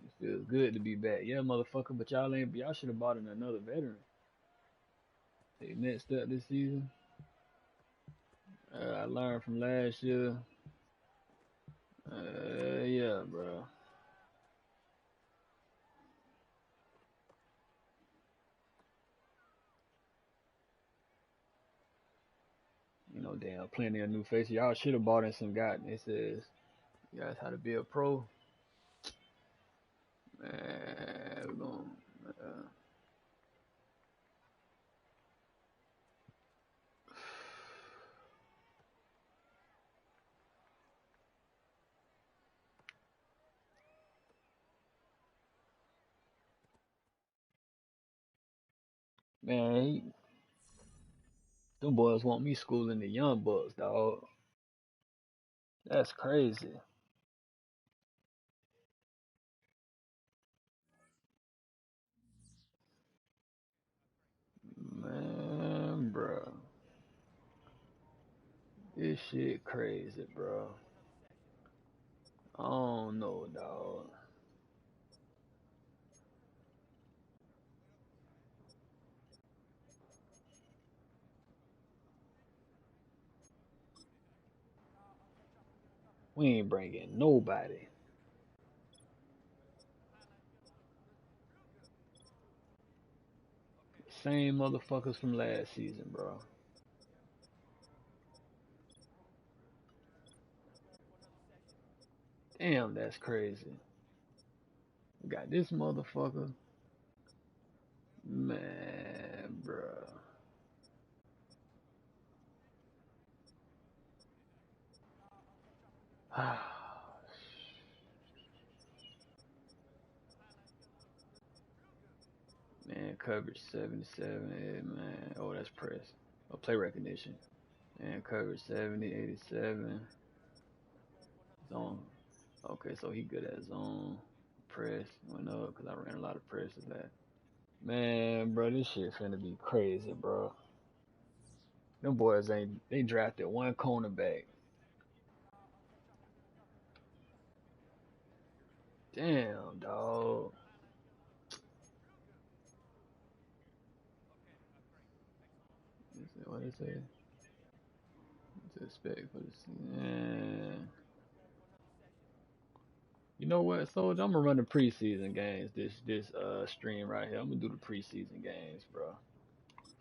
It feels good to be back. Yeah, motherfucker, but y'all should have bought in another veteran. They messed up this season. I learned from last year. Yeah, bro. You know, damn, plenty of new faces. Y'all should have bought in some guy. It says, you guys how to be a pro. Man, we're going man, them boys want me schooling the young bucks, dog. That's crazy. Man, bro. This shit crazy, bro. I don't know, dog. We ain't bringing nobody. Same motherfuckers from last season, bro. Damn, that's crazy. We got this motherfucker. Man, bro. Man, coverage 77, man. Oh, that's press. Oh, play recognition. Man, coverage 70, 87. Zone. Okay, so he good at zone. Press went up because I ran a lot of presses that. Man, bro, this shit finna be crazy, bro. Them boys they drafted one cornerback. Damn, dog. What is it? To expect for this. Man. You know what, Soldier? I'm gonna run the preseason games. This stream right here. I'm gonna do the preseason games, bro.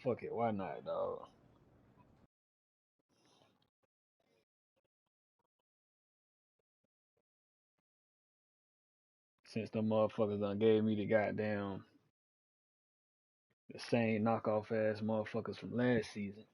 Fuck it, why not, dog? Since them motherfuckers done gave me the goddamn The same knockoff ass motherfuckers from last season.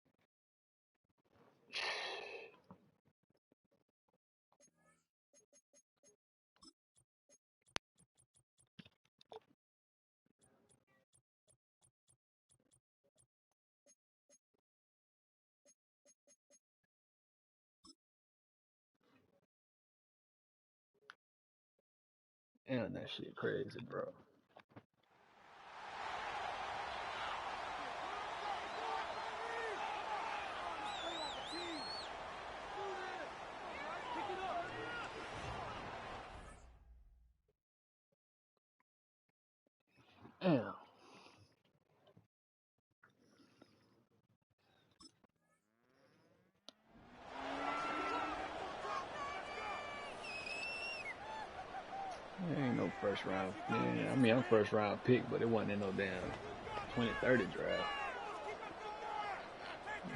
Damn, that shit crazy, bro. Damn. There ain't no first round. Yeah, I mean, I'm first round pick, but it wasn't in no damn 2030 draft.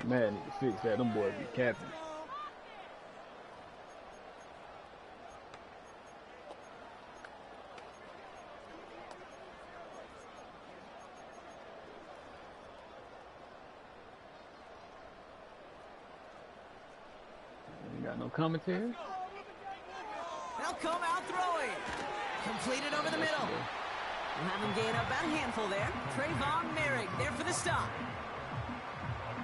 Man, need to fix that. Them boys be capping. Ain't got no commentary. They'll come out throwing. Completed over the middle. We'll have him gain about a handful there. Trayvon Merrick there for the stop.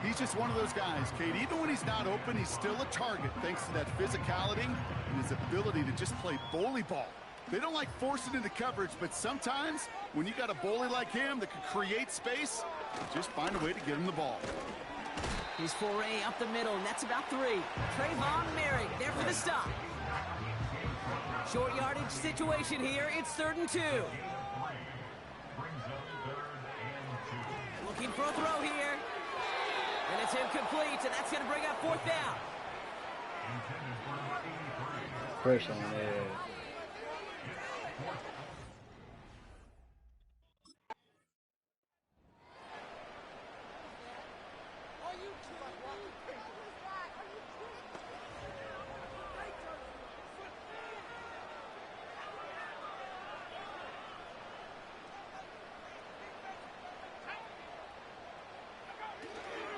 He's just one of those guys, Kate. Even when he's not open, he's still a target thanks to that physicality and his ability to just play bully ball. They don't like forcing into coverage, but sometimes when you got a bully like him that can create space, just find a way to get him the ball. His foray up the middle, and that's about 3. Trayvon Merrick there for the stop. Short yardage situation here. It's 3rd and 2. Looking for a throw here. And it's incomplete, and that's going to bring up 4th down. Pressure on there.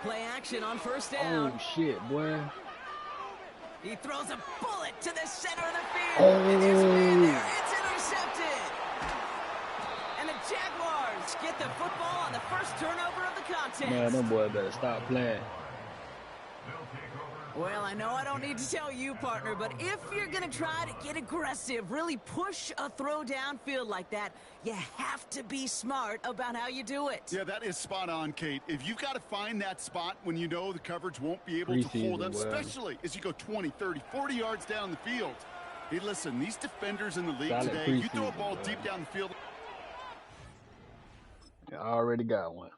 Play action on 1st down. Oh, shit, boy. He throws a bullet to the center of the field. Oh. And there's a man there. It's intercepted. And the Jaguars get the football on the first turnover of the contest. Man, them boys better stop playing. Well, I know I don't need to tell you, partner, but if you're going to try to get aggressive, really push a throw downfield like that, you have to be smart about how you do it. Yeah, that is spot on, Kate. If you've got to find that spot when you know the coverage won't be able to hold up, especially as you go 20, 30, 40 yards down the field. Hey, listen, these defenders in the league today, you throw a ball deep down the field. I already got one.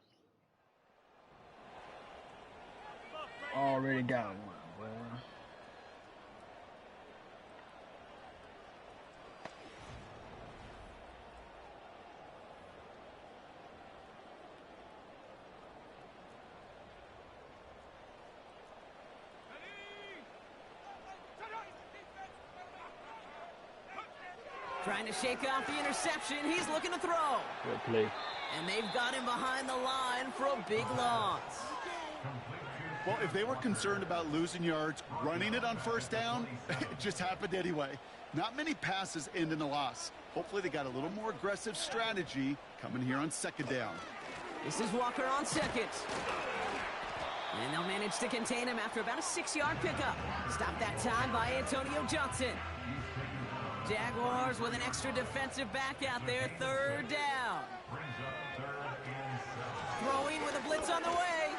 Already got one. Well, trying to shake off the interception. He's looking to throw. good play. And they've got him behind the line for a big loss. Well, if they were concerned about losing yards, running it on 1st down, it just happened anyway. Not many passes end in a loss. Hopefully they got a little more aggressive strategy coming here on 2nd down. This is Walker on 2nd. And they'll manage to contain him after about a 6-yard pickup. Stopped that time by Antonio Johnson. Jaguars with an extra defensive back out there, 3rd down. Throwing with a blitz on the way.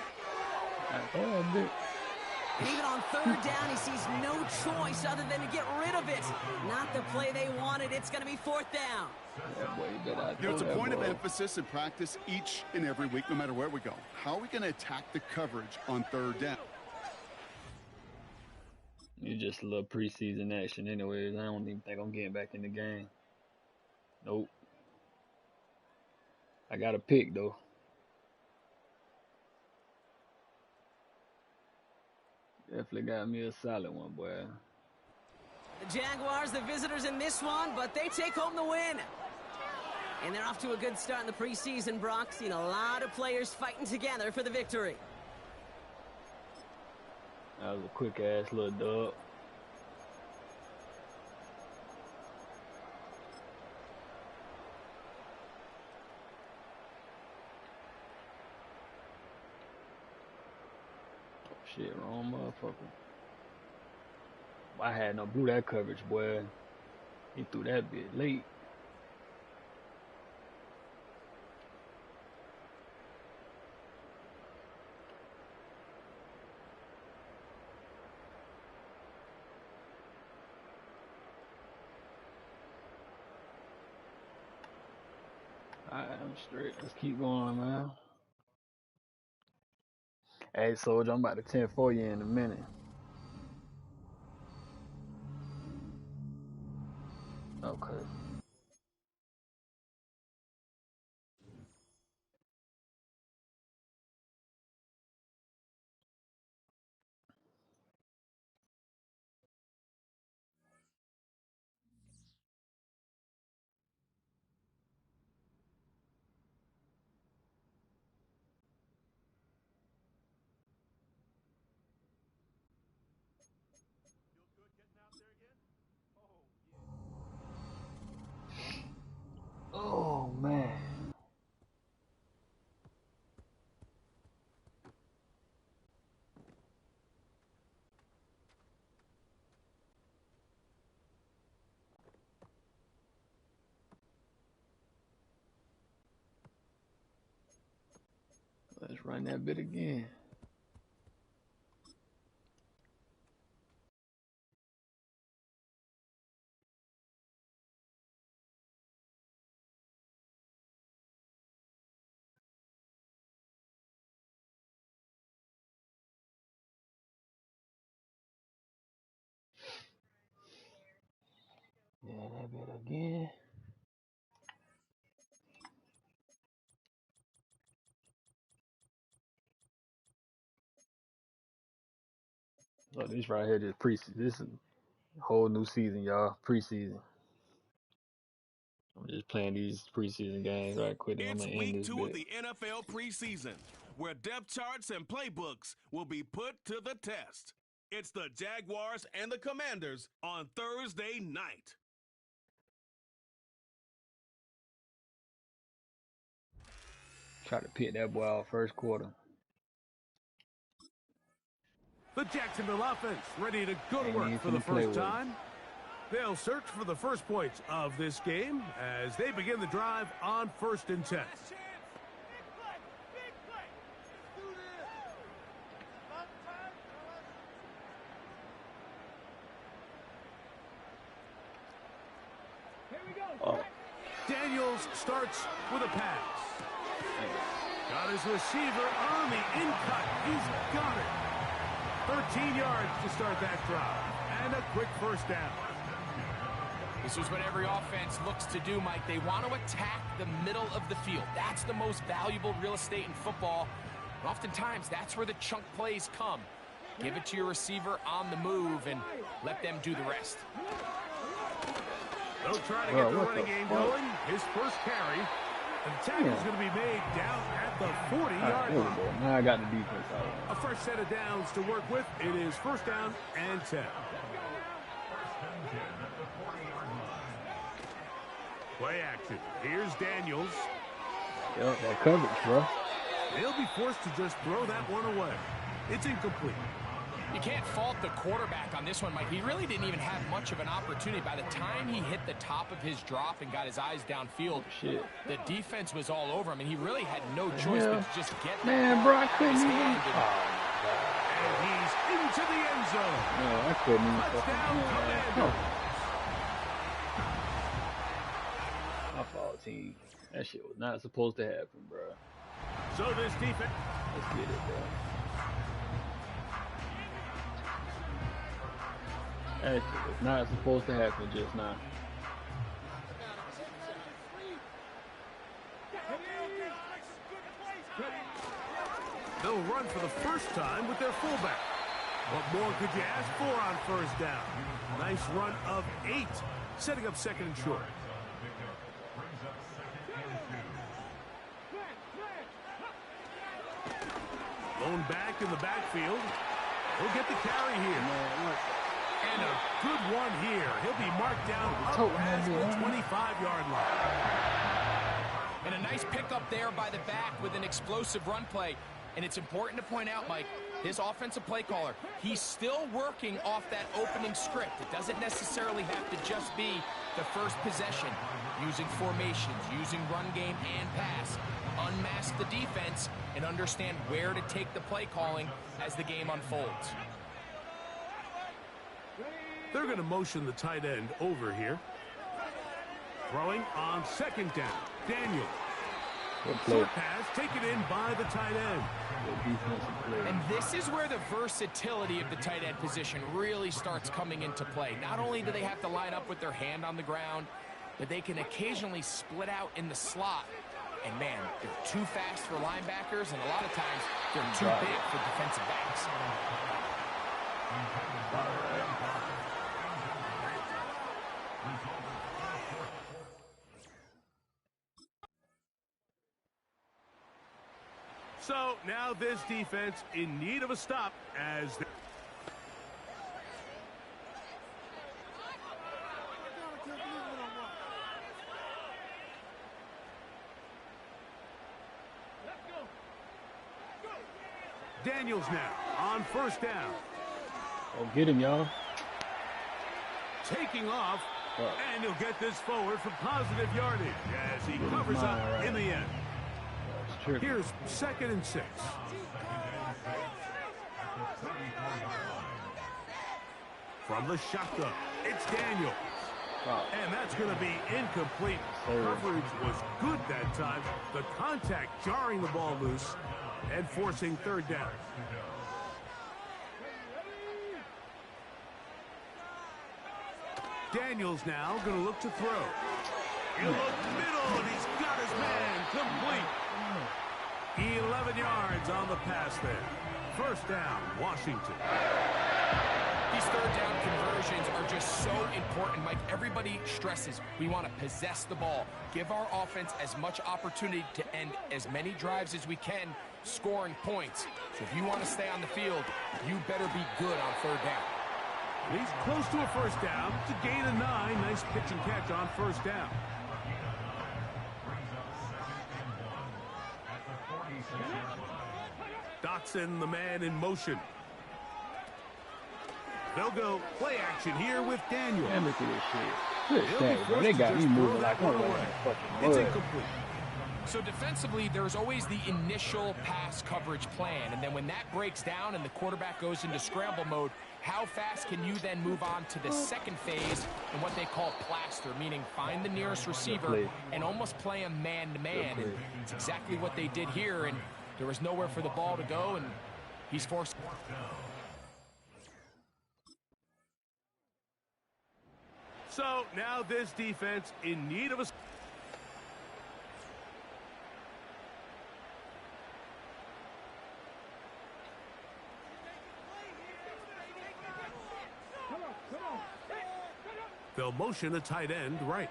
And even on 3rd down, he sees no choice other than to get rid of it. Not the play they wanted. It's going to be 4th down. It's a point of emphasis in practice each and every week, no matter where we go. How are we going to attack the coverage on 3rd down? It's just a little preseason action anyways. I don't even think I'm getting back in the game. Nope. I got a pick, though. Definitely got me a solid one, boy. The Jaguars, the visitors in this one, but they take home the win. And they're off to a good start in the preseason, Brock. Seen a lot of players fighting together for the victory. That was a quick-ass little dub. Oh, shit, wrong motherfucker. I had no blew that coverage, boy. He threw that bit late. Alright, I'm straight. Let's keep going, man. Hey, Soldier, I'm about to 10 for you in a minute. Okay. Oh, man. Let's run that bit again. Yeah, that bit again. So this right here, just preseason. This is a whole new season, y'all. Preseason. I'm just playing these preseason games right quick, and I'm It's gonna end week this 2 of bit. the NFL preseason, where depth charts and playbooks will be put to the test. It's the Jaguars and the Commanders on Thursday night. Try to pick that boy out first quarter. The Jacksonville offense ready to go to work for the first time. They'll search for the first points of this game as they begin the drive on 1st and 10. Oh. Daniels starts with a pass. Got his receiver on the in-cut. He's got it. 13 yards to start that drive. And a quick first down. This is what every offense looks to do, Mike. They want to attack the middle of the field. That's the most valuable real estate in football. And oftentimes, that's where the chunk plays come. Give it to your receiver on the move and let them do the rest. They'll try to get the running game going. His first carry. And the tackle is going to be made down at the 40-yard line. Now I got the defense out. A fresh set of downs to work with. It is 1st down and 10. Play action. Here's Daniels. Yep, that coverage, bro. They'll be forced to just throw that one away. It's incomplete. You can't fault the quarterback on this one, Mike. He really didn't even have much of an opportunity. By the time he hit the top of his drop and got his eyes downfield, the defense was all over him, and he really had no choice but to just get Man, bro, I couldn't even. And he's into the end zone. No, I couldn't even. Touchdown, Commanders. My fault, team. That shit was not supposed to happen, bro. So this defense. Let's get it, bro. That shit was not supposed to happen just now. They'll run for the first time with their fullback. What more could you ask for on 1st down? Nice run of 8, setting up 2nd and short. Lone back in the backfield. He'll get the carry here. And a good one here. He'll be marked down up past the 25-yard line. And a nice pickup there by the back with an explosive run play. And it's important to point out, Mike, this offensive play caller, he's still working off that opening script. It doesn't necessarily have to just be the first possession. Using formations, using run game and pass. Unmask the defense and understand where to take the play calling as the game unfolds. They're going to motion the tight end over here. Throwing on second down. Daniel. Short pass taken in by the tight end. And this is where the versatility of the tight end position really starts coming into play. Not only do they have to line up with their hand on the ground, but they can occasionally split out in the slot. And man, they're too fast for linebackers, and a lot of times they're too big for defensive backs. So now this defense in need of a stop as they... Daniels now on first down. Oh, get him, y'all. Taking off, and he'll get this forward for positive yardage as he covers up in the end. Here's 2nd and 6. From the shotgun, it's Daniels. And that's going to be incomplete. Coverage was good that time. The contact jarring the ball loose and forcing third down. Daniels now going to look to throw. He'll look middle, and he's got his man complete. 11 yards on the pass there. First down, Washington. These third down conversions are just so important, Mike. Everybody stresses we want to possess the ball, give our offense as much opportunity to end as many drives as we can, scoring points. So if you want to stay on the field, you better be good on third down. He's close to a first down. It's a gain of 9. Nice pitch and catch on first down. Dotson, the man in motion. They'll go play action here with Daniel. Damn, look at this shit. They got me moving like I'm fucking It's incomplete. So defensively, there's always the initial pass coverage plan, and then when that breaks down and the quarterback goes into scramble mode, how fast can you then move on to the second phase and what they call plaster, meaning find the nearest receiver and almost play a man-to-man. And it's exactly what they did here, and there was nowhere for the ball to go, and he's forced. So now this defense in need of a... They'll motion a tight end right.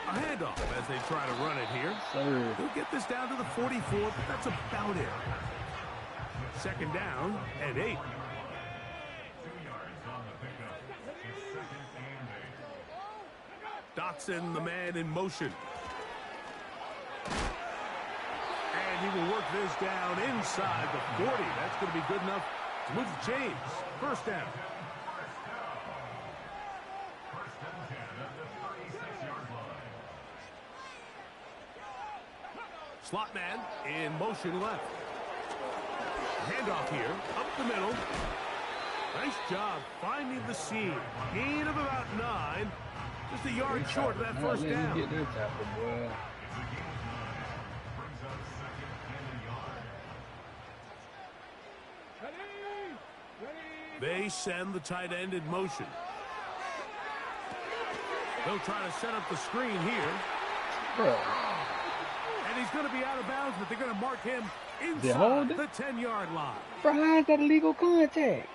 A handoff as they try to run it here. They'll get this down to the 44, but that's about it. Second down and 8. Dotson, the man in motion. And he will work this down inside the 40. That's going to be good enough to move the chains. First down. Slot man in motion left. Handoff here, up the middle. Nice job finding the seam. Gain of about 9. Just a yard short of that first down. Get their tackle, boy. They send the tight end in motion. They'll try to set up the screen here. Bro. And he's going to be out of bounds, but they're going to mark him inside the 10-yard line. Bro, how is that illegal contact?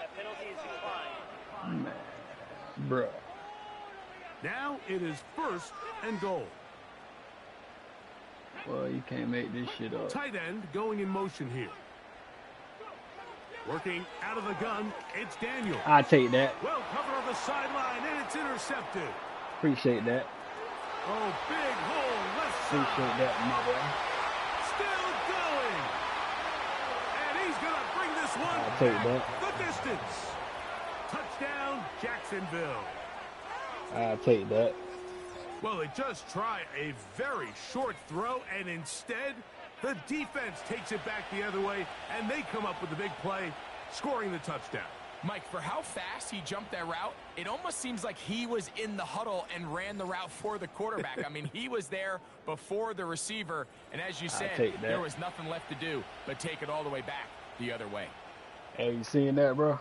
That penalty is declined. Man, bro. Now it is 1st and goal. Well, you can't make this shit up. Tight end going in motion here. Working out of the gun, it's Daniel. I take that. Well covered on the sideline, and it's intercepted. Appreciate that. Oh, big hole left side. Appreciate that, my boy. Still going. And he's going to bring this one I'll take that. the distance. Touchdown, Jacksonville. I'll take that. Well, they just try a very short throw, and instead, the defense takes it back the other way, and they come up with the big play, scoring the touchdown. Mike, for how fast he jumped that route, it almost seems like he was in the huddle and ran the route for the quarterback. I mean, he was there before the receiver, and as you said, there was nothing left to do but take it all the way back the other way. Hey, you seeing that, bro?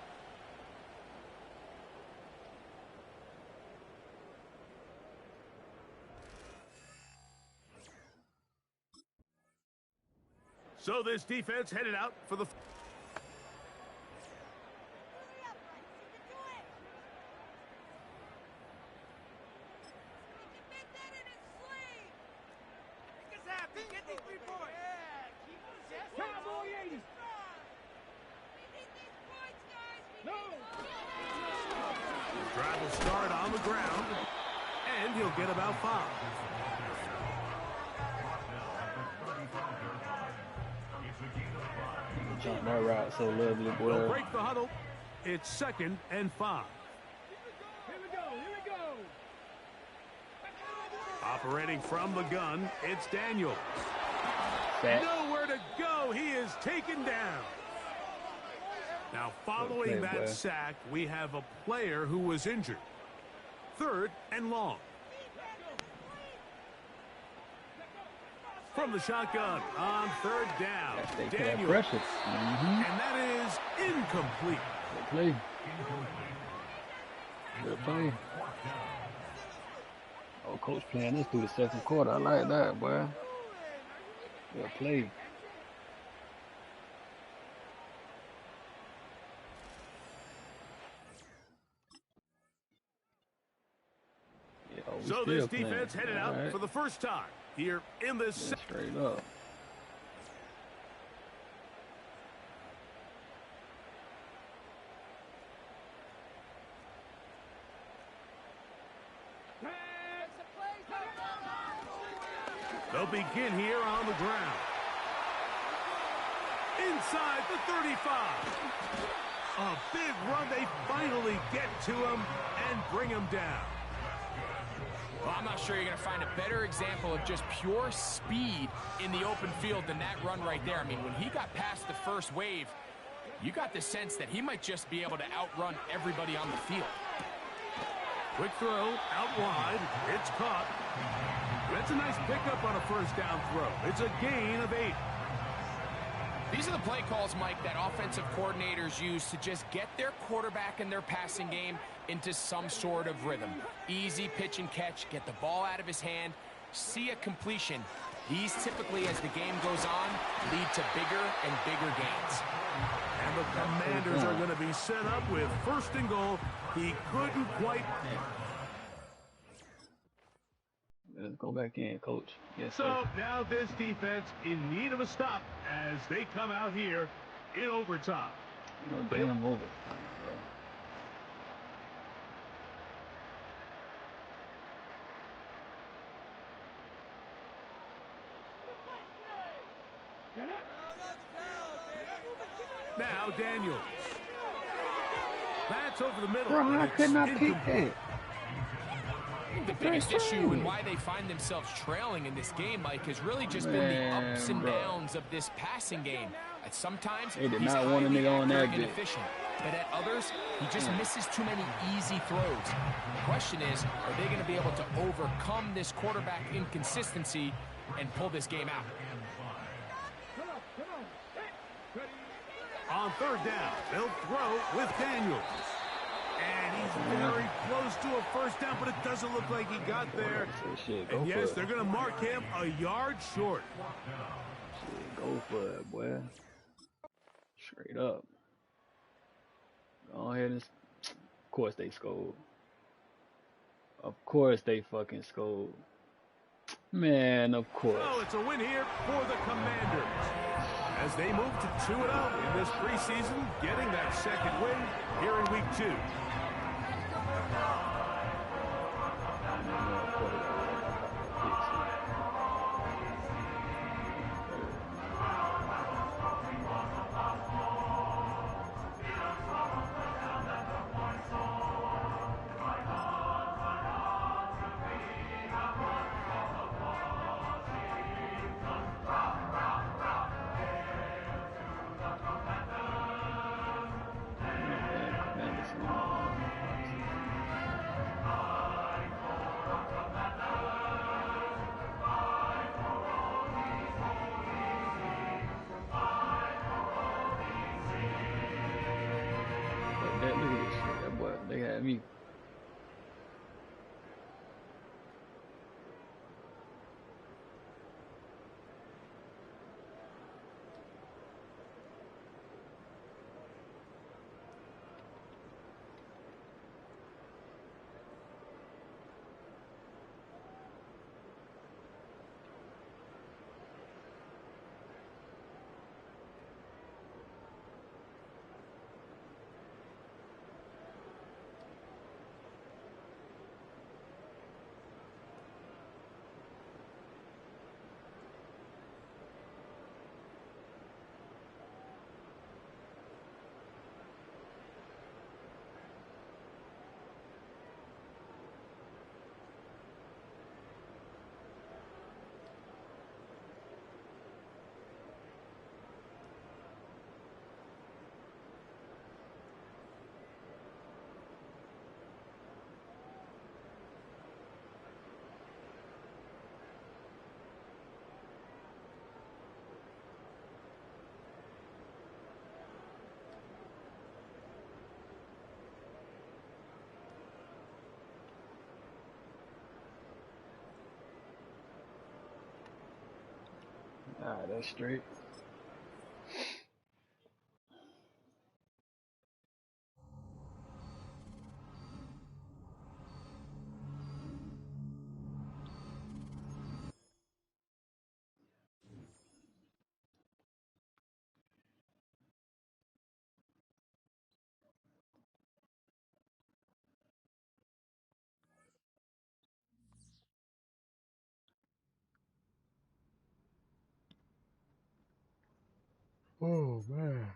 So this defense headed out for the... Get these 3 points. Cowboy 80. No. The drive will start on the ground, and he'll get about 5. Jump that route so lovely, boy. We'll break the huddle. It's 2nd and 5. Here we go. Here we go. Operating from the gun, it's Daniel. Set. Nowhere to go. He is taken down. Now, following that sack, we have a player who was injured. 3rd and long. From the shotgun on 3rd down. Daniel. And that is incomplete. Good play. Good play. Oh, coach playing this through the 2nd quarter. I like that, boy. Good play. So this defense headed out for the first time here in this... Straight up. They'll begin here on the ground. Inside the 35. A big run. They finally get to him and bring him down. Well, I'm not sure you're going to find a better example of just pure speed in the open field than that run right there. I mean, when he got past the first wave, you got the sense that he might just be able to outrun everybody on the field. Quick throw, out wide. It's caught. That's a nice pickup on a first down throw. It's a gain of 8. These are the play calls, Mike, that offensive coordinators use to just get their quarterback and their passing game into some sort of rhythm. Easy pitch and catch, get the ball out of his hand, see a completion. These typically, as the game goes on, lead to bigger and bigger gains. And the Commanders are going to be set up with 1st and goal. He couldn't quite... Let's go back in, coach. Yes, so sir. Now this defense in need of a stop as they come out here in overtime. No damn overtime, bro. Now Daniels. That's over the middle. Bro, I could not pick that. The biggest issue and why they find themselves trailing in this game, Mike, has really just been the ups and downs of this passing game. At sometimes they did he's not want a nigga on that and efficient, but at others, he just misses too many easy throws. The question is, are they going to be able to overcome this quarterback inconsistency and pull this game out? On 3rd down, they'll throw with Daniels. And he's very close to a first down, but it doesn't look like he got there. And yes, they're going to mark him a yard short. Shit, go for it, boy. Straight up. Go ahead and... Of course they scored. Of course they fucking scored. Man, of course. So it's a win here for the Commanders as they move to 2-0 in this preseason, getting that second win here in week 2. Look at this shit. That boy, they had me. Alright, that's straight. Oh, man.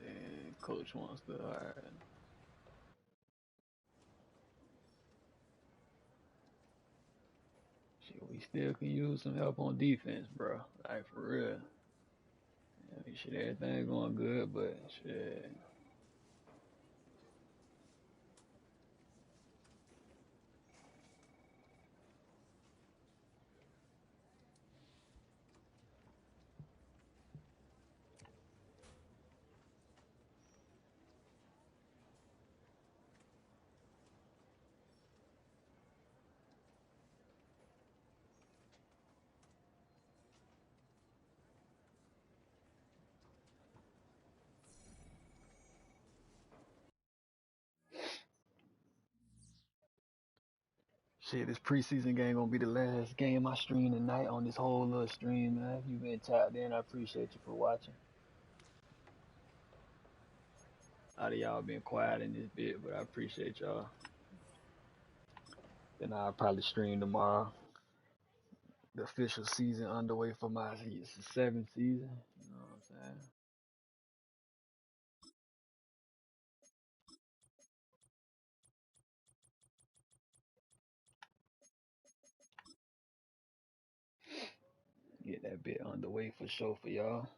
And coach wants to, alright. Shit, we still can use some help on defense, bro. Like, for real. I mean, shit, everything going good, but shit. Shit, this preseason game gonna be the last game I stream tonight on this whole little stream, man. If you've been tapped in, I appreciate you for watching. A lot of y'all been quiet in this bit, but I appreciate y'all. Then I'll probably stream tomorrow. The official season underway for my 7th season. You know what I'm saying? Get that bit underway for sure for y'all.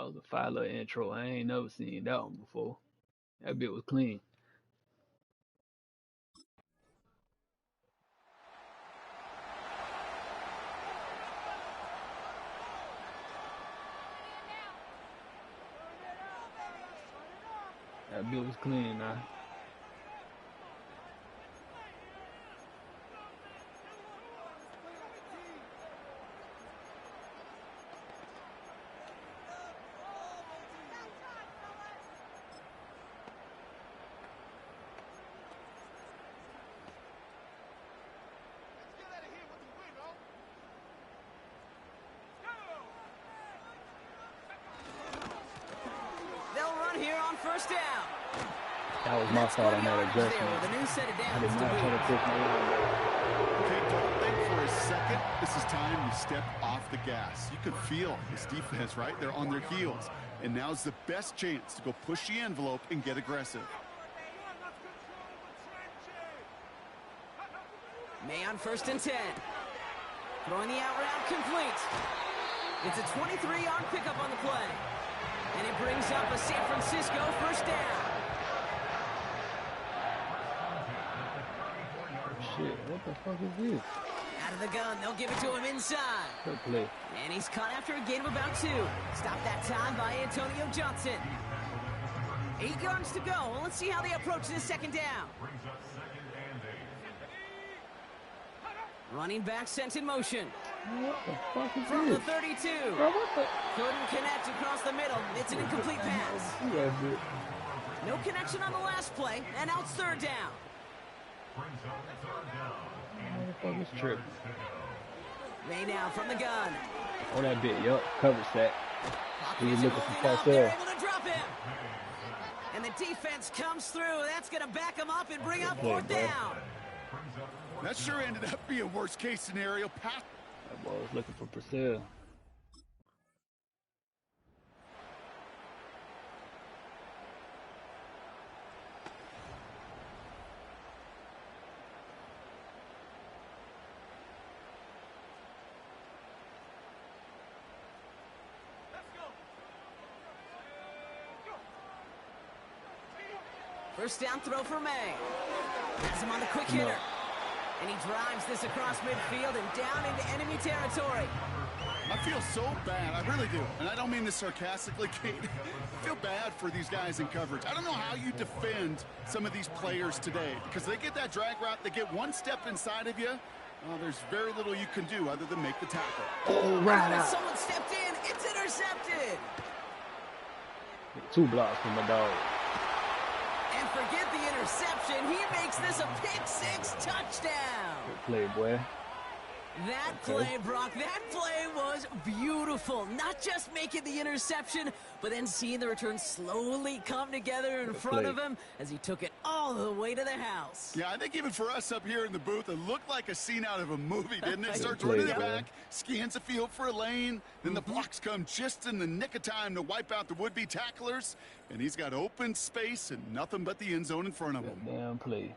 was a fire intro. I ain't never seen that one before. That bit was clean. That bit was clean now. First down. That was my fault on that adjustment. I did not try to push my line. Okay, don't think for a second. This is time you step off the gas. You can feel this defense, right? They're on their heels. And now's the best chance to go push the envelope and get aggressive. May on 1st and 10. Throwing the out route complete. It's a 23-yard pickup on the play. And it brings up a San Francisco first down. Shit, what the fuck is this? Out of the gun, they'll give it to him inside. Good play. And he's caught after a gain of about 2. Stopped that time by Antonio Johnson. 8 yards to go. Well, let's see how they approach this second down. Running back sent in motion. What the fuck is From this? the 32. Bro, what the? Couldn't connect across the middle. It's an incomplete pass. No connection on the last play, and now it's 3rd down. Motherfucker's tripping. May now from the gun. Oh, that bit, yup. Cover sack. He was looking for Parcell. They're able to drop him. And the defense comes through. That's going to back him up and bring up 4th down. That sure ended up being worst case scenario. That boy was looking for Purcell. First down throw for May. Has him on the quick hitter. And he drives this across midfield and down into enemy territory. I feel so bad. I really do. And I don't mean this sarcastically, Kate. I feel bad for these guys in coverage. I don't know how you defend some of these players today because they get that drag route, they get one step inside of you. There's very little you can do other than make the tackle. Oh, right out. Someone stepped in. It's intercepted. 2 blocks from my dog. And forget the interception. He makes this a pick-6 touchdown. Good play, boy. That play, Brock, that play was beautiful. Not just making the interception, but then seeing the return slowly come together in front of him as he took it all the way to the house. Yeah, I think even for us up here in the booth, it looked like a scene out of a movie, didn't it? Starts running it back, scans the field for a lane, then the blocks come just in the nick of time to wipe out the would-be tacklers, and he's got open space and nothing but the end zone in front of him. Damn play.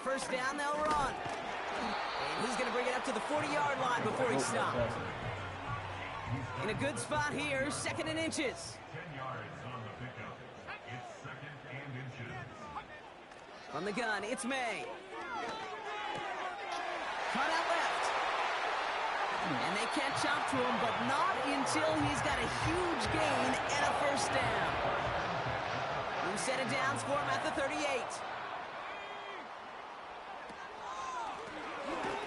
First down, they'll run. And he's going to bring it up to the 40-yard line before he stops. In a good spot here, 2nd and inches. 10 yards on the pickup. It's 2nd and inches. From the gun, it's May. Cut out left. And they catch up to him, but not until he's got a huge gain and a first down. New set of downs for him at the 38.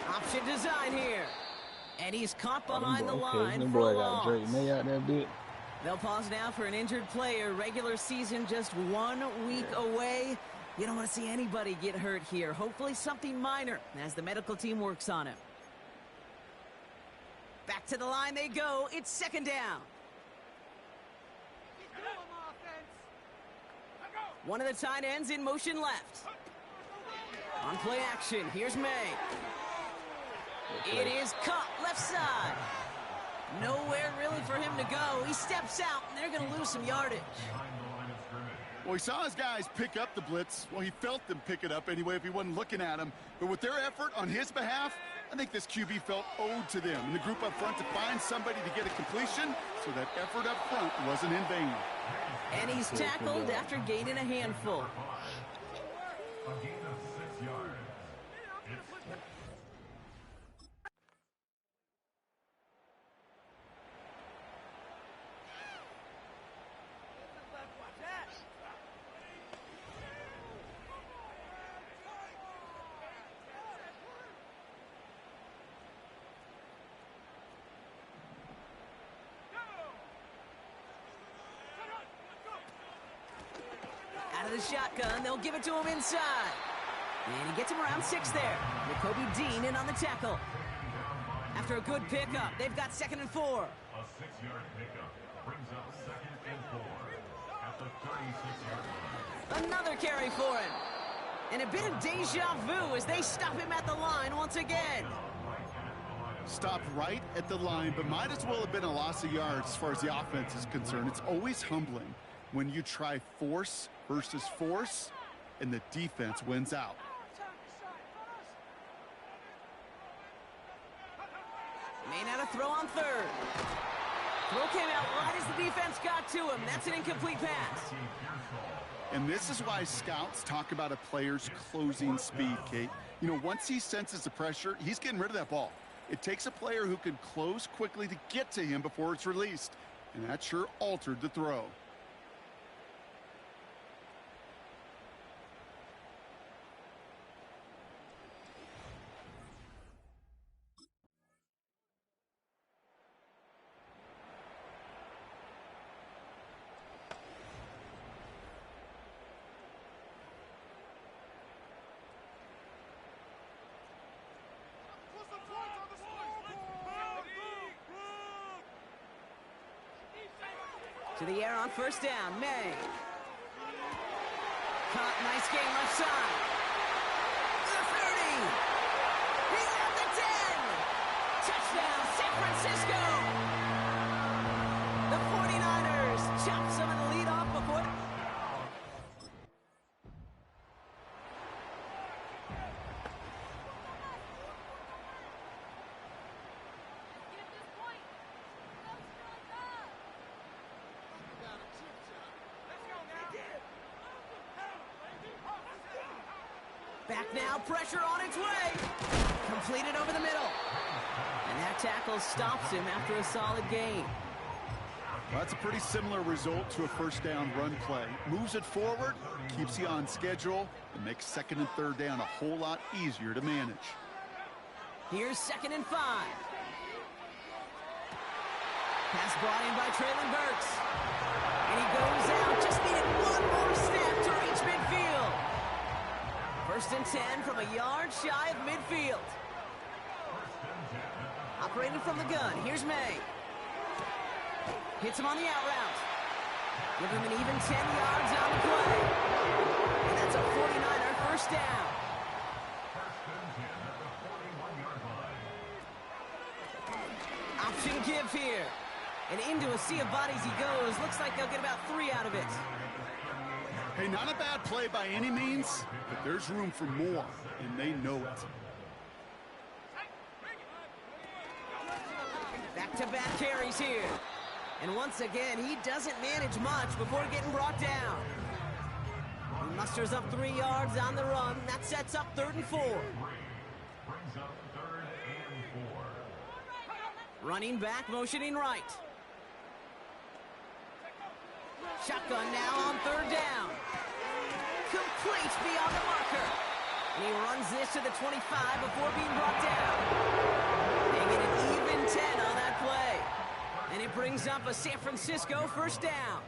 Option design here. And he's caught behind the line for a loss. They'll pause now for an injured player. Regular season just 1 week away. You don't want to see anybody get hurt here. Hopefully something minor as the medical team works on him. Back to the line they go. It's 2nd down. One of the tight ends in motion left. On play action, here's May. It is caught left side. Nowhere really for him to go. He steps out, and they're going to lose some yardage. Well, he saw his guys pick up the blitz. Well, he felt them pick it up anyway if he wasn't looking at him. But with their effort on his behalf, I think this QB felt owed to them and the group up front to find somebody to get a completion, so that effort up front wasn't in vain. And he's tackled after gaining a handful. A gain of 6 yards. Out of the shotgun, they'll give it to him inside. And he gets him around 6 there. Jacoby Dean in on the tackle. After a good pickup, they've got 2nd and 4. A 6-yard pickup brings up 2nd and 4 at the 36-yard line. Another carry for him. And a bit of deja vu as they stop him at the line once again. Stopped right at the line, but might as well have been a loss of yards as far as the offense is concerned. It's always humbling when you try force versus force, and the defense wins out. May not have throw on 3rd. Throw came out right as the defense got to him. That's an incomplete pass. And this is why scouts talk about a player's closing speed, Kate. You know, once he senses the pressure, he's getting rid of that ball. It takes a player who can close quickly to get to him before it's released. And that sure altered the throw. To the air on 1st down, May. Caught, nice game left side. The 30. He's at the 10. Touchdown, San Francisco. The 49ers chop some of the lead off before. Back now, pressure on its way. Completed over the middle. And that tackle stops him after a solid gain. Well, that's a pretty similar result to a 1st down run play. Moves it forward, keeps you on schedule, and makes 2nd and 3rd down a whole lot easier to manage. Here's 2nd and 5. Pass brought in by Traylon Burks. And he goes out, just needed one more step to reach midfield. 1st and 10 from a yard shy of midfield. Operating from the gun, here's May. Hits him on the out route. Give him an even 10 yards on the play. And that's a 49er 1st down. Option give here. And into a sea of bodies he goes. Looks like they'll get about 3 out of it. Hey, not a bad play by any means, but there's room for more, and they know it. Back-to-back carries here. And once again, he doesn't manage much before getting brought down. He musters up 3 yards on the run. That sets up 3rd and 4. Running back, motioning right. Shotgun now on 3rd down. Complete beyond the marker. And he runs this to the 25 before being brought down. They get an even 10 on that play. And it brings up a San Francisco 1st down.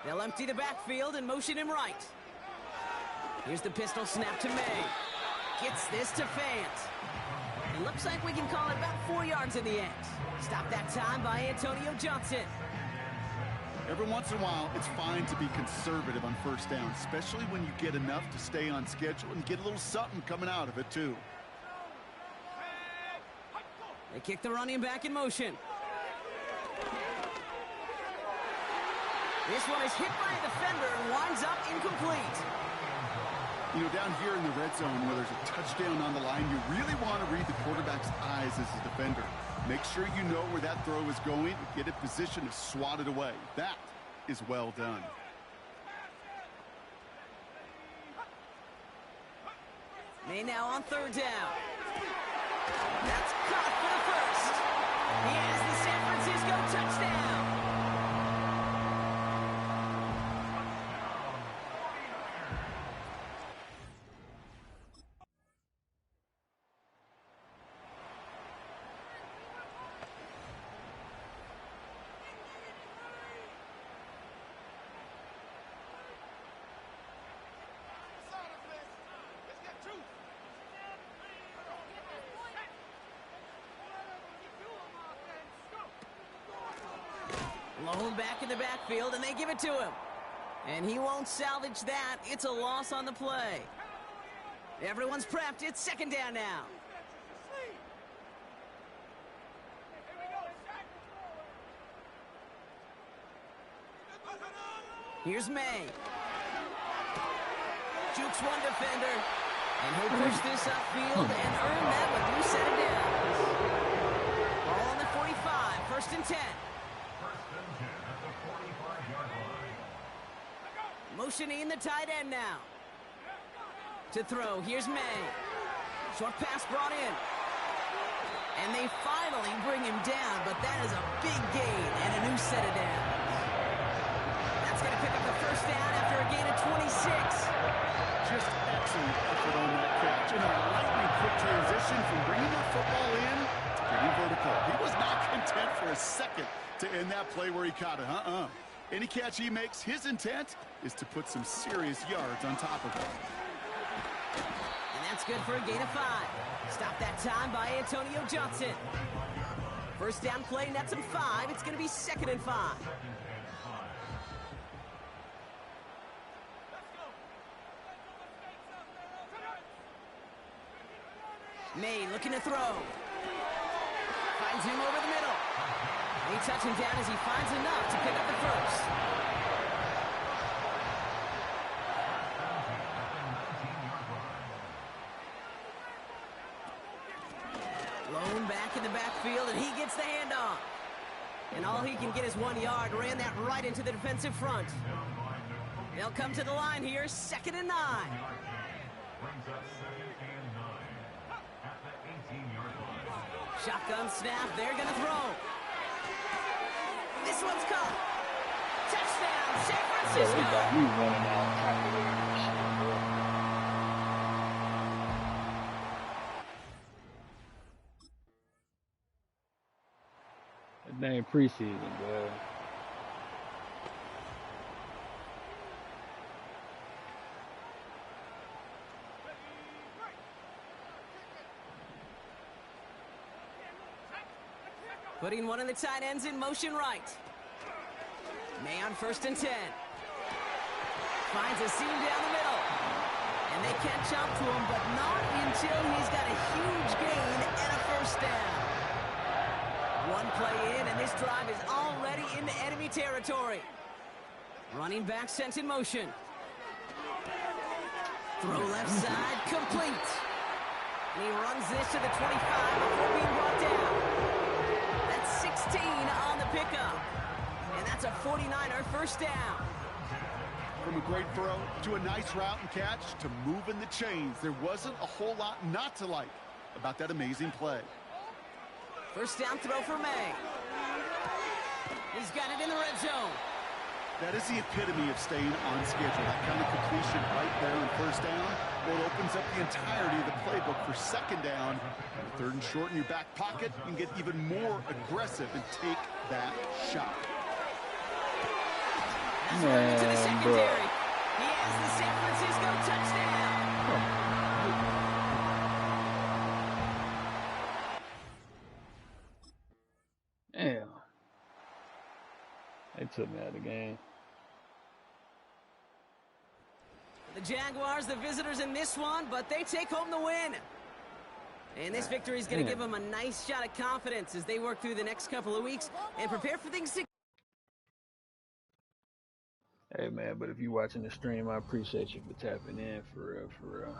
They'll empty the backfield and motion him right. Here's the pistol snap to May. Gets this to Fant. It looks like we can call it about 4 yards in the end. Stopped that time by Antonio Johnson. Every once in a while, it's fine to be conservative on first down, especially when you get enough to stay on schedule and get a little something coming out of it, too. They kick the running back in motion. This one is hit by a defender and winds up incomplete. You know, down here in the red zone where there's a touchdown on the line, you really want to read the quarterback's eyes as a defender. Make sure you know where that throw is going and get in position to swat it away. That is well done. May now on third down. That's caught for the first. He has the San Francisco touchdown. Lone back in the backfield, and they give it to him. And he won't salvage that. It's a loss on the play. Everyone's prepped. It's second down now. Here's May. Jukes one defender. And he'll push this upfield and earn that with 2 set of downs. Ball on the 45, first and 10. Motioning the tight end now. To throw, here's May. Short pass brought in. And they finally bring him down, but that is a big gain and a new set of downs. That's going to pick up the first down after a gain of 26. Just excellent effort on that catch. And a lightning quick transition from bringing that football in to getting vertical. He was not content for a second to end that play where he caught it. Any catch he makes, his intent is to put some serious yards on top of it. And that's good for a gain of 5. Stopped that time by Antonio Johnson. First down play, nets him 5. It's going to be 2nd and 5. May looking to throw. Finds him over the middle. They touch him down as he finds enough to pick up the first. Lone back in the backfield, and he gets the handoff. And all he can get is 1 yard. Ran that right into the defensive front. They'll come to the line here, 2nd and 9. Shotgun snap, they're going to throw. This one's caught. Touchdown, San Francisco. He running out. That ain't preseason, bro. Putting one of the tight ends in motion right. May on 1st and 10. Finds a seam down the middle. And they catch up to him, but not until he's got a huge gain and a first down. One play in, and this drive is already into enemy territory. Running back sent in motion. Throw left side, complete. And he runs this to the 25 before being brought down. 16 on the pickup. And that's a 49er first down. From a great throw to a nice route and catch to moving the chains, there wasn't a whole lot not to like about that amazing play. First down throw for May. He's got it in the red zone. That is the epitome of staying on schedule. That kind of completion right there on first down. Well, it opens up the entirety of the playbook for second down. 3rd and short in your back pocket. You can get even more aggressive and take that shot. That's to the secondary. He has the San Francisco touchdown. Damn. They took me out of the game. The Jaguars, the visitors in this one, but they take home the win. And this victory is going to give them a nice shot of confidence as they work through the next couple of weeks and prepare for things to... Hey, man, but if you're watching the stream, I appreciate you for tapping in, for real, for real.